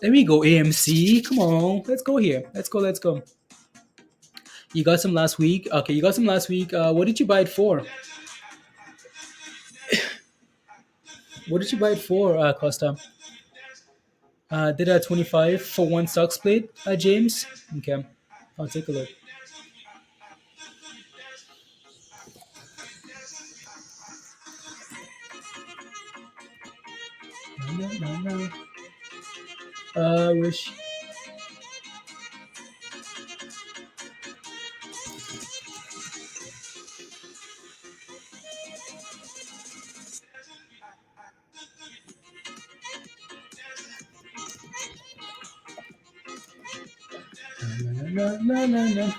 There we go, AMC. Come on, let's go here. Let's go. Let's go. You got some last week. Okay, you got some last week. What did you buy it for? What did you buy it for, Costa? Did a 25 for one stock split, James? Okay, I'll take a look. No, no, no. Wish. No, no, no, no, no.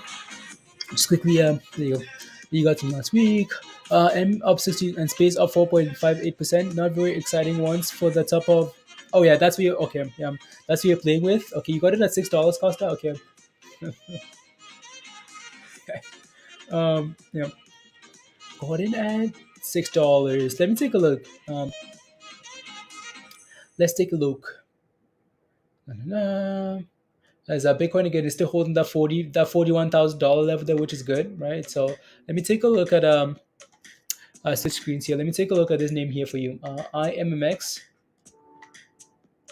Just quickly, there you go. You got some last week. M up 16 and space up 4.58%. Not very exciting ones for the top of. Oh yeah, that's what you okay. Yeah, that's what you're playing with. Okay, you got it at $6, Costa. Okay. Yeah, got it at $6. Let me take a look. Let's take a look. Na, na, na. As Bitcoin again is still holding that $41,000 level there, which is good, right? So let me take a look at switch screens here. Let me take a look at this name here for you. IMMX.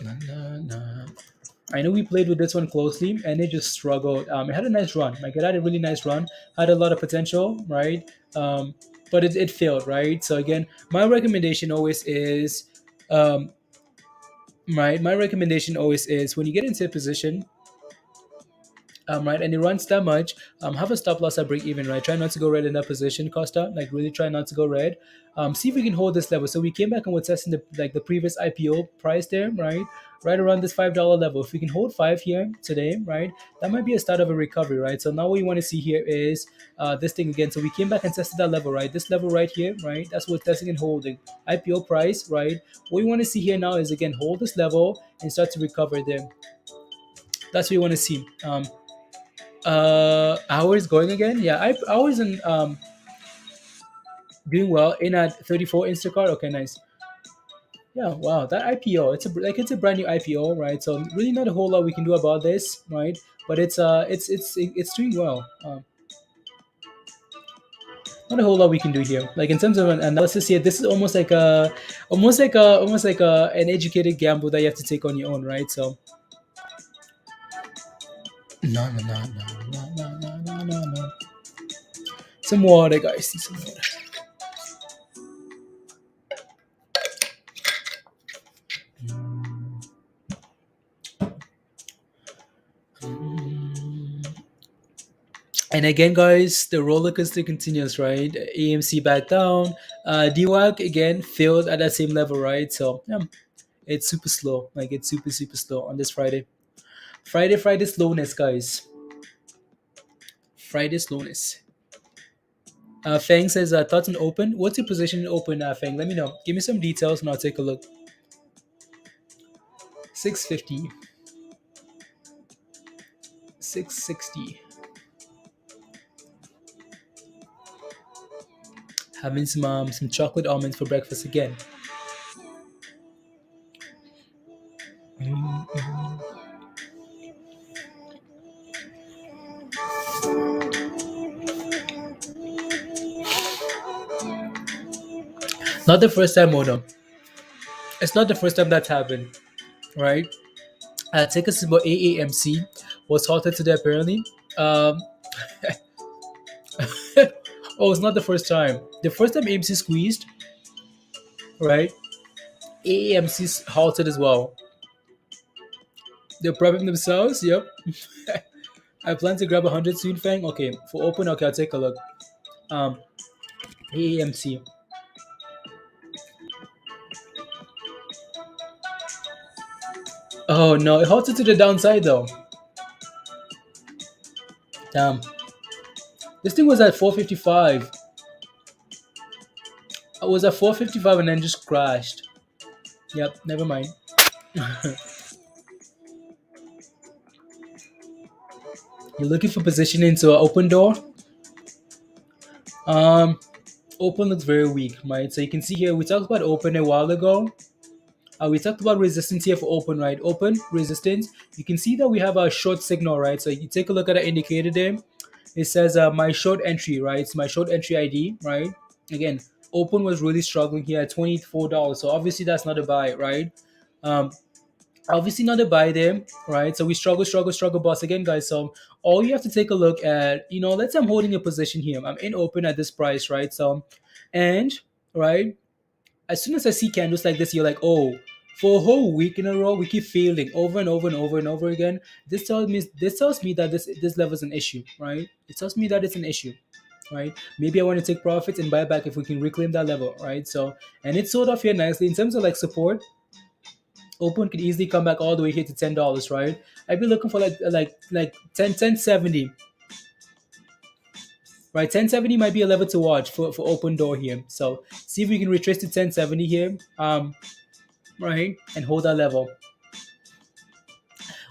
Na, na, na. I know we played with this one closely, and it just struggled. It had a nice run. Like it had a really nice run. Had a lot of potential, right? But it failed, right? So again, my recommendation always is, right. My recommendation always is when you get into a position, right, and it runs that much, have a stop loss at break even, right? Try not to go red in that position, Costa. Like really try not to go red. See if we can hold this level. So we came back and we're testing the previous IPO price there, right? Right around this $5 level. If we can hold 5 here today, right, that might be a start of a recovery, right? So now what you want to see here is this thing again. So we came back and tested that level, right? This level right here, right? That's what we're testing and holding. IPO price, right? What we want to see here now is again hold this level and start to recover there. That's what you want to see. Hours going again. Yeah, I was in doing well in at 34 Instacart. Okay, nice. Yeah, wow, that IPO. It's a brand new IPO, right? So really not a whole lot we can do about this, right? But it's doing well. Not a whole lot we can do here. Like in terms of an analysis here, this is almost like an educated gamble that you have to take on your own, right? So no no no no no no no no no no. Some water, guys. Some water. And again, guys, the roller coaster continues, right? AMC back down. DWAC again failed at that same level, right? So yeah, it's super slow. Like it's super slow on this Friday. Friday slowness, guys. Friday slowness. Fang says thoughts on open. What's your position in open, Fang? Let me know. Give me some details and I'll take a look. 650. 660. Having some chocolate almonds for breakfast again. Not the first time, Mono. It's not the first time that's happened, right? Take us about AAMC was halted today apparently. Um, oh, it's not the first time. The first time AMC squeezed, right? AAMC halted as well. They're prepping themselves. Yep. I plan to grab 100 soon, Fang. Okay, for open, okay, I'll take a look. AAMC. Oh no, it halted to the downside though. Damn. This thing was at 455. It was at 455 and then just crashed. Yep, never mind. You're looking for position into an open door. Um, Open looks very weak, right? So you can see here we talked about open a while ago. We talked about resistance here for open, right? Open resistance. You can see that we have a short signal, right? So you take a look at the indicator there. It says my short entry, right? It's my short entry ID, right? Again, open was really struggling here at $24. So obviously that's not a buy, right? Um, Obviously not a buy there, right? So we struggle, boss again, guys. So all you have to take a look at, let's say I'm holding a position here. I'm in open at this price, right? So, and right, as soon as I see candles like this, you're like, oh, for a whole week in a row, we keep failing over and over and over and over again. This tells me that this level is an issue, right? It tells me that it's an issue, right? Maybe I want to take profits and buy back if we can reclaim that level, right? So, and it's sold off here nicely in terms of like support. Open could easily come back all the way here to $10, right? I'd be looking for like 1070, right? 1070 might be a level to watch for open door here. So see if we can retrace to 1070 here. Right, and hold that level.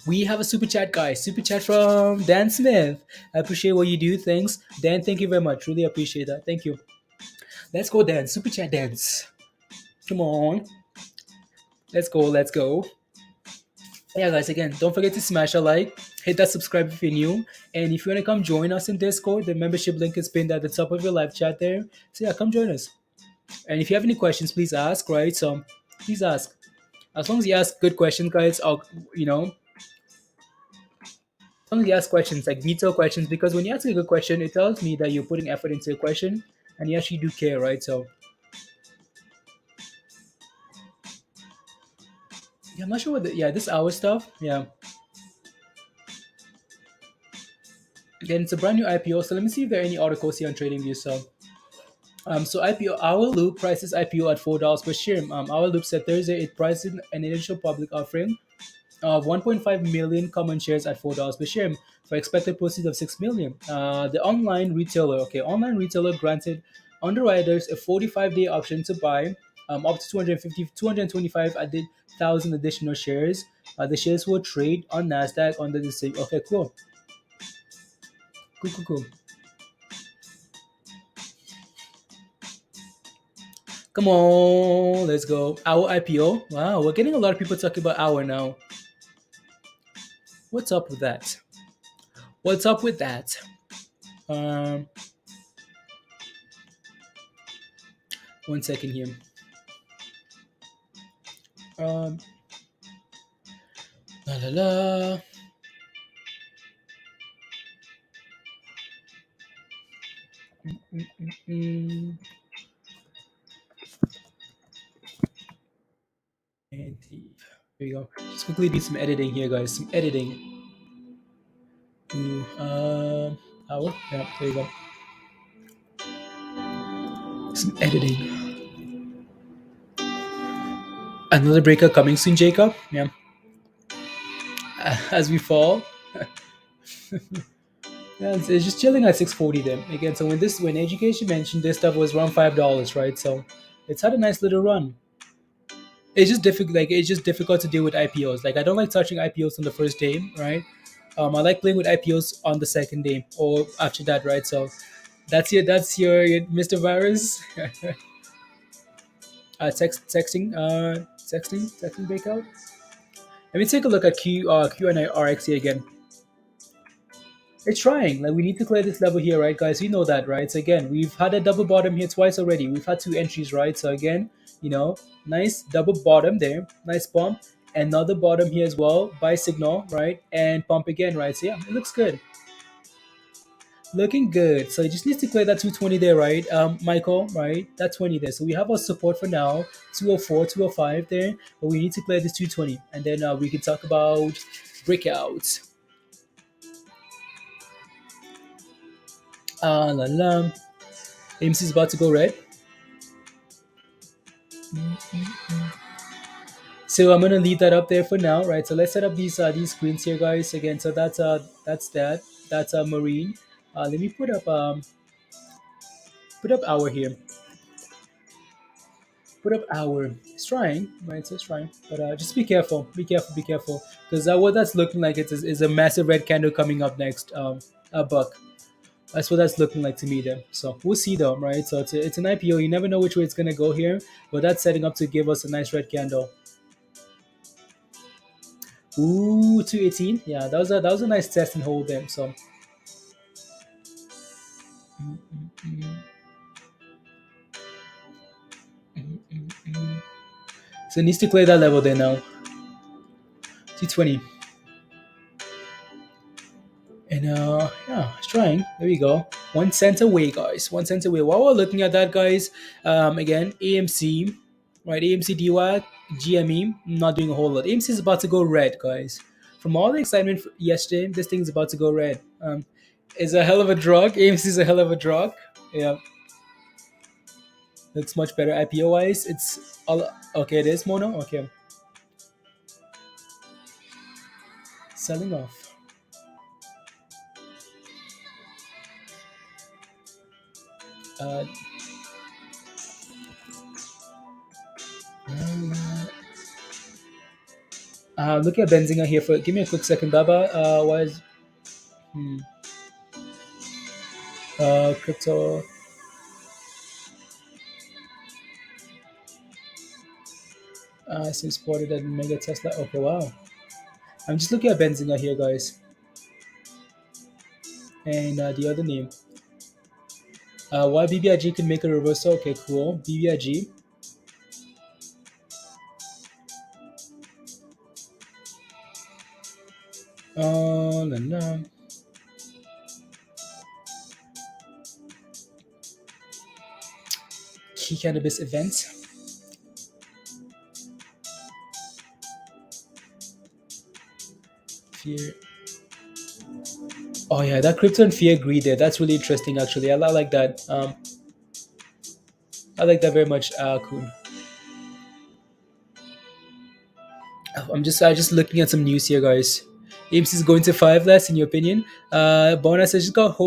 We have a super chat, guys. Super chat from Dan Smith. I appreciate what you do. Thanks, Dan. Thank you very much. Really appreciate that. Thank you. Let's go, Dan. Super chat dance. Come on. Let's go. Let's go. Yeah, guys. Again, don't forget to smash a like. Hit that subscribe if you're new. And if you want to come join us in Discord, the membership link is pinned at the top of your live chat there. So yeah, come join us. And if you have any questions, please ask. Right. So please ask. As long as you ask good questions, guys, I'll as long as you ask questions, like detailed questions, because when you ask a good question, it tells me that you're putting effort into a question and you actually do care, right? So, yeah, I'm not sure this hour stuff, yeah. Again, it's a brand new IPO, so let me see if there are any articles here on TradingView. So IPO, our loop prices IPO at $4 per share. Our loop said Thursday it priced in an initial public offering of 1.5 million common shares at $4 per share for expected proceeds of 6 million. The online retailer granted underwriters a 45-day option to buy up to 225,000 additional shares. The shares will trade on Nasdaq under the same. Okay, cool, cool. Come on, let's go. Our IPO. Wow, we're getting a lot of people talking about our now. What's up with that? What's up with that? Um, 1 second here. La la la. And here we go. Just quickly do some editing here, guys. Some editing. Hour. Yeah, there you go. Some editing. Another breaker coming soon, Jacob. Yeah. As we fall. Yeah, it's just chilling at 640 then. Again, so when education mentioned this stuff was around $5, right? So it's had a nice little run. It's just difficult. Like it's just difficult to deal with IPOs. Like I don't like touching IPOs on the first day, right? I like playing with IPOs on the second day or after that, right? So that's your Mr. Virus. Texting breakout. Let me take a look at QNRX here again. It's trying. Like we need to clear this level here, right, guys? We know that, right? So again, we've had a double bottom here twice already. We've had two entries, right? So again, nice double bottom there, nice pump, another bottom here as well, buy signal, right, and pump again, right? So yeah, it looks good, looking good. So it just needs to clear that 220 there, right, Michael, right? That 20 there. So we have our support for now, 204, 205 there, but we need to clear this 220, and then we can talk about breakouts. La la. AMC is about to go red. So I'm gonna leave that up there for now, right? So let's set up these screens here, guys. Again, so that's Marin. Let me put up hour here. put up our. It's trying, right? So it's trying, but just be careful, be careful, be careful, because what that's looking like is a massive red candle coming up next. A buck. That's what that's looking like to me there. So we'll see though, right? So it's an IPO. You never know which way it's gonna go here, but that's setting up to give us a nice red candle. Ooh, 218. Yeah, that was a nice test and hold there. So so it needs to clear that level there now. 220. And yeah, it's trying. There we go. 1 cent away, guys. 1 cent away. While we're looking at that, guys, again, AMC, right? AMC DWAC, GME, not doing a whole lot. AMC is about to go red, guys. From all the excitement yesterday, this thing's about to go red. It's a hell of a drug. AMC is a hell of a drug. Yeah, looks much better IPO wise. It's all okay. It is mono. Okay, selling off. Uh, look at Benzinga here for. Give me a quick second, Baba. Why is crypto? Seems spotted at Mega Tesla. Okay, wow. I'm just looking at Benzinga here, guys, and the other name. Why BBIG can make a reversal? Okay, cool. BBIG. No, no. Key cannabis events. Fear. Oh yeah, that crypto and fear greed there. That's really interesting, actually. I like that. I like that very much, Kun. I just looking at some news here, guys. AMC is going to five less, in your opinion. Bona says just got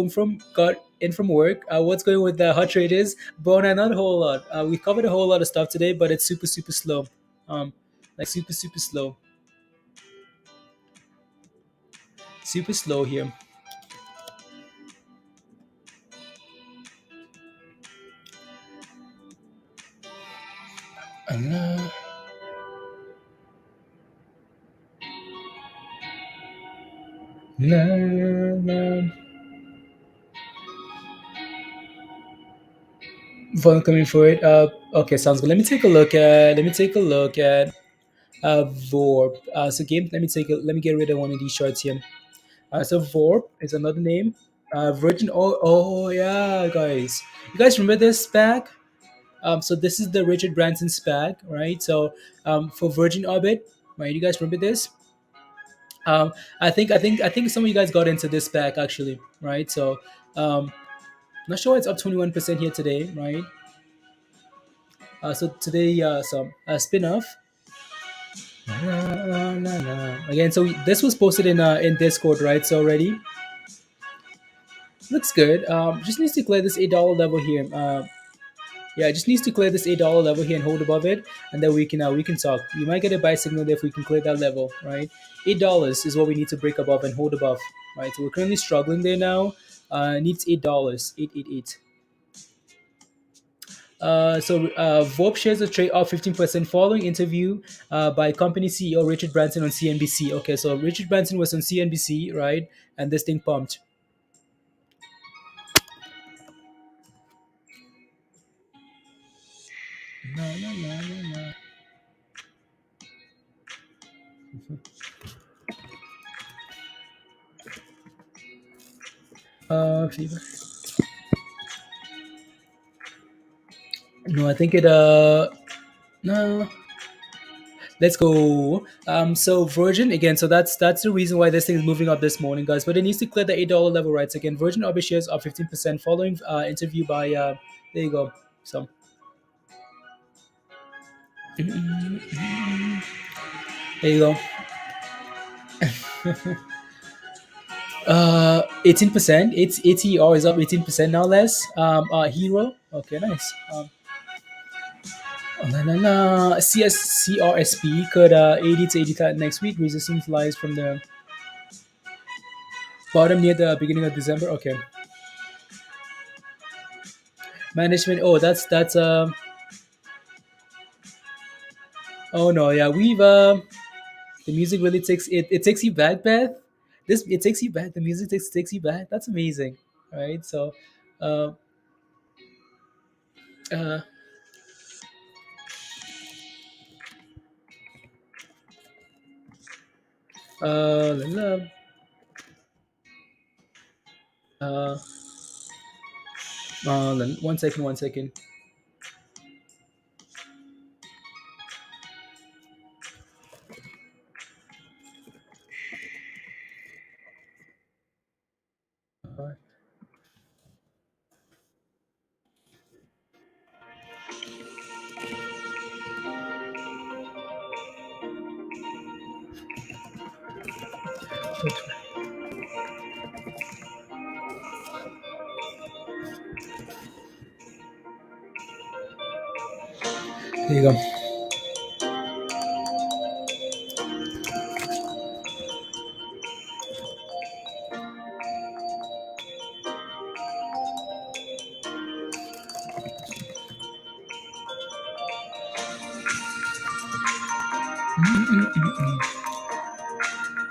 in from work. What's going with the hot traders? Bona, not a whole lot. We covered a whole lot of stuff today, but it's super super slow. Like super super slow. Super slow here. Volume coming for it. Okay, sounds good. Let me take a look at Vorp. So game. Let me get rid of one of these charts here. So Vorp is another name. Virgin. Oh yeah, guys. You guys remember this SPAC? So this is the Richard Branson SPAC, right? So for Virgin Orbit, right? You guys remember this? I think some of you guys got into this SPAC actually, right? So not sure why it's up 21% here today, right? So today, spin off. Again, so this was posted in Discord, right? So already looks good. Just needs to clear this $8 level here. Yeah, it just needs to clear this $8 level here and hold above it, and then we can talk. You might get a buy signal there if we can clear that level, right? $8 is what we need to break above and hold above, right? So we're currently struggling there now. Needs $8, 888. VOP shares a trade off 15% following interview by company CEO Richard Branson on CNBC. Okay, so Richard Branson was on CNBC, right? And this thing pumped. No. Fever. No, I think it. No. Let's go. So Virgin again. So that's the reason why this thing is moving up this morning, guys. But it needs to clear the $8 level, right? So again, Virgin Orbit shares are 15% following interview by. There you go. So. There you go. 18%. It's ATR is up 18% now less. Hero. Okay, nice. La, la, la. CRSP could 80 to 85 next week. Resistance lies from the bottom near the beginning of December. Okay. Management. Oh, that's. Oh no, yeah, we've the music really takes it. It takes you back, Beth. This it takes you back. The music takes you back. That's amazing, right? So, uh, uh, la, la, uh, one second, one second. Uh, Here you go.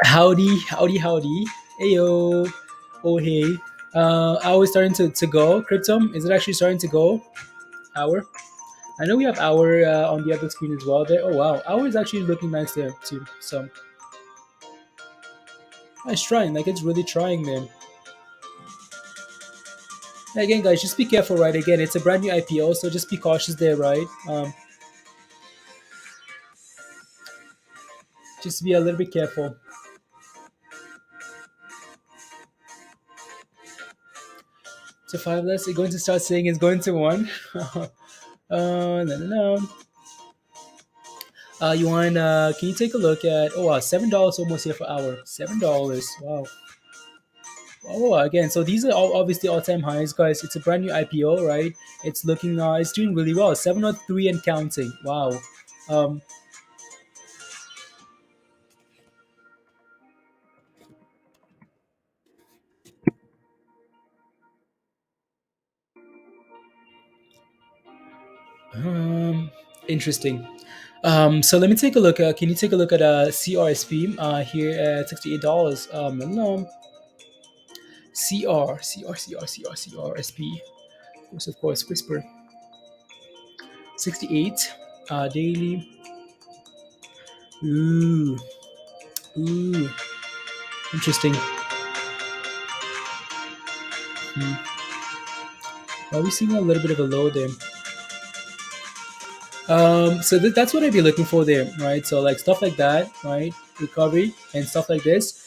Howdy, howdy, howdy. Heyo. Oh hey. Hour is starting to go. Cryptum, is it actually starting to go? Hour. I know we have hour on the other screen as well. There. Oh wow, hour is actually looking nice there too. So it's trying. Like it's really trying, man. Again, guys, just be careful, right? Again, it's a brand new IPO, so just be cautious there, right? Just be a little bit careful. So five less, you're going to start saying it's going to one. No, no, no. You want? Can you take a look at? Oh wow, $7 almost here for hour. $7. Wow. Oh, again, so these are all obviously all-time highs, guys. It's a brand new IPO, right? It's looking, it's doing really well. 703 and counting. Wow. Um, um, Interesting. So let me take a look. Can you take a look at CRSP here at $68? No, CRSP. Of course, Whisper. 68 daily. Ooh, ooh, interesting. Hmm. Are we seeing a little bit of a low there? So that's what I'd be looking for there, right? So like stuff like that, right? Recovery and stuff like this.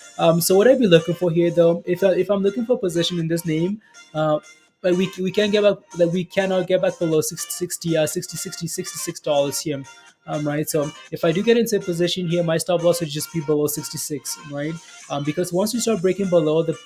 So what I'd be looking for here, though, if I'm looking for position in this name, but we can't get back, like we cannot get back below 66 dollars here, right? So if I do get into a position here, my stop loss would just be below 66, right? Because once we start breaking below the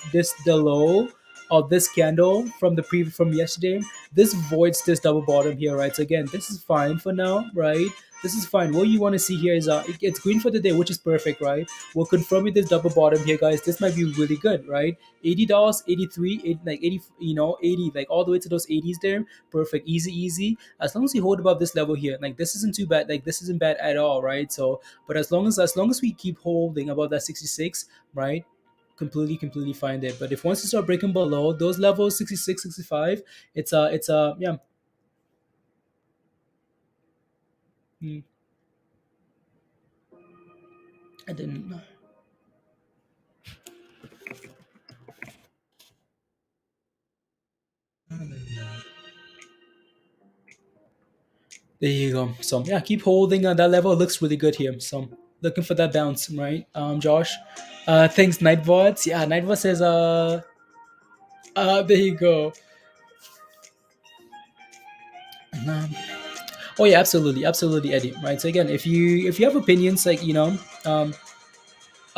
low of this candle from the from yesterday, this voids this double bottom here, right? So again, this is fine for now, right? This is fine. What you want to see here is it's green for the day, which is perfect, right? We're confirming this double bottom here, guys. This might be really good, right? $80, 83, like 80, 80, like all the way to those 80s there. Perfect, easy, easy. As long as we hold above this level here, like this isn't too bad. Like this isn't bad at all, right? So, but as long as we keep holding above that 66, right? Completely fine there. But if once you start breaking below those levels, 66, 65, it's yeah. Mm, I didn't. There you go. So yeah, keep holding on that level. It looks really good here. So looking for that bounce, right? Josh. Thanks, Nightbot. Yeah, Nightbot says there you go. Um, oh yeah, absolutely, absolutely, Eddie. Right. So again, if you have opinions, like um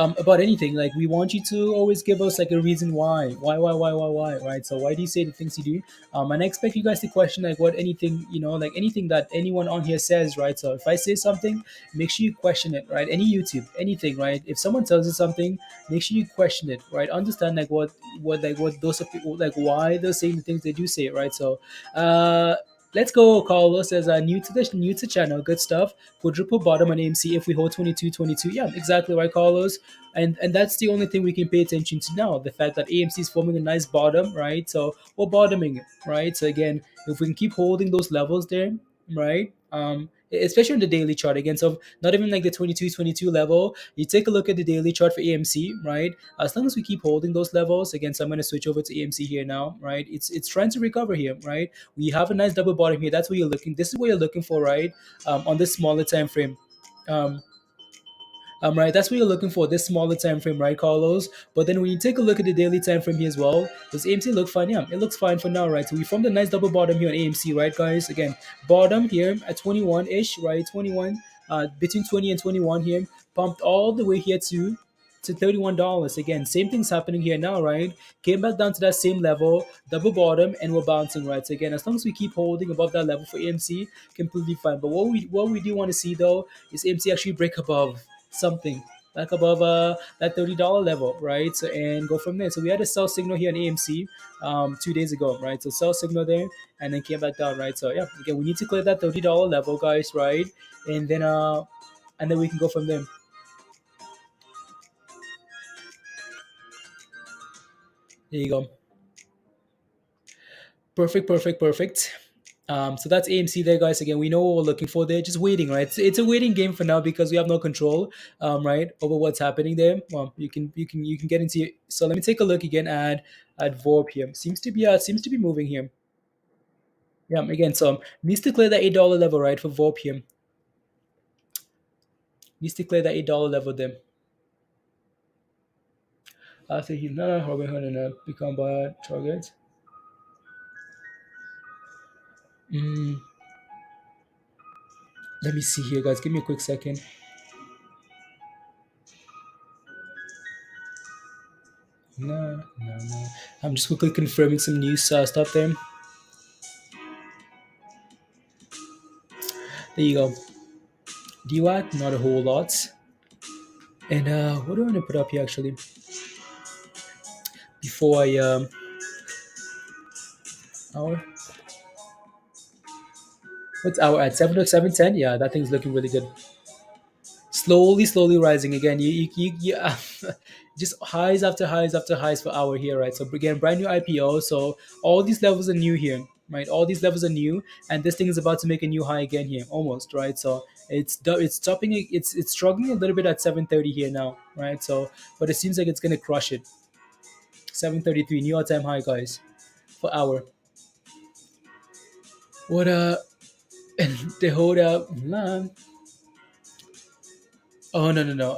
about anything. Like we want you to always give us like a reason why, right? So why do you say the things you do? And I expect you guys to question like what anything, like anything that anyone on here says, right? So if I say something, make sure you question it, right? Any YouTube, anything, right? If someone tells you something, make sure you question it, right? Understand like what those of people like why they're saying the things they do say, right? So uh let's go, Carlos, as new to channel. Good stuff. Quadruple bottom on AMC if we hold 22, 22. Yeah, exactly right, Carlos. And that's the only thing we can pay attention to now. The fact that AMC is forming a nice bottom, right? So we're bottoming, right? So again, if we can keep holding those levels there, right? Especially on the daily chart again. So not even like the 22, 22 level. You take a look at the daily chart for AMC, right? As long as we keep holding those levels, again, so I'm going to switch over to AMC here now, right? It's trying to recover here, right? We have a nice double bottom here. That's what you're looking. This is what you're looking for, right? On this smaller time frame. Um, right, that's what you're looking for, this smaller time frame, right, Carlos? But then when you take a look at the daily time frame here as well, does AMC look fine? Yeah, it looks fine for now, right? So we formed a nice double bottom here on AMC, right, guys? Again, bottom here at 21-ish, right? 21, between 20 and 21 here, pumped all the way here to $31. Again, same thing's happening here now, right? Came back down to that same level, double bottom, and we're bouncing, right? So again, as long as we keep holding above that level for AMC, completely fine. But what we do want to see though is AMC actually break above something like above that $30 level, right? So and go from there. So we had a sell signal here in AMC 2 days ago, right? So sell signal there and then came back down, right? So yeah, again, we need to clear that $30 level, guys, right? And then we can go from there. There you go. Perfect, perfect, perfect. So that's AMC there, guys. Again, we know what we're looking for there. Just waiting, right? It's a waiting game for now because we have no control, right, over what's happening there. Well, you can get into it. So let me take a look again at VORP here. Seems to be moving here. Yeah, again, so needs to clear that $8 level, right, for VORP here. Needs to clear that $8 level there. After he no, Robin Hood and become by target. Mm, let me see here, guys. Give me a quick second. No, no, no. I'm just quickly confirming some news stuff there. There you go. DWAC, not a whole lot. And what do I want to put up here actually? Before I hour. What's our at 7 to 7:10? Yeah, that thing's looking really good. Slowly rising again. You just highs after highs after highs for hour here, right? So again, brand new IPO. So all these levels are new here, right? All these levels are new, and this thing is about to make a new high again here, almost, right? So it's stopping. It's struggling a little bit at 7:30 here now, right? So but it seems like it's gonna crush it. 7:33 new all-time high, guys, for hour. What and they hold up. Nah. Oh no no no.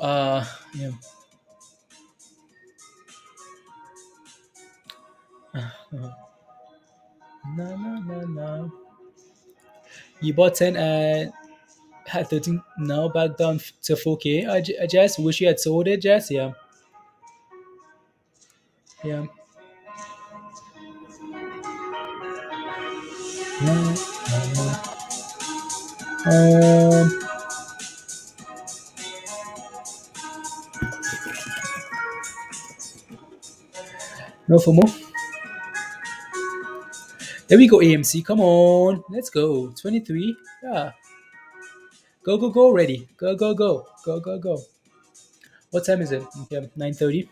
Yeah. No no no no. You bought 10 and had 13. Now back down to 4K. I just wish you had sold it, Jess. Yeah. Yeah. No no no. No for more. There we go, AMC. Come on. Let's go. 23. Yeah. Go go go. Ready. Go go go. Go go go. What time is it? Okay, 9:30.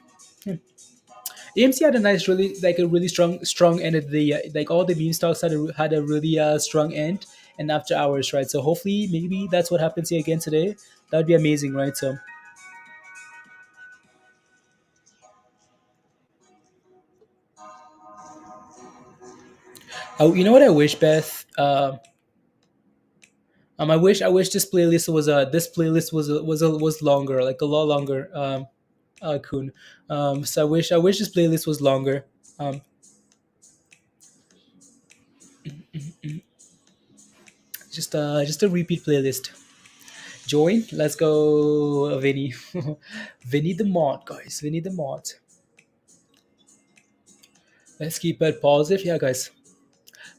AMC had a nice, really like a really strong end of the like all the meme stocks had a really strong end and after hours, right? So hopefully maybe that's what happens here again today. That would be amazing, right? So you know what I wish, Beth. I wish this playlist was longer, like a lot longer. Kun. So I wish this playlist was longer. Um, just a repeat playlist. Join. Let's go, Vinny. Vinny the mod, guys. Vinny the mod. Let's keep it positive. Yeah, guys.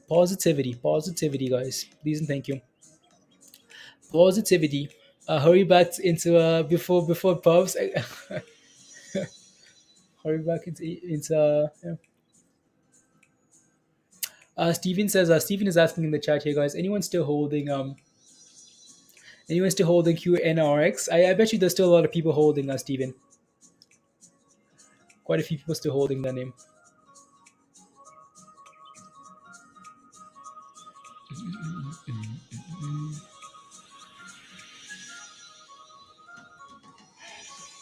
Positivity. Positivity, guys. Please and thank you. Positivity. Hurry back into before pubs. Hurry back into yeah. Steven says Steven is asking in the chat here, guys. Anyone still holding QNRX? I bet you there's still a lot of people holding Steven. Quite a few people still holding that name.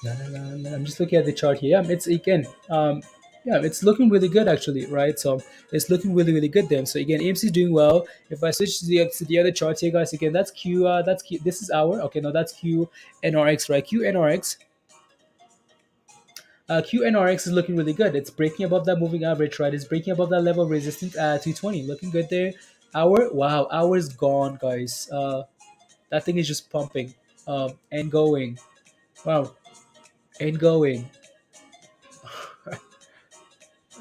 I'm just looking at the chart here. Yeah, it's again. Yeah, it's looking really good actually, right? So it's looking really, really good then. So again, AMC is doing well. If I switch to the other chart here, guys, again, that's Q. That's Q. This is our okay. No, that's QNRX, right? QNRX. QNRX is looking really good. It's breaking above that moving average, right? It's breaking above that level of resistance at 220. Looking good there. Hour is gone, guys. That thing is just pumping, and going. Wow, and going.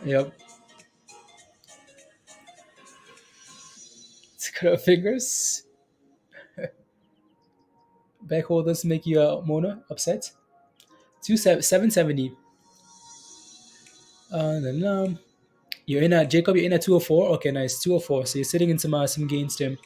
Yep. Scrub fingers. Back holders make you Mona upset. 770. Then, you're in a Jacob. You're in a 204. Okay, nice 204. So you're sitting in some gains, Tim.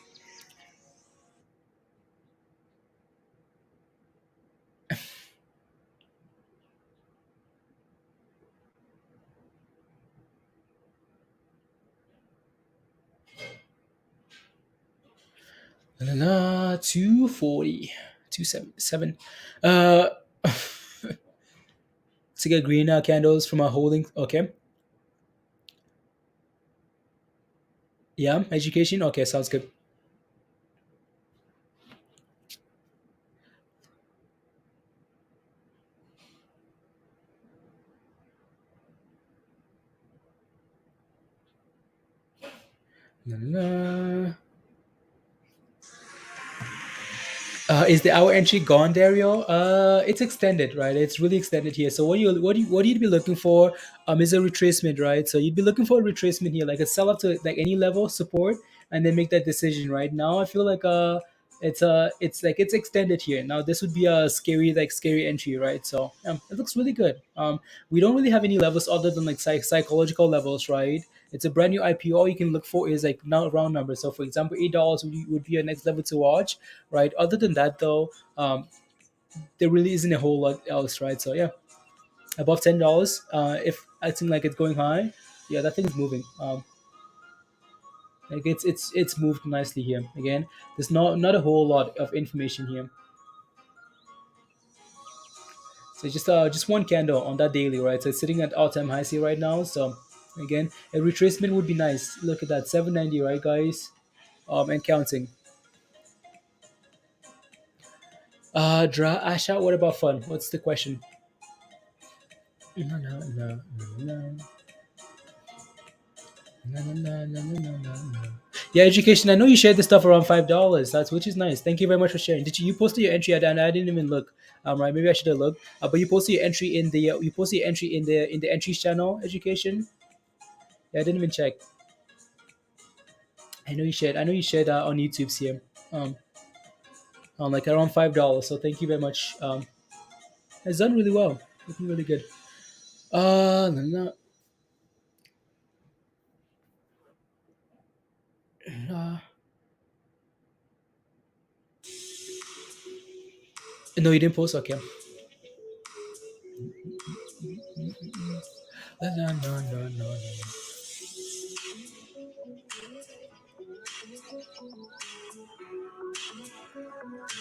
Then, 240, 277. Uh, to get green candles from our holding. Okay. Yeah, education. Okay, sounds good. La, la, la. Is the hour entry gone, Dario? It's extended, right? It's really extended here. So what you'd be looking for is a retracement, right? So you'd be looking for a retracement here, like a sell up to like any level of support, and then make that decision, right? Now I feel like it's like it's extended here. Now this would be a scary entry, right? So it looks really good. We don't really have any levels other than like psychological levels, right? It's a brand new IPO. All you can look for is like now round numbers. So for example, $8 would be your next level to watch, right? Other than that, though, there really isn't a whole lot else, right? So yeah, above $10, if I think like it's going high, yeah, that thing's moving. Like it's moved nicely here. Again, there's not a whole lot of information here. So just one candle on that daily, right? So it's sitting at all-time highs here right now. So again, a retracement would be nice. Look at that, 790, right, guys? And counting. Asha, what about fun? What's the question? No, no, no, no, no. No, no, no, no, no, no, no, no. Yeah, education. I know you shared the stuff around $5. That's which is nice. Thank you very much for sharing. You posted your entry? And I didn't even look. Right, maybe I should have looked. But you posted your entry in the entries channel. Education. Yeah, I didn't even check. I know you shared. I know you shared on YouTube's here. Um, like around $5. So thank you very much. It's done really well. Looking really good. No, no, no. No, you didn't post. Okay. No, no, no, no, no.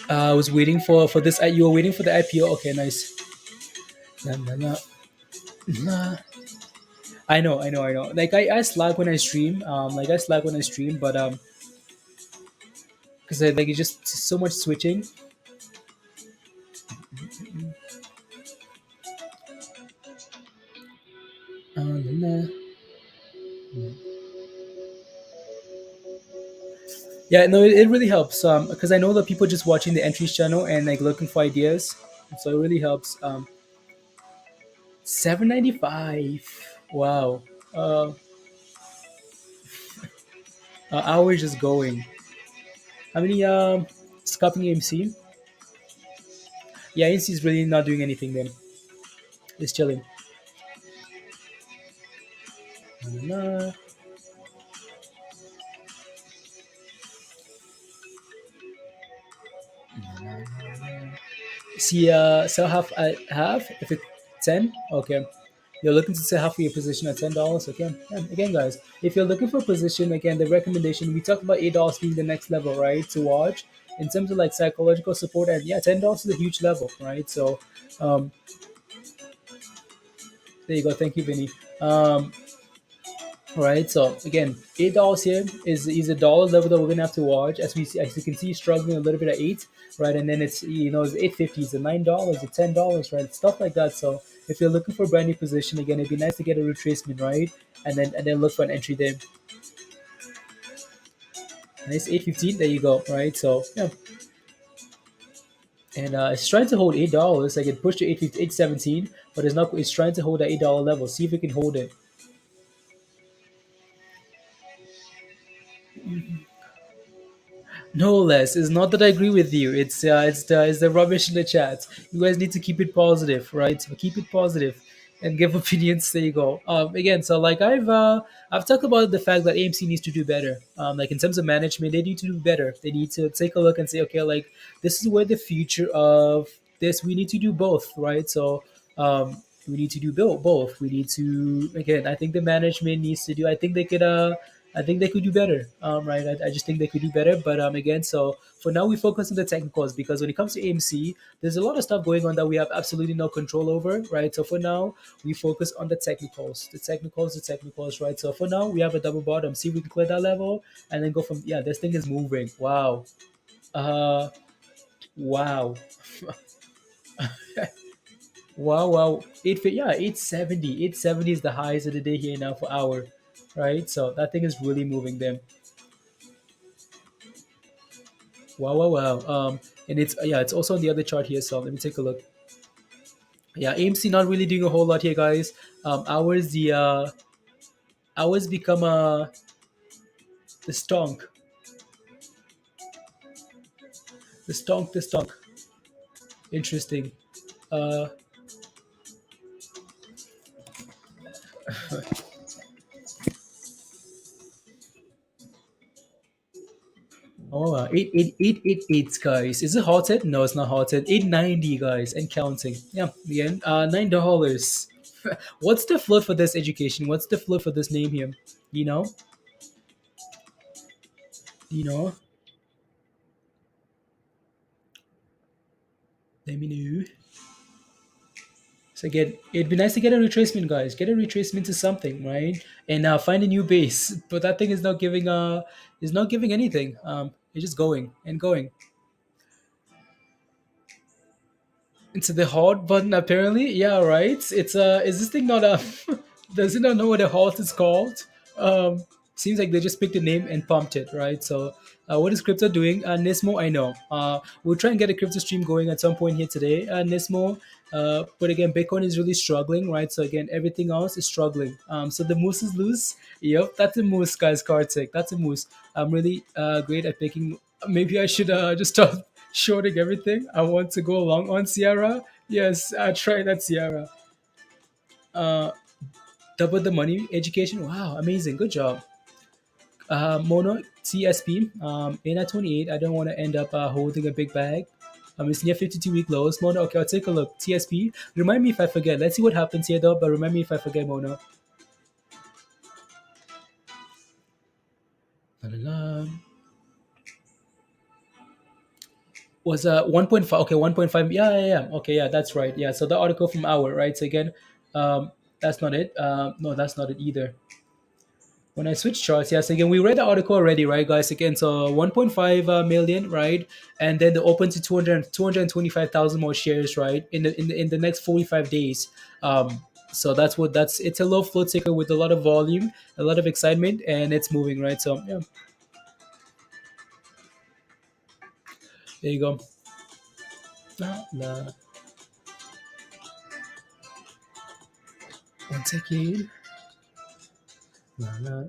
I was waiting for this. You were waiting for the IPO. Okay, nice. No, no, no. Nah. I know. Like I slack when I stream. Like I slack when I stream, but because like it's just so much switching. Nah. Yeah, Yeah, no, it really helps. Because I know that people just watching the entries channel and like looking for ideas, so it really helps. 795. Wow. Uh, Hours just going. How many scalping AMC? Yeah, AMC is really not doing anything then. It's chilling. Na, see, sell half if it's 10. Okay. You're looking to sell half of your position at $10. Okay. Yeah, again, guys, if you're looking for a position, again, the recommendation we talked about $8 being the next level, right? To watch in terms of like psychological support, and yeah, $10 is a huge level, right? So, um, there you go. Thank you, Vinny. All right, so again, $8 here is a dollar level that we're gonna have to watch. As we see, as you can see, struggling a little bit at eight, right? And then it's it's 8.50, it's a $9, it's $10, right? Stuff like that. So if you're looking for a brand new position, again, it'd be nice to get a retracement, right? And then look for an entry there. Nice 8.15. There you go, right? So yeah, and it's trying to hold $8. Like it pushed to 8.50, 8.17, but it's not. It's trying to hold that $8 level. See if it can hold it. No less. It's not that I agree with you. It's the rubbish in the chat. You guys need to keep it positive, right? So keep it positive and give opinions. There you go. Again, so like I've talked about the fact that AMC needs to do better. Like in terms of management, they need to do better. They need to take a look and say, okay, like this is where the future of this. We need to do both, right? So we need to do both. We need to again. I think the management needs to do. I think they could do better. Right. I just think they could do better. But again, so for now we focus on the technicals because when it comes to AMC, there's a lot of stuff going on that we have absolutely no control over. Right. So for now we focus on the technicals. Right. So for now we have a double bottom. See if we can clear that level and then go from yeah. This thing is moving. Wow. Uh. Wow. Wow. Wow. Yeah. 870. 870 is the highest of the day here now for hour. Right. So that thing is really moving them. Wow, wow, wow. And it's yeah, it's also on the other chart here. So let me take a look. Yeah, AMC not really doing a whole lot here, guys. Hours become the stonk, the stonk. Interesting. Uh, eight, guys. Is it halted? No, it's not halted. 890, guys, and counting. Yeah, again, $9. What's the float for this education? What's the float for this name here? You know, you know. Let me know. So again, it'd be nice to get a retracement, guys. Get a retracement to something, right? And find a new base. But that thing is not giving anything. It's just going and going. Into the halt button apparently. Yeah, right. It's is this thing not a does it not know what a halt is called? Seems like they just picked a name and pumped it, right? So what is crypto doing? Nismo, I know. We'll try and get a crypto stream going at some point here today, Nismo. But again, Bitcoin is really struggling, right? So again, everything else is struggling. So the moose is loose. Yep, that's a moose, guys. Kartik, that's a moose. I'm really great at picking. Maybe I should just stop shorting everything. I want to go along on Sierra. Yes, I try that Sierra. Uh, Double the money education. Wow, amazing. Good job. Mono TSP. In at 28, I don't want to end up holding a big bag. It's near 52-week lows. Mono, okay, I'll take a look. TSP. Remind me if I forget. Let's see what happens here though, but remind me if I forget, Mono. La-la-la. Was 1.5. Okay, 1.5. Yeah, yeah, yeah. Okay, yeah, that's right. Yeah, so the article from Hour, right? So again, that's not it. No, that's not it either. When I switch charts, yes, again, we read the article already, right, guys? Again, so 1.5 million, right? And then they open to 225,000 more shares, right? In the next 45 days. So it's a low float ticker with a lot of volume, a lot of excitement, and it's moving, right? So yeah. There you go. La, la. One second. La, la.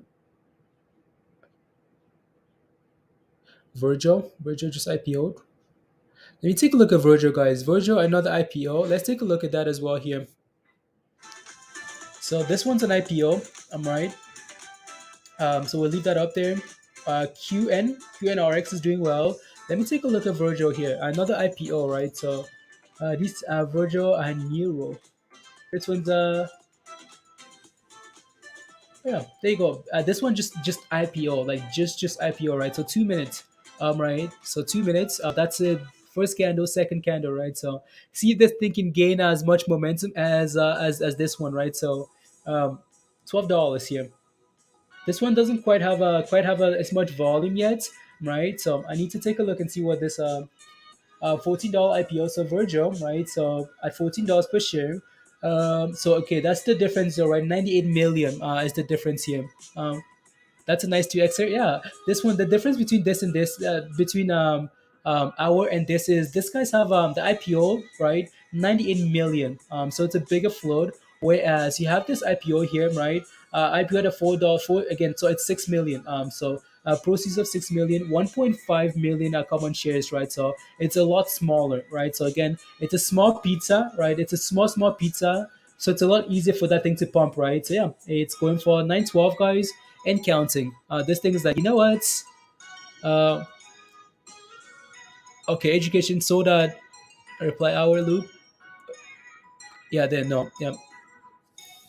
Virgil just IPO'd. Let me take a look at Virgil, guys. Virgil, another IPO. Let's take a look at that as well here. So this one's an IPO. I'm right. So we'll leave that up there. QNRX is doing well. Let me take a look at Virgil here. Another IPO, right? So these Virgil and Neuro. This one's yeah, there you go. This one just IPO, like just IPO, right? So 2 minutes, right? So 2 minutes. That's it. First candle, second candle, right? So see if this thing can gain as much momentum as this one, right? So $12 here. This one doesn't quite have as much volume yet, right? So I need to take a look and see what this $14 IPO. So Virgil, right? So at $14 per share. So okay, that's the difference, though, right? 98 million is the difference here. That's a nice 2x. Yeah, this one, the difference between this and this, between our and this is this guys have the IPO, right? 98 million. So it's a bigger float, whereas you have this IPO here, right? IPO at a $4 four again, so it's 6 million. So proceeds of 6 million, 1.5 million are common shares, right? So it's a lot smaller, right? So again, it's a small pizza, right? It's a small pizza. So it's a lot easier for that thing to pump, right? So yeah, it's going for 912, guys, and counting. This thing is like, you know what? Uh, okay, education sold at reply hour loop. Yeah, then no. Yeah,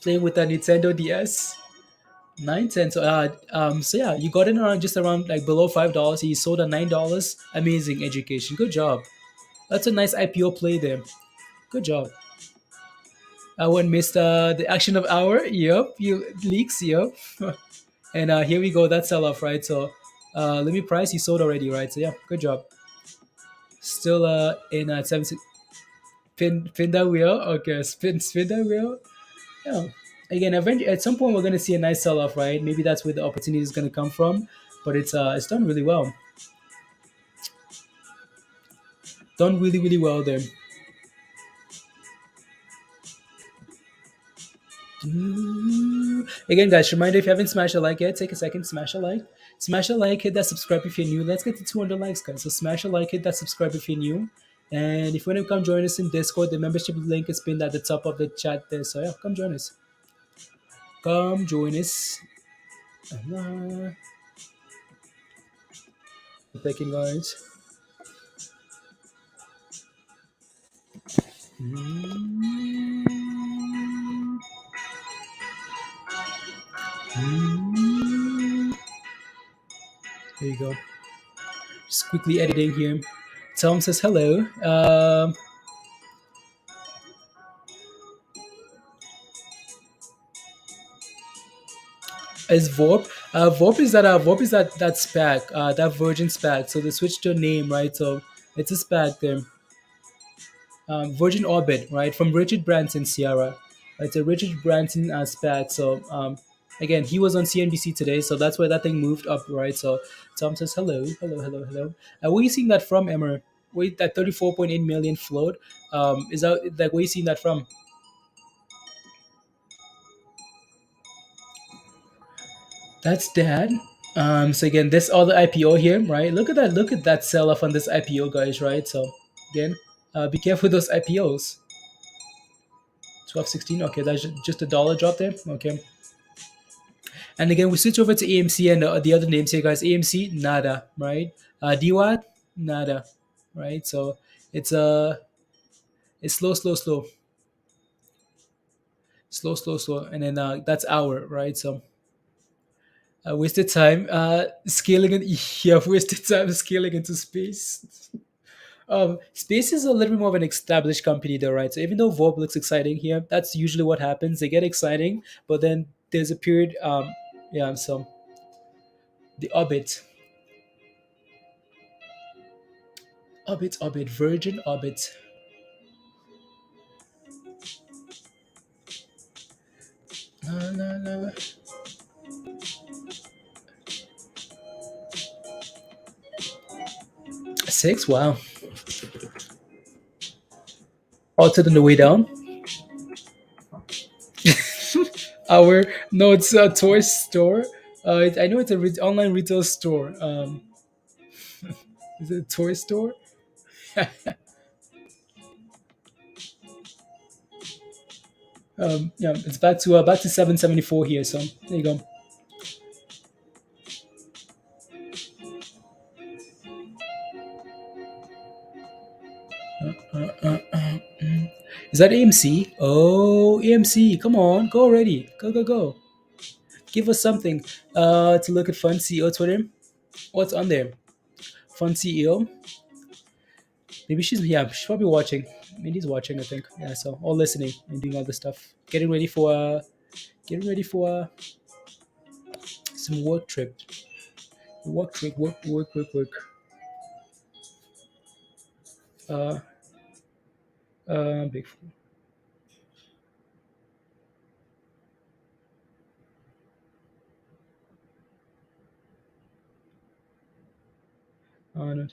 playing with that Nintendo DS. 9 10. So yeah, you got in around just around like below $5. He sold at $9. Amazing education. Good job. That's a nice IPO play there. Good job. I wouldn't miss the action of hour. Yep, you leaks. Yep. And here we go. That sell off, right? So let me price. You sold already, right? So yeah, good job. Still in 7 pin that wheel. Okay, spin that wheel. Yeah. Again, eventually, at some point, we're gonna see a nice sell off, right? Maybe that's where the opportunity is gonna come from. But it's done really well. Done really well there. Again, guys, reminder, if you haven't smashed a like yet, take a second, smash a like. Smash a like, hit that subscribe if you're new. Let's get to 200 likes, guys. So smash a like, hit that subscribe if you're new. And if you want to come join us in Discord, the membership link is pinned at the top of the chat there. So yeah, come join us. Come join us. Thank you, guys. There you go. Just quickly editing here. Tom says hello. Is Vorp? Vorp is that SPAC, that Virgin SPAC. So they switched their name, right? So it's a SPAC there. Virgin Orbit, right? From Richard Branson, Sierra. It's a Richard Branson SPAC. So again, he was on CNBC today, so that's where that thing moved up, right? So Tom says hello. Where are you seeing that from, Emmer? Wait, that 34.8 million float. Is that like where are you seeing that from? That's dad. So again, this other IPO here, right? Look at that sell off on this IPO, guys, right? So again, be careful with those IPOs. 12.16. Okay, that's just a dollar drop there. Okay. And again, we switch over to AMC and the other names here, guys. AMC, nada, right? DWAC, nada, right? So it's it's slow, and then that's hour, right? So wasted time scaling and yeah, wasted time scaling into space. Space is a little bit more of an established company, though, right? So even though Vorp looks exciting here, that's usually what happens. They get exciting, but then there's a period. Yeah. So the orbit, Virgin Orbit. La, la, la. 6. Wow. halted on the way down. Our no, it's a toy store. I know it's a online retail store. Is it a toy store? Yeah, it's back to 774 here. So there you go. Is that AMC? Oh, AMC! Come on, go already. Go go go. Give us something to look at. Fun CEO Twitter. What's on there? Fun CEO. Maybe she's probably watching. Mindy's watching, I think. Yeah, so all listening and doing all this stuff. Getting ready for some work trip. Work trip, work. Uh big no,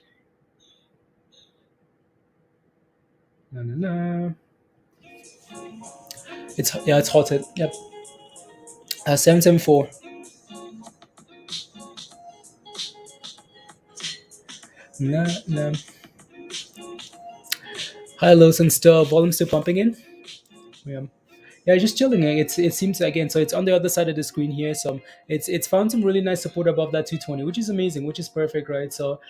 no, no, no. It's halted. Yep. 774. Nah, nah. High lows and still volume still pumping in. Yeah. Yeah, just chilling. It seems again. So it's on the other side of the screen here. So it's found some really nice support above that 220, which is amazing, which is perfect, right? So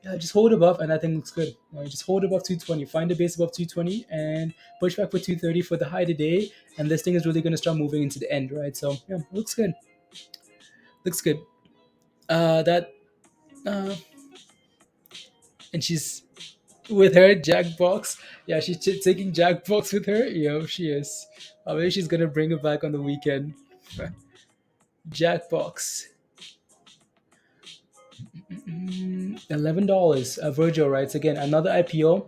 yeah, just hold above, and I think looks good. Just hold above 220, find the base above 220, and push back for 230 for the high today. And this thing is really going to start moving into the end, right? So yeah, looks good. Looks good. That uh, and she's with her Jackbox. Yeah, she's taking Jackbox with her. Yo, she is. Maybe she's gonna bring it back on the weekend. Jackbox. $11. Virgil writes again another IPO.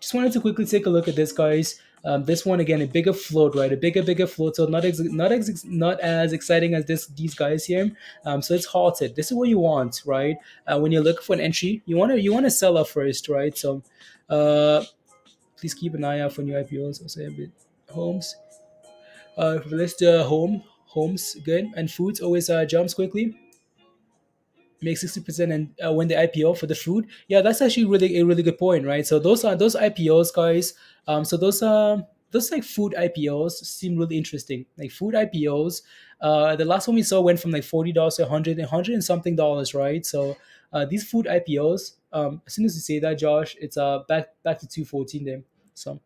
Just wanted to quickly take a look at this, guys. This one again, a bigger float, right? A bigger float. So not as exciting as these guys here. So it's halted. This is what you want, right? When you're looking for an entry, you wanna sell off first, right? So, please keep an eye out for new IPOs. Also a bit homes. Let's homes good and foods always jumps quickly. Make 60% and when the IPO for the food. Yeah, that's actually really a really good point, right? So those IPOs, guys. So those like food IPOs seem really interesting. Like food IPOs, the last one we saw went from like $40 to 100 and something dollars, right? So these food IPOs, as soon as you say that, Josh, it's back to 214 there. So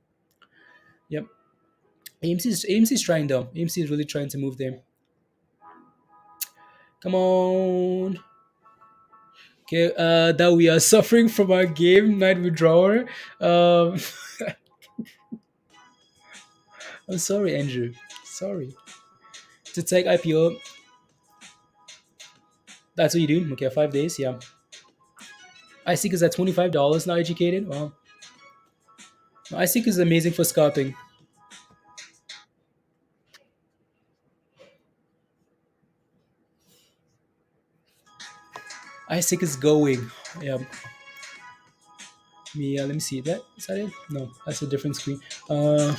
yep, AMC is trying though. AMC is really trying to move there. Come on. Okay, that we are suffering from our game night withdrawal. Um, I'm sorry, Andrew. Sorry. To take IPO, that's what you do. Okay, 5 days. Yeah. iSeek is at $25 now. Educated. Wow. iSeek is amazing for scalping. iSeek is going. Yeah. Let me see that. Is that it? No, that's a different screen. Nah.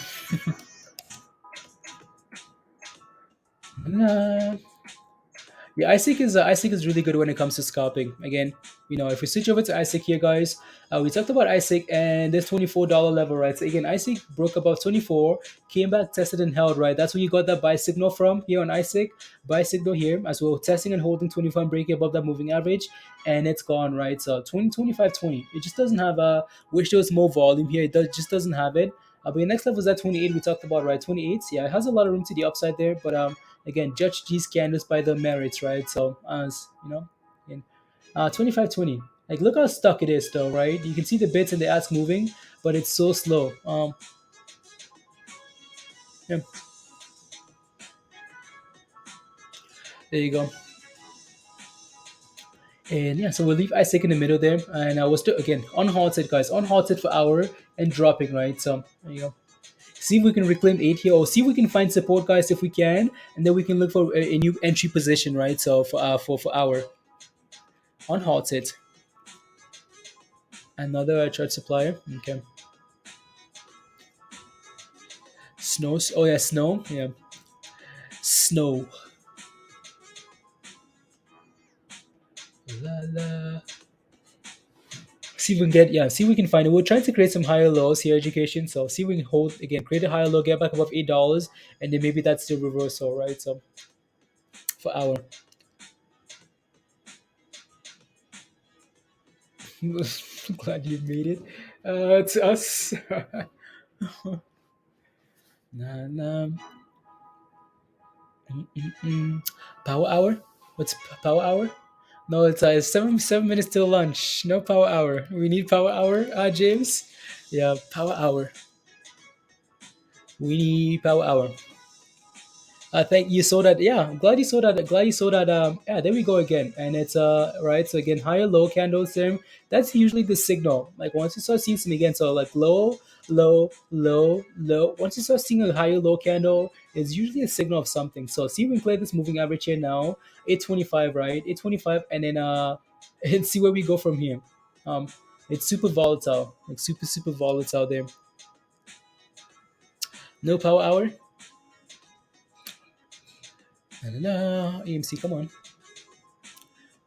Yeah, iSeek is really good when it comes to scalping. Again, if we switch over to iSeek here, guys, we talked about iSeek and this $24 level, right? So again, iSeek broke above 24, came back, tested and held, right? That's where you got that buy signal from here on iSeek. Buy signal here as well, testing and holding 24 and breaking above that moving average, and it's gone, right? So 20, 25, 20. It just doesn't have a. Wish there was more volume here. Just doesn't have it. But the next level is at 28. We talked about, right? 28. Yeah, it has a lot of room to the upside there, but again, judge these candles by the merits, right? So as in 2520, like look how stuck it is though, right? You can see the bits and the ads moving, but it's so slow. Yeah, there you go. And yeah, so we'll leave iSeek in the middle there, and I was still again unhalted, guys, unhalted for hour and dropping, right? So there you go. See if we can reclaim 8 here, or see if we can find support, guys, if we can, and then we can look for a new entry position, right? So for our unhalted, another chart supplier. Okay. Snows. Oh yeah, snow. Yeah, snow. La la. See if we can get, yeah. See if we can find it. We're trying to create some higher lows here, education. So see if we can hold again, create a higher low, get back above $8, and then maybe that's the reversal, right? So for our, glad you made it. To us. Nah, nah. Mm. Power hour? What's power hour? No, it's 7 minutes till lunch. No power hour. We need power hour, James. Yeah, power hour. We need power hour. I think you saw that. Yeah, I'm glad you saw that. Glad you saw that. Yeah, there we go again. And it's right. So again, higher low candles there. That's usually the signal. Like once you start seeing some again, so like low, low, low, low. Once you start seeing a higher low candle, it's usually a signal of something. So see if we can play this moving average here now. 825, right? 825, and then and see where we go from here. Um, it's super volatile, like super volatile there. No power hour. Na, na, na. AMC, come on.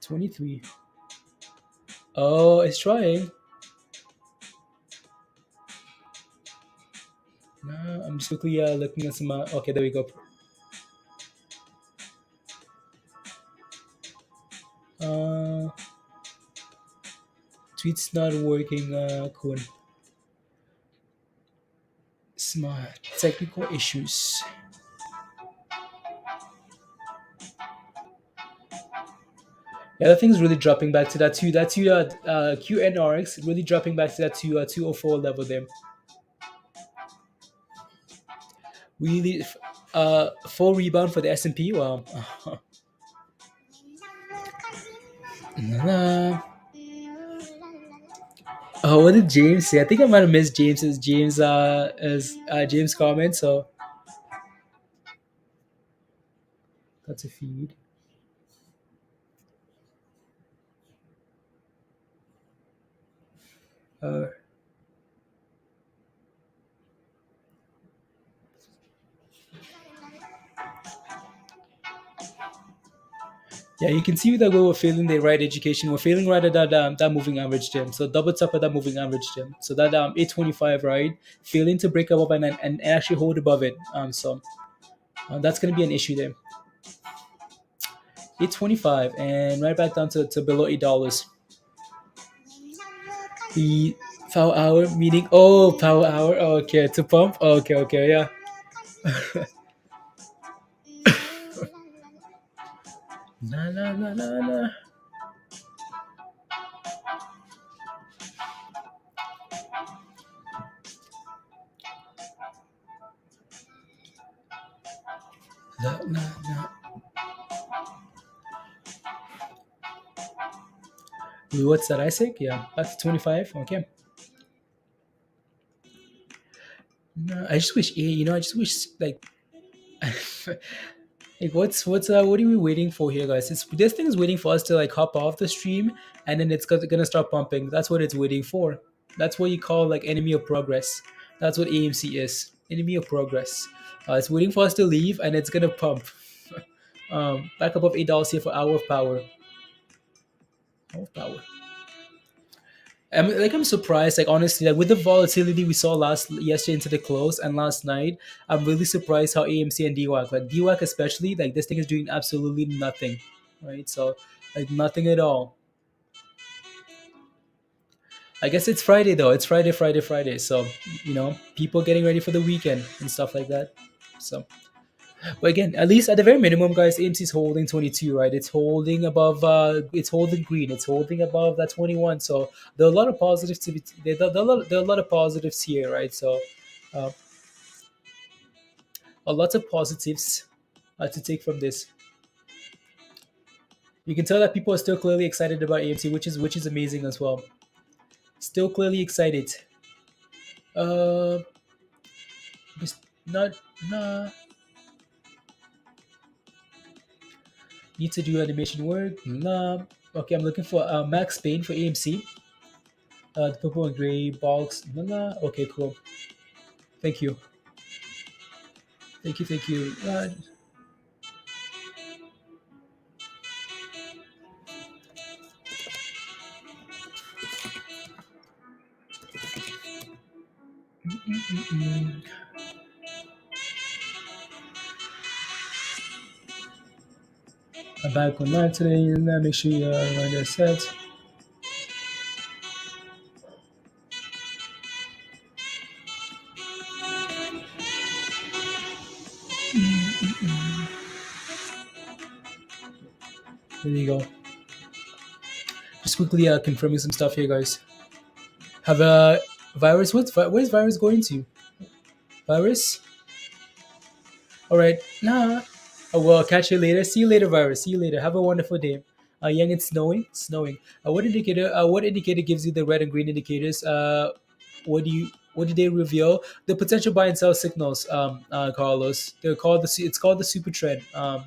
23. Oh, it's trying. No, I'm just quickly looking at some. Okay, there we go. Uh, Tweet's not working. Quoin. Smart technical issues. Yeah, that thing's really dropping back to that two. That two. QNRX really dropping back to that 204 level there. Really, full rebound for the S&P. Wow. Nah. Oh, what did James say? I think I might have missed James comment. So that's a feed. Uh, yeah, you can see that we were failing the right education. We're failing right at that moving average gem. So double tap at that moving average gem. So that 825, right? Failing to break above and actually hold above it. So that's gonna be an issue there. 825 and right back down to below $8. The power hour meaning power hour. Oh, okay, to pump. Oh, okay, yeah. Na na na na na. Na na na. What's that, Isaac? Yeah, back to 25. Okay. No, I just wish, I just wish, like, like what are we waiting for here, guys? This thing is waiting for us to like hop off the stream, and then it's gonna start pumping. That's what it's waiting for. That's what you call like enemy of progress. That's what AMC is, enemy of progress. It's waiting for us to leave, and it's gonna pump. Back above $8 here for hour of power. Hour of power. I'm surprised, like honestly, like with the volatility we saw yesterday into the close and last night, I'm really surprised how AMC and DWAC, like DWAC especially, like this thing is doing absolutely nothing, right? So like nothing at all. I guess it's Friday though. It's Friday. So people getting ready for the weekend and stuff like that. So, but again, at least at the very minimum, guys, AMC is holding 22, right? It's holding above. It's holding green. It's holding above that 21. So there are a lot of positives to be. There are a lot of positives here, right? So, uh, a lot of positives to take from this. You can tell that people are still clearly excited about AMC, which is amazing as well. Still clearly excited. Uh, just not nah. Need to do animation work. Nah. Okay, I'm looking for Max Payne for AMC. The purple and gray box. Nah. Okay, cool. Thank you. Thank you, thank you. I'm back online today. Make sure you run your sets. There you go. Just quickly confirming some stuff here, guys. Have a virus. Where's virus going to? Virus. All right. Nah. Oh, well, catch you later. See you later, virus. See you later. Have a wonderful day. Young, it's snowing. Snowing. What indicator? What indicator gives you the red and green indicators? What do they reveal? The potential buy and sell signals. Carlos. They're called the. It's called the super trend. Um,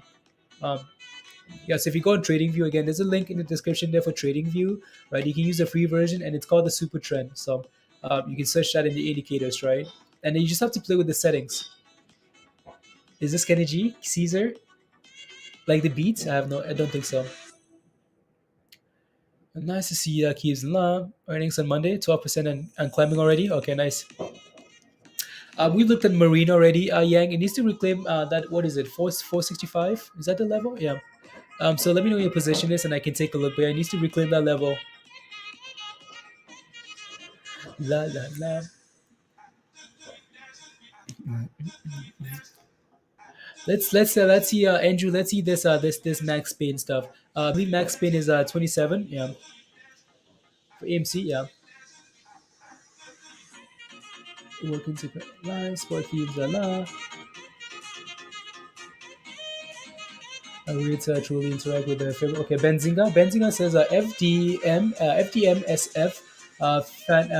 yes. If you go on TradingView again, there's a link in the description there for TradingView. Right. You can use the free version, and it's called the super trend. So, you can search that in the indicators, right? And then you just have to play with the settings. Is this Kenny G? Caesar? Like the beats? I don't think so. Nice to see Keys and La earnings on Monday, 12% and climbing already. Okay, nice. We looked at Marin already. Yang, it needs to reclaim that. What is it? 465? Is that the level? Yeah. So let me know your position is, and I can take a look. But it needs to reclaim that level. La la la. Let's see Andrew. Let's see this Max Payne stuff. I believe Max Payne is 27. Yeah. For AMC. Yeah. Working to line sport feeds la. I will truly interact with the film. Okay, Benzinga. Benzinga says FDMSF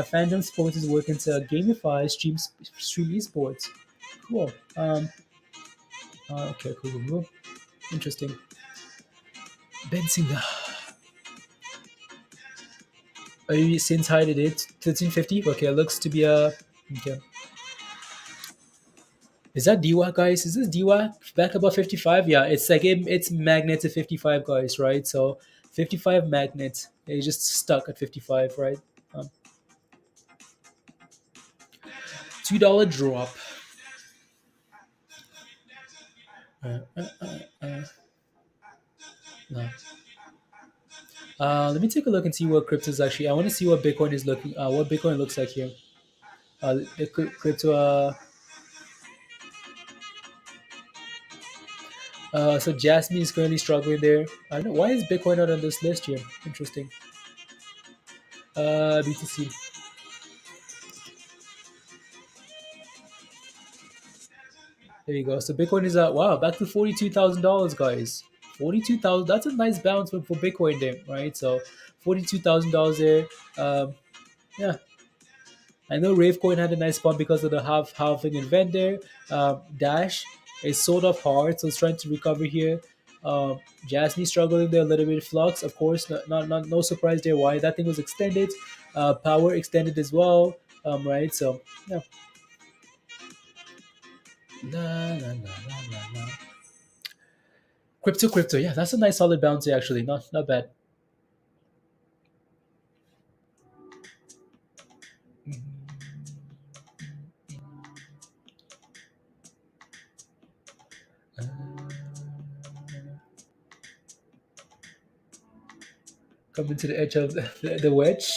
Phantom Sports is working to gamify stream esports. Cool. Okay, cool. Interesting. Benzinga. Are you since high did it 1350? Okay, looks to be a okay. Is that DWAC, guys? Is this DWAC back above 55? Yeah, it's like it's magnet to 55, guys, right? So 55 magnet. It's just stuck at 55, right? Um, $2 drop. Uh, uh, uh, uh, no. Let me take a look and see what crypto is actually. I want to see what Bitcoin is looking. What Bitcoin looks like here. The crypto. So Jasmine is currently struggling there. I don't know why is Bitcoin not on this list here. Interesting. BTC. There you go. So Bitcoin is wow, back to $42,000, guys. 42,000. That's a nice bounce for Bitcoin there, right? So $42,000 there. Yeah, I know Ravecoin had a nice pump because of the halving event there. Dash is sold off hard, so it's trying to recover here. Jasmine struggling there a little bit. Flux, of course, no surprise there. Why that thing was extended, power extended as well. Right, so yeah. La, la, la, la, la, la. Crypto. Yeah, that's a nice solid bounce here, actually. Not bad. Coming to the edge of the wedge.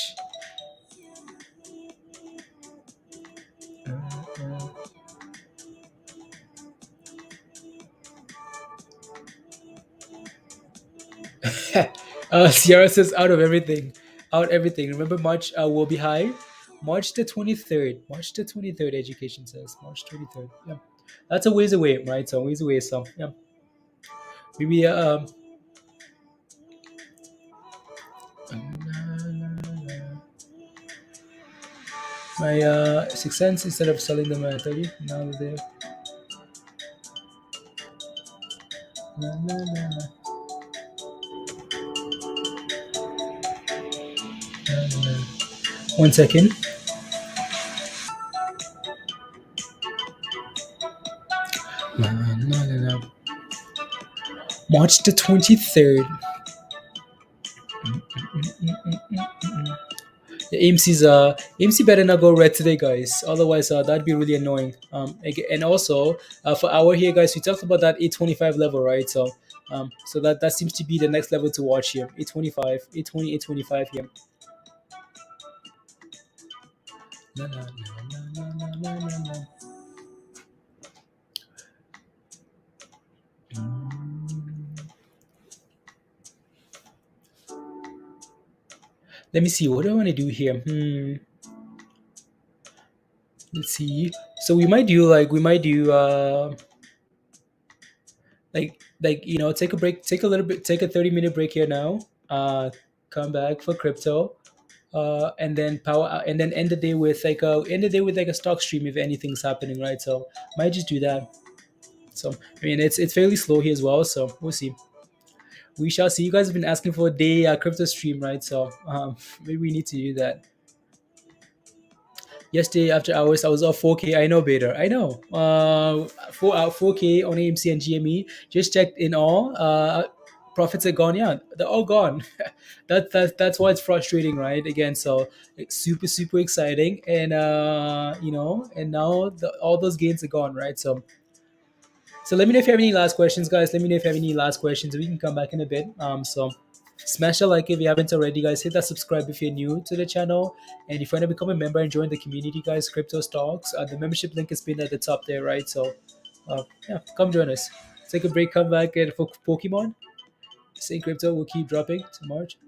Sierra says out of everything. Out everything. Remember March will be high. March the 23rd. March the 23rd, education says. March 23rd. Yeah. That's a ways away, right? So a ways away. So yeah. Maybe my six cents instead of selling them at 30. Now they're la, la, la, la. One second. March the 23rd. The AMC better not go red today, guys. Otherwise, that'd be really annoying. And also for our here, guys, we talked about that 825 level, right? So that seems to be the next level to watch here. 825, 820, 825 here. Na, na, na, na, na, na, na, na. Let me see. What do I want to do here? Let's see. So we might do like take a break, take a little bit, take a 30-minute break here now. Come back for crypto. And then and then end the day with like a stock stream if anything's happening, right? So might just do that. So I mean it's fairly slow here as well. So we'll see. We shall see. You guys have been asking for a day crypto stream, right? So maybe we need to do that. Yesterday after hours, I was off 4K. I know, Bader. I know. 4K on AMC and GME. Just checked in all. Profits are gone. Yeah, they're all gone. That's why it's frustrating, right? Again, so it's super exciting, and and now all those gains are gone, right? So let me know if you have any last questions, guys. Let me know if you have any last questions. We can come back in a bit. So smash a like if you haven't already, guys. Hit that subscribe if you're new to the channel. And if you want to become a member and join the community, guys, crypto stocks, the membership link is pinned at the top there, right? So yeah, come join us. Take a break, come back and for Pokemon. Say crypto will keep dropping to March.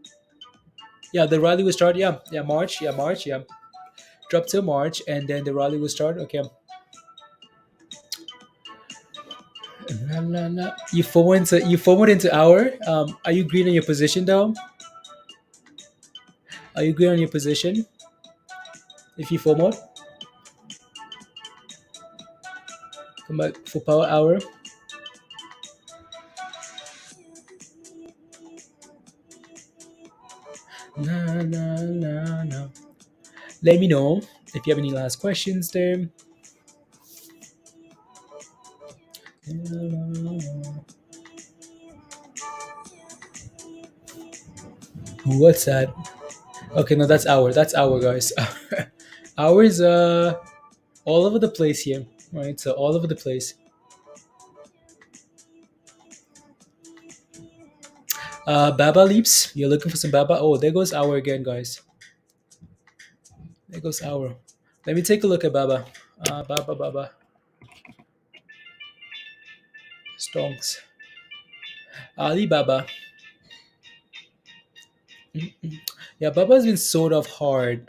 Yeah, the rally will start. Yeah, March. Yeah, March. Yeah, drop till March, and then the rally will start. Okay. La, la, la. You forward into hour. Are you green on your position though? Are you green on your position? If you forward, come back for power hour. Na, na, na, na. Let me know if you have any last questions there. What's that? Okay, no, that's hour. That's hour, guys. Hour is all over the place here, right? So all over the place. Baba leaps. You're looking for some Baba. Oh, there goes hour again, guys. There goes hour. Let me take a look at Baba. Baba. Stonks. Alibaba. Yeah, Baba's been sort of hard.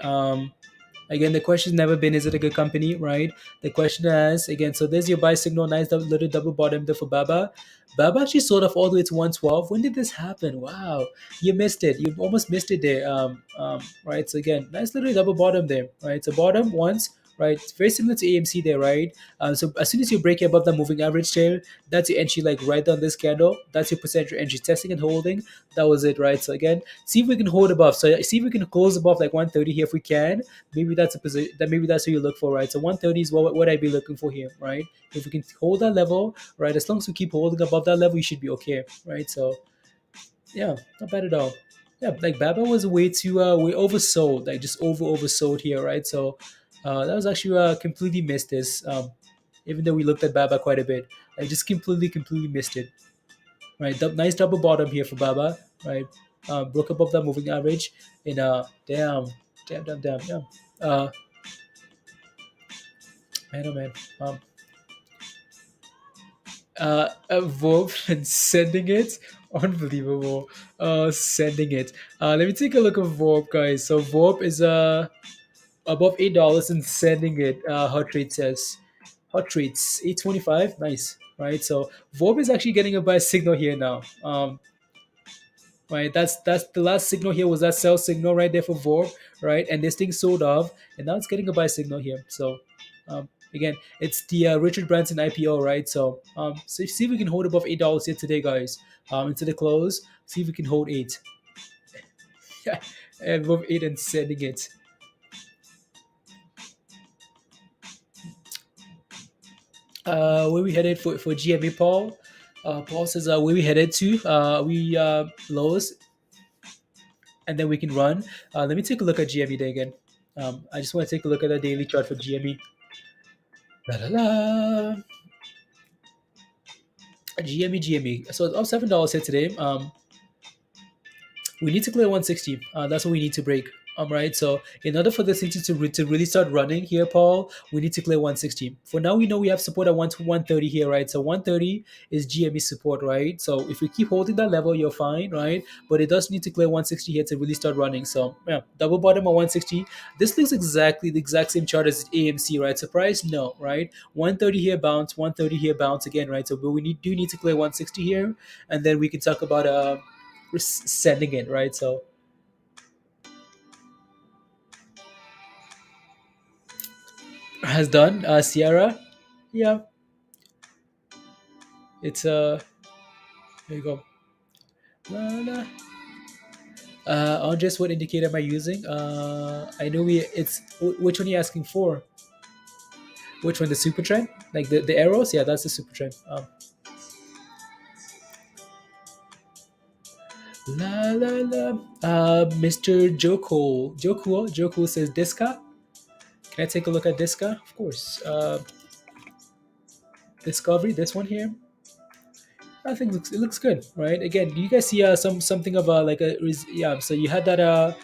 Again, the question's never been, is it a good company, right? The question is, again, so there's your buy signal, nice little double bottom there for Baba. Baba actually sold off all the way to 112. When did this happen? Wow, you missed it. You almost missed it there. Right. So again, nice little double bottom there, right? So bottom once, right? It's very similar to AMC there, right? So as soon as you break above the moving average there, that's your entry, like right on this candle. That's your percentage entry, testing and holding. That was it, right? So again, see if we can hold above. So see if we can close above like 130 here if we can. Maybe that's a position that maybe that's what you look for, right? So 130 is what I'd be looking for here, right? If we can hold that level, right? As long as we keep holding above that level, you should be okay, right? So yeah, not bad at all. Yeah, like Baba was way too way oversold, like just oversold here, right? So that was actually completely missed this. Even though we looked at Baba quite a bit, I just completely missed it. Right, nice double bottom here for Baba, right? Broke above the moving average in damn, yeah. Uh, man, oh man. A verb and sending it, unbelievable. Sending it. Let me take a look at verb, guys. So verb is above $8 and sending it. Hot rate says hot rates 825. Nice, right? So verb is actually getting a buy signal here now. Right, that's the last signal here was that sell signal right there for VOR, right? And this thing sold off, and now it's getting a buy signal here. So again, it's the Richard Branson IPO, right? So see if we can hold above $8 here today, guys. Into the close, see if we can hold eight. Yeah, and above eight and sending it. Where we headed for GME, Paul? Paul says where we headed to. We lows, and then we can run. Let me take a look at GME day again. I just want to take a look at the daily chart for GME. La, la, la. GME, GME. So it's up $7 here today. We need to clear 160. That's what we need to break. Right. So in order for this thing to really start running here, Paul, we need to clear 160. For now, we know we have support at 130 here, right? So 130 is GME support, right? So if we keep holding that level, you're fine, right? But it does need to clear 160 here to really start running. So yeah, double bottom at 160. This looks exactly the exact same chart as AMC, right? Surprise? No, right? 130 here bounce, 130 here bounce again, right? So but we do need to clear 160 here, and then we can talk about sending it, right? So has done Sierra. Yeah, it's there you go. La, la. Andres, what indicator am I using? I know we it's which one are you asking for? Which one, the super trend, like the arrows? Yeah, that's the super trend. La la la. Mr. Joko says Disca. Can I take a look at Disca? Of course. Discovery, this one here. I think it looks good, right? Again, do you guys see something of a like a yeah? So you had that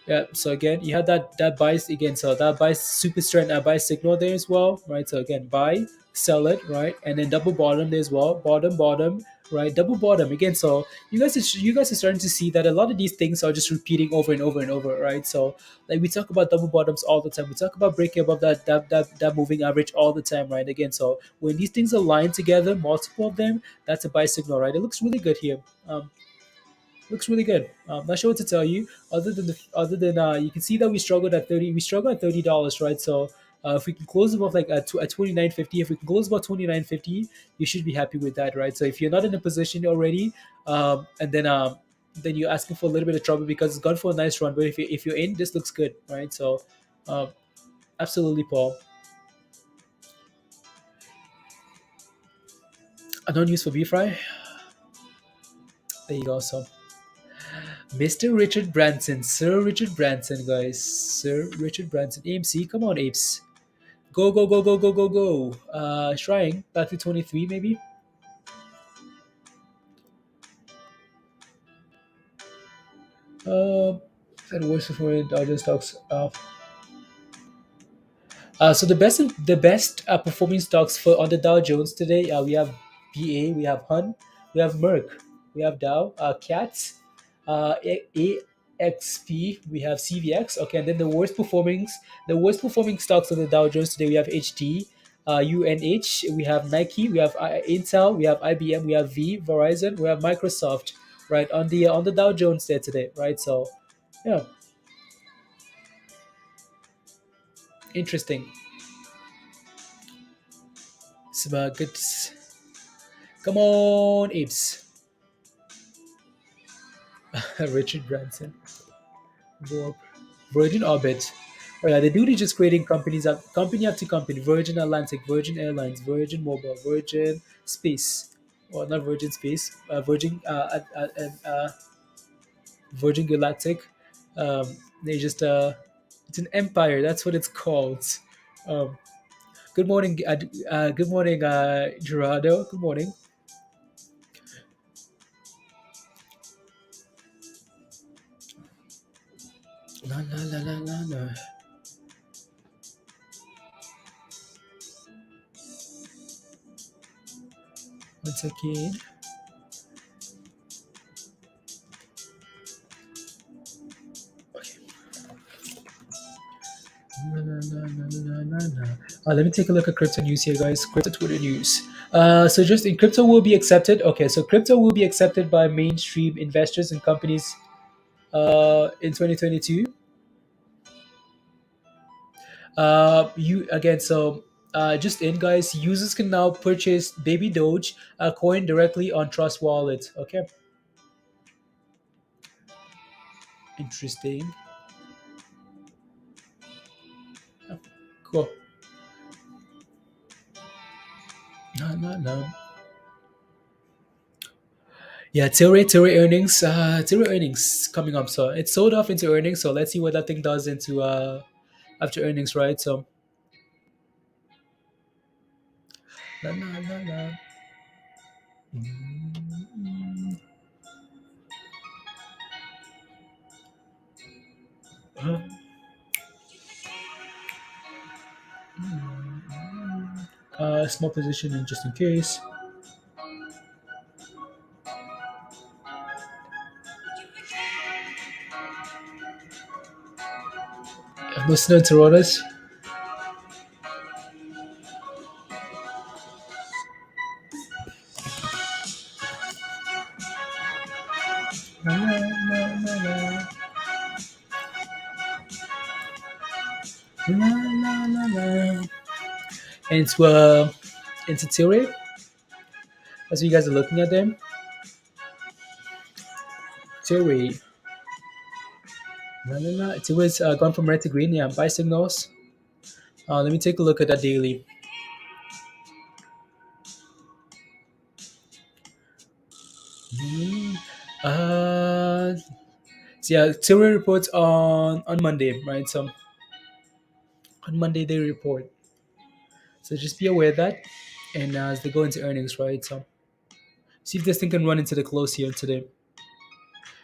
yeah. So again, you had that buy again. So that buy super strength buy signal there as well, right? So again, buy, sell it, right? And then double bottom there as well, bottom, right? Double bottom again. So you guys are starting to see that a lot of these things are just repeating over and over and over, right? So like we talk about double bottoms all the time. We talk about breaking above that moving average all the time, right? Again, so when these things align together, multiple of them, that's a buy signal, right? It looks really good here. Looks really good. Not sure what to tell you, other than you can see that we struggled at 30. We struggled at $30, right? So if we can close above like at 29.50, if we can close above 29.50, you should be happy with that, right? So if you're not in a position already, and then you're asking for a little bit of trouble because it's gone for a nice run. But if you're in, this looks good, right? So um, absolutely, Paul. I don't use for beef fry. There you go. So Mr. Richard Branson, Sir Richard Branson, guys, Sir Richard Branson, AMC, come on, apes, go, go, go, go, go, go, go. Trying back to 23, maybe. Uh, that works for Dodger stocks. So the best performing stocks for on the Dow Jones today, we have BA, we have Hun, we have Merck, we have Dow, CATS, AXP, we have CVX. Okay, and then the worst performing stocks on the Dow Jones today, we have HT, UNH, we have Nike, we have Intel, we have IBM, we have Verizon, we have Microsoft, right on the Dow Jones there today, right? So yeah, interesting. Some good. Come on, apes. Richard Branson. Go up. Virgin Orbit. Oh yeah, the dude is just creating companies up company after company. Virgin Atlantic, Virgin Airlines, Virgin Mobile, Virgin Space. Well, not Virgin Space. Virgin Galactic. They just it's an empire. That's what it's called. Um, good morning. Good morning, Gerardo. Good morning. La la la la la la. Once again. Okay. Na, na, na, na, na, na, na. Let me take a look at crypto news here, guys. Crypto Twitter news. So just in crypto will be accepted. Okay, so crypto will be accepted by mainstream investors and companies in 2022. You again, so just in guys, users can now purchase Baby Doge coin directly on Trust Wallet. Okay, interesting. Cool. No, no, no. Yeah, Tilray earnings. Tilray earnings coming up. So it sold off into earnings. So let's see what that thing does into after earnings, right? So la, la, la, la. Mm, uh, small position in just in case. Listening to Rodas. La, la, la, la, la. La, la, la, la. Into Tilray. As you guys are looking at them, Tilray. La, la, la. Tilray's gone from red to green. Yeah, buy signals. Let me take a look at that daily. Hmm. Uh, so yeah, Tilray reports on Monday, right? So on Monday they report. So just be aware of that, and as they go into earnings, right? So see if this thing can run into the close here today.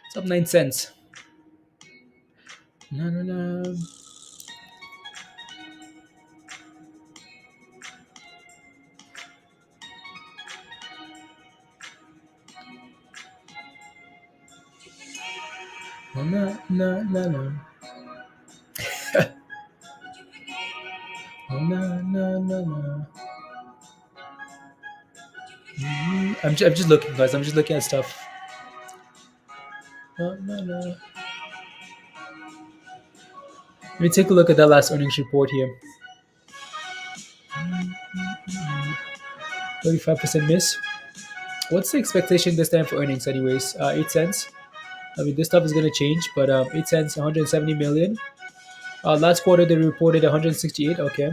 It's up 9 cents. No, no, no. No, no, no, no, no. No, no, no, no, no. I'm just looking, guys. I'm just looking at stuff. No, no, no. Let me take a look at that last earnings report here. 35% miss. What's the expectation this time for earnings, anyways? 8 cents. I mean, this stuff is going to change, but 8 cents, 170 million. Last quarter, they reported 168. Okay.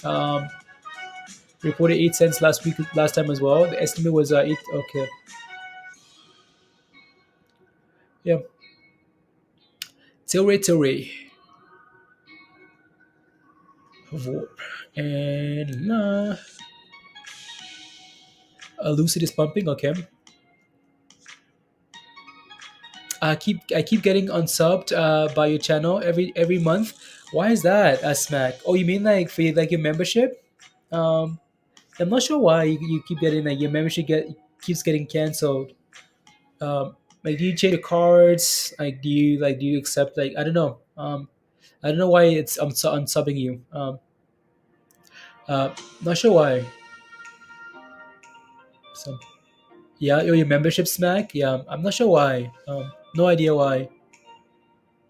Um, reported 8 cents last week, last time as well. The estimate was eight. Okay. Yeah. Tilray, Tilray. Vorp. And Lucid is pumping. Okay. I keep getting unsubbed by your channel every month. Why is that, Smack? Oh, you mean like for like your membership? Um, I'm not sure why you keep getting like your membership keeps getting canceled. Like do you change your cards? Like do you accept like I don't know. I don't know why I'm subbing you. Not sure why. So yeah, your membership Smack. Yeah, I'm not sure why. No idea why.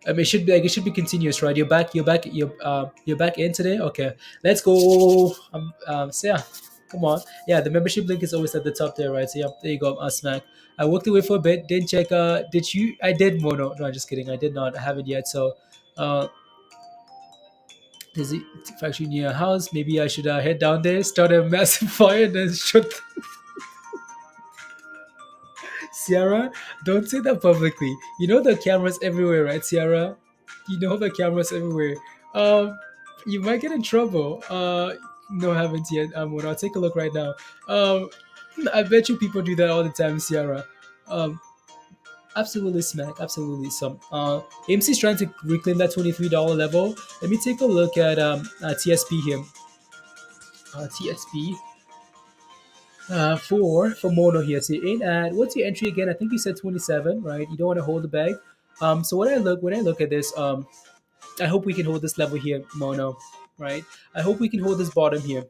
I mean, it should be continuous, right? You're back in today. Okay, let's go. So yeah, come on. Yeah, the membership link is always at the top there, right? So yeah, there you go. Smack. I walked away for a bit. Didn't check. Did you? I did mono. No, I'm just kidding. I did not. I haven't yet. So, uh, there's a factory near your house. Maybe I should head down there, start a massive fire, and then shut. Sierra, don't say that publicly. You know the cameras everywhere, right, Sierra? You know the cameras everywhere. Um, you might get in trouble. No, I haven't yet. I'll take a look right now. Um, I bet you people do that all the time, Sierra. Um, absolutely smack, absolutely some. AMC is trying to reclaim that $23 level. Let me take a look at TSP here. TSP. For mono here. So in at what's your entry again? I think you said 27, right? You don't want to hold the bag. So when I look at this, I hope we can hold this level here, mono, right? I hope we can hold this bottom here.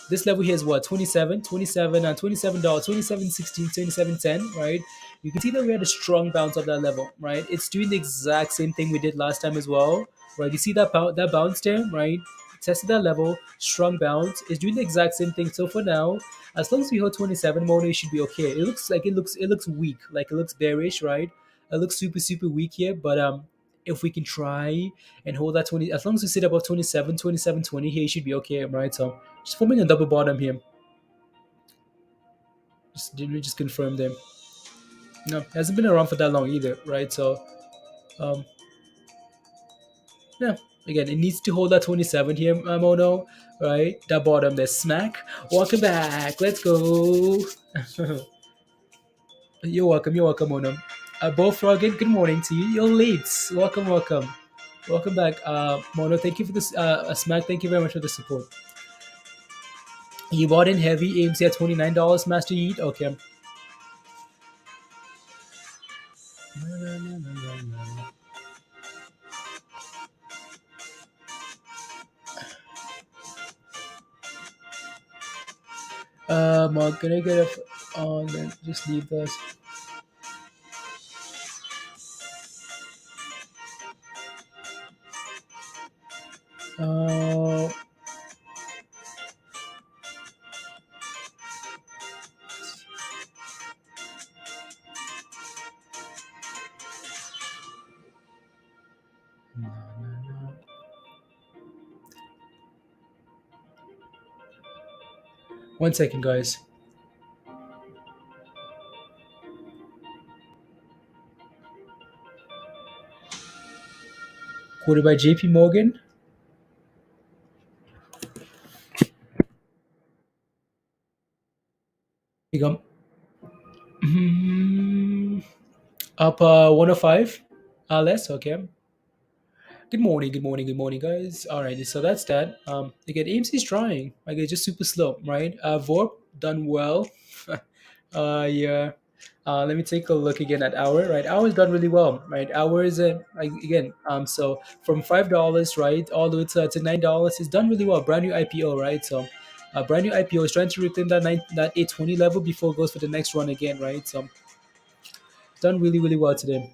This level here is what 27, 27, $27, 27.16, 27.10, right? You can see that we had a strong bounce of that level, right? It's doing the exact same thing we did last time as well, right? You see that bounce there, right? Tested that level, strong bounce. It's doing the exact same thing. So for now, as long as we hold 27 mono, it should be okay. It looks weak, like it looks bearish, right? It looks super weak here, but if we can try and hold that 20, as long as we sit above 27, 27.20 here, it should be okay, right? So just forming a double bottom here. Just did we just confirm them? No, it hasn't been around for that long either, right? So um, yeah, again, it needs to hold that 27 here, Mono, right? That bottom, there, smack. Welcome back. Let's go. You're welcome, Mono. Both Rogan, good morning to you. You're late. Welcome, welcome. Welcome back. Mono, thank you for this. Smack, thank you very much for the support. You bought in heavy AMC at $29, Master Yeet? Okay. Mark, can I get a then just leave this. Uh, One second, guys. Quoted by JP Morgan. Here you go. Up 105. Less, okay. Good morning, guys. Alrighty, so that's that. Again, AMC is trying. Like, it's just super slow, right? Vorp done well. Yeah. Let me take a look again at Hour. Right, Hour's done really well. Right, Hour is like again. So from $5, right, all the way to $9, it's done really well. Brand new IPO, right? So, brand new IPO is trying to reclaim that 820 level before it goes for the next run again, right? So, done really well today.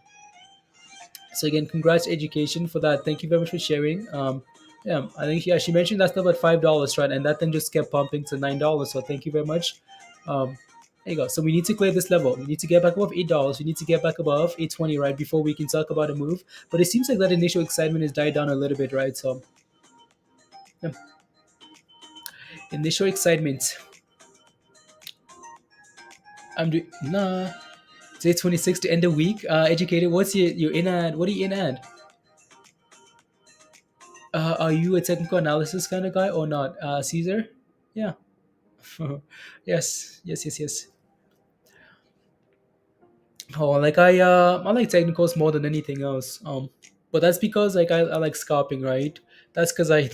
So again, congrats education for that. Thank you very much for sharing. Yeah, I think she mentioned that's about $5, right? And that then just kept pumping to $9. So thank you very much. Um, there you go. So we need to clear this level. We need to get back above $8. We need to get back above 820, right, before we can talk about a move. But it seems like that initial excitement has died down a little bit, right? So yeah. Initial excitement. I'm doing nah. Day 26 to end the week. Educated. What's your in ad? What are you in ad? Are you a technical analysis kind of guy or not, Caesar? Yeah. Yes. Oh, like I like technicals more than anything else. But that's because like I like scalping, right? That's because I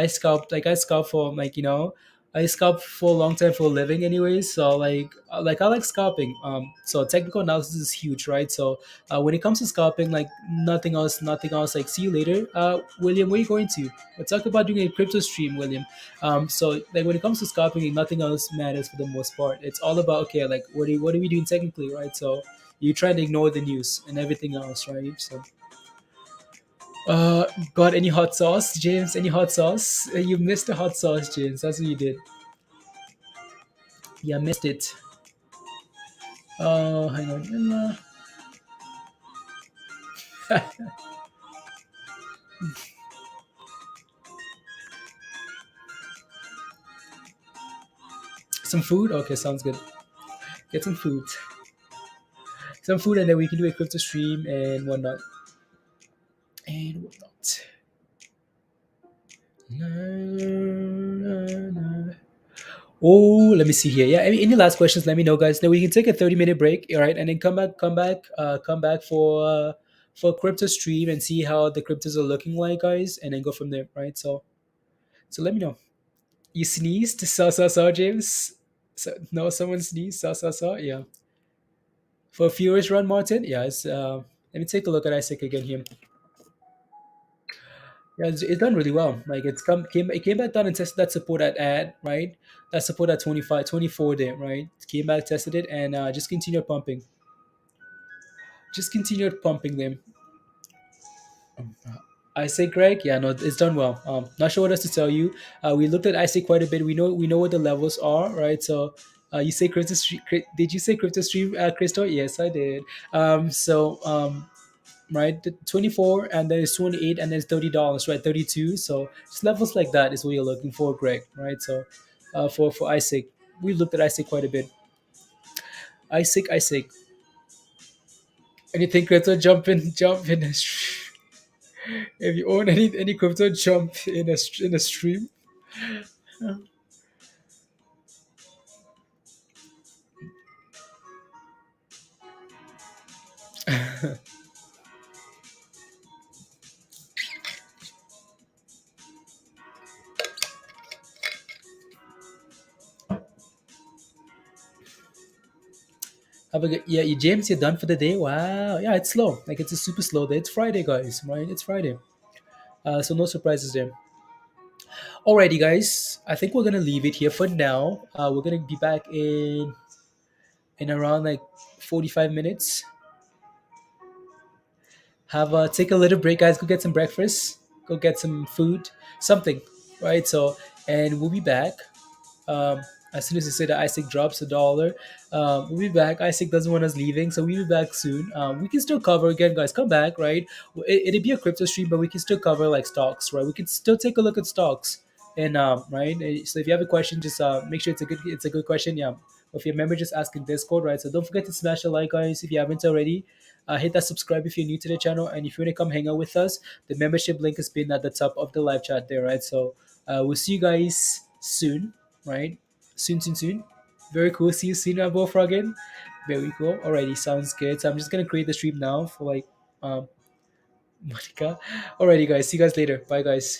scalp for like I scalp for a long time for a living, anyways. So I like scalping. So technical analysis is huge, right? So when it comes to scalping, like nothing else. Like see you later, William. Where are you going to? We'll talk about doing a crypto stream, William. So like when it comes to scalping, nothing else matters for the most part. It's all about okay, like what are we doing technically, right? So you try to ignore the news and everything else, right? So, uh, got any hot sauce, James? Any hot sauce? You missed the hot sauce, James. That's what you did. Yeah, missed it. Hang on. Some food. Okay, sounds good. Get some food, and then we can do a crypto stream and whatnot. And whatnot. Na, na, na. Oh, let me see here. Yeah, any last questions? Let me know, guys. Then we can take a 30-minute break, all right, and then come back for crypto stream and see how the cryptos are looking like, guys, and then go from there, right? So let me know. You sneezed, James. So, no, someone sneezed, yeah. For viewers run, Martin. Yeah, let me take a look at Isaac again here. Yeah, it's done really well. Like it came back down and tested that support at right, that support at 25, 24 there, right? Came back, tested it, and just continued pumping. Just continued pumping them. Isaac, Greg, yeah, no, it's done well. Not sure what else to tell you. We looked at Isaac quite a bit. We know what the levels are, right? So, you say crypto stream? Did you say crypto stream, Crystal? Yes, I did. Right, the 24, and then it's 28, and then it's $30, right? 32. So just levels like that is what you're looking for, Greg, right? So, for Isaac, we looked at Isaac quite a bit. Isaac. Anything crypto, jump in a if you own any crypto, jump in in a stream. Have a good, yeah, James, you're done for the day. Wow, yeah, it's slow. Like it's a super slow day. It's Friday, guys. Right? It's Friday. So no surprises there. Alrighty, guys. I think we're gonna leave it here for now. We're gonna be back in around like 45 minutes. Have take a little break, guys. Go get some breakfast. Go get some food, something, right? So, and we'll be back. Um, as soon as you say that Isaac drops $1, we'll be back. Isaac doesn't want us leaving, so we'll be back soon. We can still cover again, guys. Come back, right? It'll be a crypto stream, but we can still cover like stocks, right? We can still take a look at stocks, and right. So if you have a question, just make sure it's a good question. Yeah. If you're a member, just ask in Discord, right? So don't forget to smash the like, guys, if you haven't already. Hit that subscribe if you're new to the channel, and if you want to come hang out with us, the membership link has been at the top of the live chat there, right? So we'll see you guys soon, right? Soon. Very cool. See you soon, Bullfrog again. Very cool. Alrighty, sounds good. So I'm just gonna create the stream now for like Monica. Alrighty, guys. See you guys later. Bye, guys.